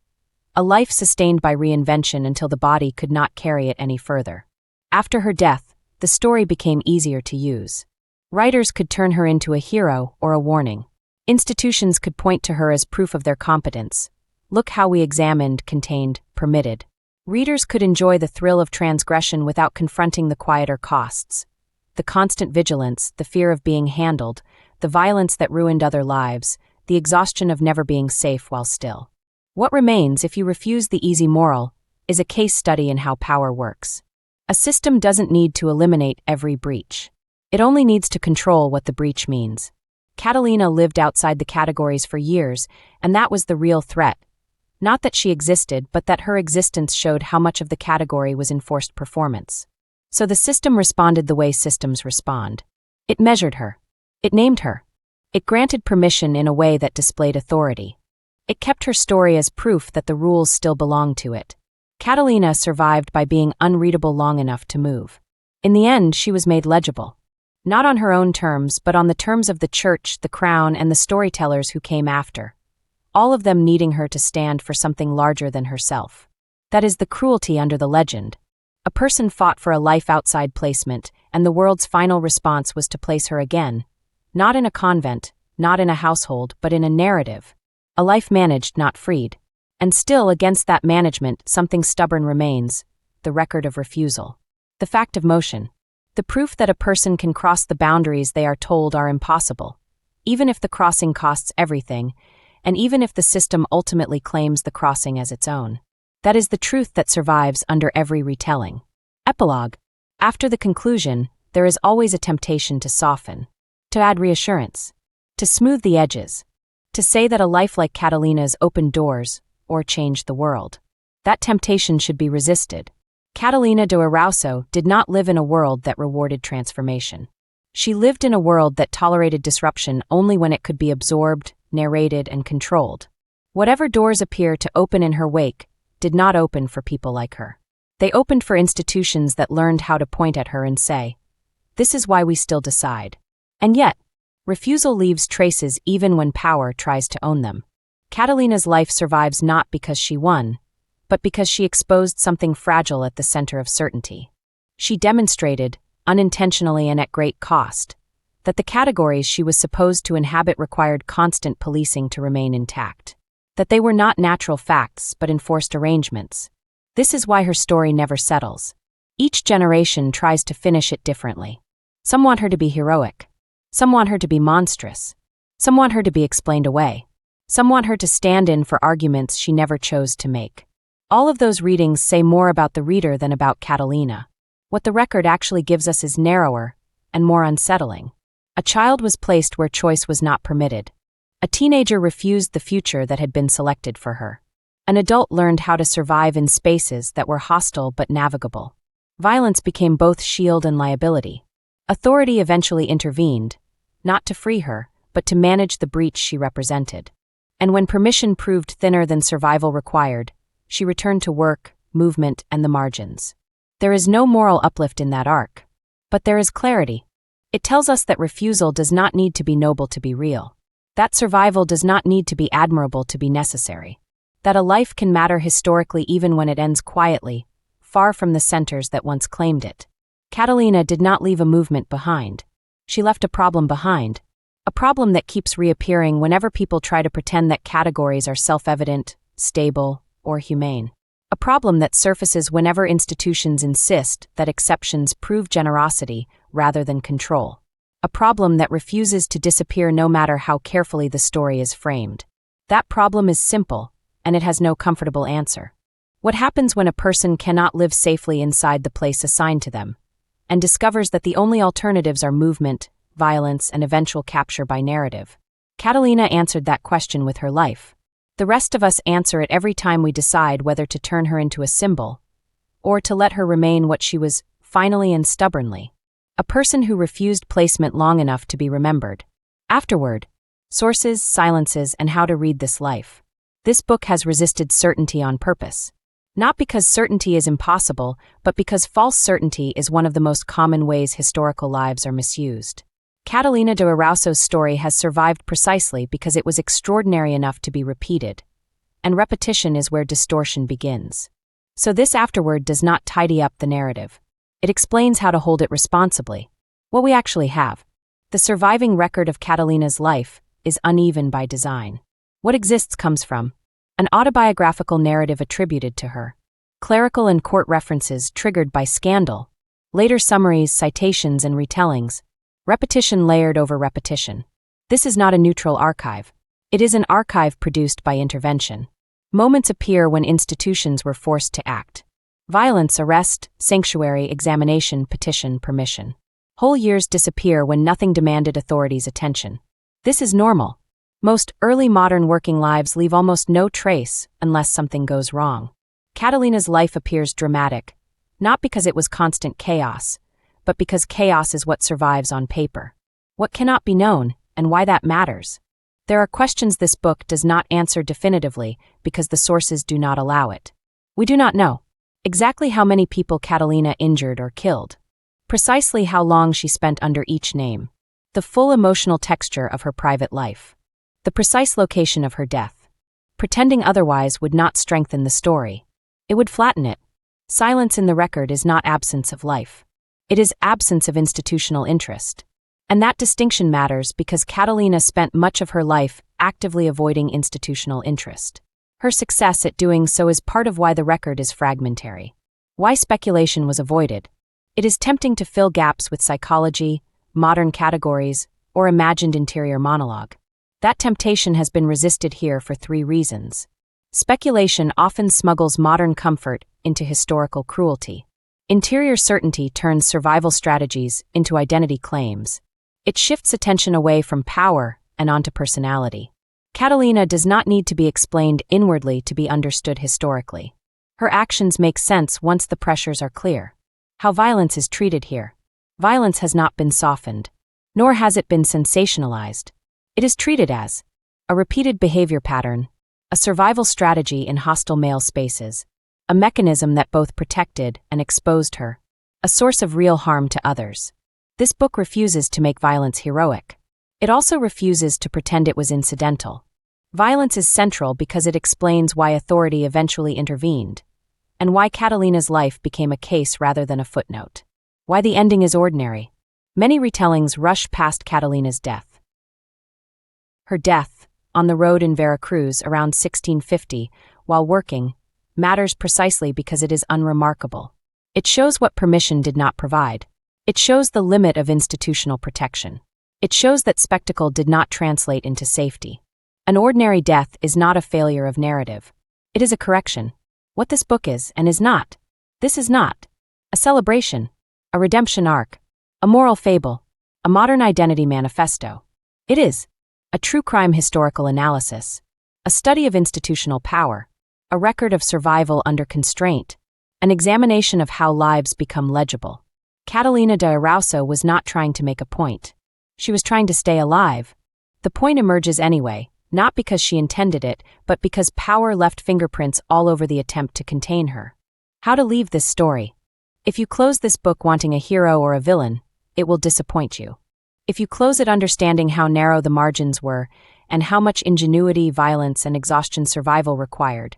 A life sustained by reinvention until the body could not carry it any further. After her death, the story became easier to use. Writers could turn her into a hero or a warning. Institutions could point to her as proof of their competence. Look how we examined, contained, permitted. Readers could enjoy the thrill of transgression without confronting the quieter costs. The constant vigilance, the fear of being handled, the violence that ruined other lives, the exhaustion of never being safe while still. What remains, if you refuse the easy moral, is a case study in how power works. A system doesn't need to eliminate every breach. It only needs to control what the breach means. Catalina lived outside the categories for years, and that was the real threat. Not that she existed, but that her existence showed how much of the category was enforced performance. So the system responded the way systems respond. It measured her. It named her. It granted permission in a way that displayed authority. It kept her story as proof that the rules still belonged to it. Catalina survived by being unreadable long enough to move. In the end, she was made legible. Not on her own terms, but on the terms of the church, the crown, and the storytellers who came after. All of them needing her to stand for something larger than herself. That is the cruelty under the legend. A person fought for a life outside placement, and the world's final response was to place her again. Not in a convent, not in a household, but in a narrative. A life managed, not freed. And still, against that management, something stubborn remains, the record of refusal. The fact of motion. The proof that a person can cross the boundaries they are told are impossible, even if the crossing costs everything, and even if the system ultimately claims the crossing as its own. That is the truth that survives under every retelling. Epilogue. After the conclusion, there is always a temptation to soften, to add reassurance, to smooth the edges, to say that a life like Catalina's opened doors, or changed the world. That temptation should be resisted. Catalina de Erauso did not live in a world that rewarded transformation. She lived in a world that tolerated disruption only when it could be absorbed, narrated, and controlled. Whatever doors appear to open in her wake did not open for people like her. They opened for institutions that learned how to point at her and say, "This is why we still decide." And yet, refusal leaves traces even when power tries to own them. Catalina's life survives not because she won, but because she exposed something fragile at the center of certainty. She demonstrated, unintentionally and at great cost, that the categories she was supposed to inhabit required constant policing to remain intact. That they were not natural facts but enforced arrangements. This is why her story never settles. Each generation tries to finish it differently. Some want her to be heroic. Some want her to be monstrous. Some want her to be explained away. Some want her to stand in for arguments she never chose to make. All of those readings say more about the reader than about Catalina. What the record actually gives us is narrower and more unsettling. A child was placed where choice was not permitted. A teenager refused the future that had been selected for her. An adult learned how to survive in spaces that were hostile but navigable. Violence became both shield and liability. Authority eventually intervened, not to free her, but to manage the breach she represented. And when permission proved thinner than survival required, she returned to work, movement, and the margins. There is no moral uplift in that arc. But there is clarity. It tells us that refusal does not need to be noble to be real. That survival does not need to be admirable to be necessary. That a life can matter historically even when it ends quietly, far from the centers that once claimed it. Catalina did not leave a movement behind. She left a problem behind. A problem that keeps reappearing whenever people try to pretend that categories are self-evident, stable, or humane. A problem that surfaces whenever institutions insist that exceptions prove generosity rather than control. a problem that refuses to disappear no matter how carefully the story is framed. That problem is simple, and it has no comfortable answer. What happens when a person cannot live safely inside the place assigned to them, and discovers that the only alternatives are movement, violence, and eventual capture by narrative? Catalina answered that question with her life. The rest of us answer it every time we decide whether to turn her into a symbol, or to let her remain what she was, finally and stubbornly. A person who refused placement long enough to be remembered. Afterward, sources, silences, and how to read this life. This book has resisted certainty on purpose. Not because certainty is impossible, but because false certainty is one of the most common ways historical lives are misused. Catalina de Erauso's story has survived precisely because it was extraordinary enough to be repeated, and repetition is where distortion begins. So this afterword does not tidy up the narrative. It explains how to hold it responsibly. What we actually have. The surviving record of Catalina's life is uneven by design. What exists comes from an autobiographical narrative attributed to her, clerical and court references triggered by scandal, later summaries, citations, and retellings, repetition layered over repetition. This is not a neutral archive. It is an archive produced by intervention. Moments appear when institutions were forced to act. Violence, arrest, sanctuary, examination, petition, permission. Whole years disappear when nothing demanded authorities' attention. This is normal. Most early modern working lives leave almost no trace unless something goes wrong. Catalina's life appears dramatic, not because it was constant chaos, but because chaos is what survives on paper. What cannot be known, and why that matters. There are questions this book does not answer definitively because the sources do not allow it. We do not know exactly how many people Catalina injured or killed, precisely how long she spent under each name, the full emotional texture of her private life, the precise location of her death. Pretending otherwise would not strengthen the story. It would flatten it. Silence in the record is not absence of life. It is absence of institutional interest. And that distinction matters because Catalina spent much of her life actively avoiding institutional interest. Her success at doing so is part of why the record is fragmentary. Why speculation was avoided. It is tempting to fill gaps with psychology, modern categories, or imagined interior monologue. That temptation has been resisted here for 3 reasons. Speculation often smuggles modern comfort into historical cruelty. Interior certainty turns survival strategies into identity claims. It shifts attention away from power and onto personality. Catalina does not need to be explained inwardly to be understood historically. Her actions make sense once the pressures are clear. How violence is treated here. Violence has not been softened, nor has it been sensationalized. It is treated as a repeated behavior pattern, a survival strategy in hostile male spaces, a mechanism that both protected and exposed her, a source of real harm to others. This book refuses to make violence heroic. It also refuses to pretend it was incidental. Violence is central because it explains why authority eventually intervened, and why Catalina's life became a case rather than a footnote. Why the ending is ordinary. Many retellings rush past Catalina's death. Her death, on the road in Veracruz around 1650, while working, matters precisely because it is unremarkable. It shows what permission did not provide. It shows the limit of institutional protection. It shows that spectacle did not translate into safety. An ordinary death is not a failure of narrative. It is a correction. What this book is and is not. This is not a celebration, a redemption arc, a moral fable, a modern identity manifesto. It is a true crime historical analysis, a study of institutional power, a record of survival under constraint, an examination of how lives become legible. Catalina de Erauso was not trying to make a point. She was trying to stay alive. The point emerges anyway, not because she intended it, but because power left fingerprints all over the attempt to contain her. How to leave this story. If you close this book wanting a hero or a villain, it will disappoint you. If you close it understanding how narrow the margins were, and how much ingenuity, violence, and exhaustion survival required,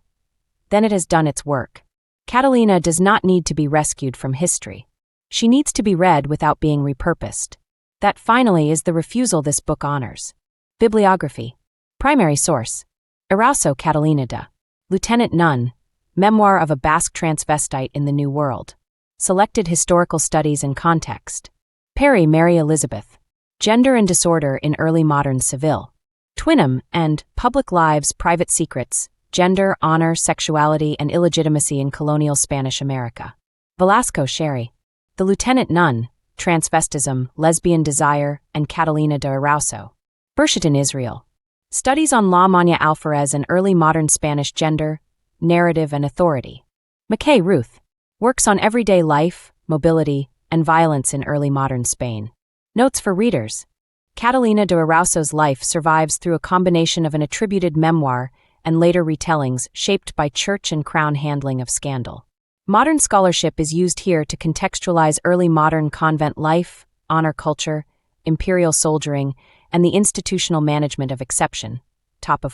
then it has done its work. Catalina does not need to be rescued from history. She needs to be read without being repurposed. That finally is the refusal this book honors. Bibliography. Primary source. Erauso Catalina de Lieutenant Nun, Memoir of a Basque Transvestite in the New World. Selected Historical Studies and Context. Perry, Mary Elizabeth. Gender and Disorder in Early Modern Seville. Twinham and Public Lives, Private Secrets, Gender, Honor, Sexuality, and Illegitimacy in Colonial Spanish America. Velasco, Sherry. The Lieutenant Nun, Transvestism, Lesbian Desire, and Catalina de Erauso. Bershatin, Israel. Studies on La Maña Alferez and Early Modern Spanish Gender, Narrative, and Authority. McKay, Ruth. Works on Everyday Life, Mobility, and Violence in Early Modern Spain. Notes for readers. Catalina de Erauso's life survives through a combination of an attributed memoir and later retellings shaped by church and crown handling of scandal. Modern scholarship is used here to contextualize early modern convent life, honor culture, imperial soldiering, and the institutional management of exception. Top of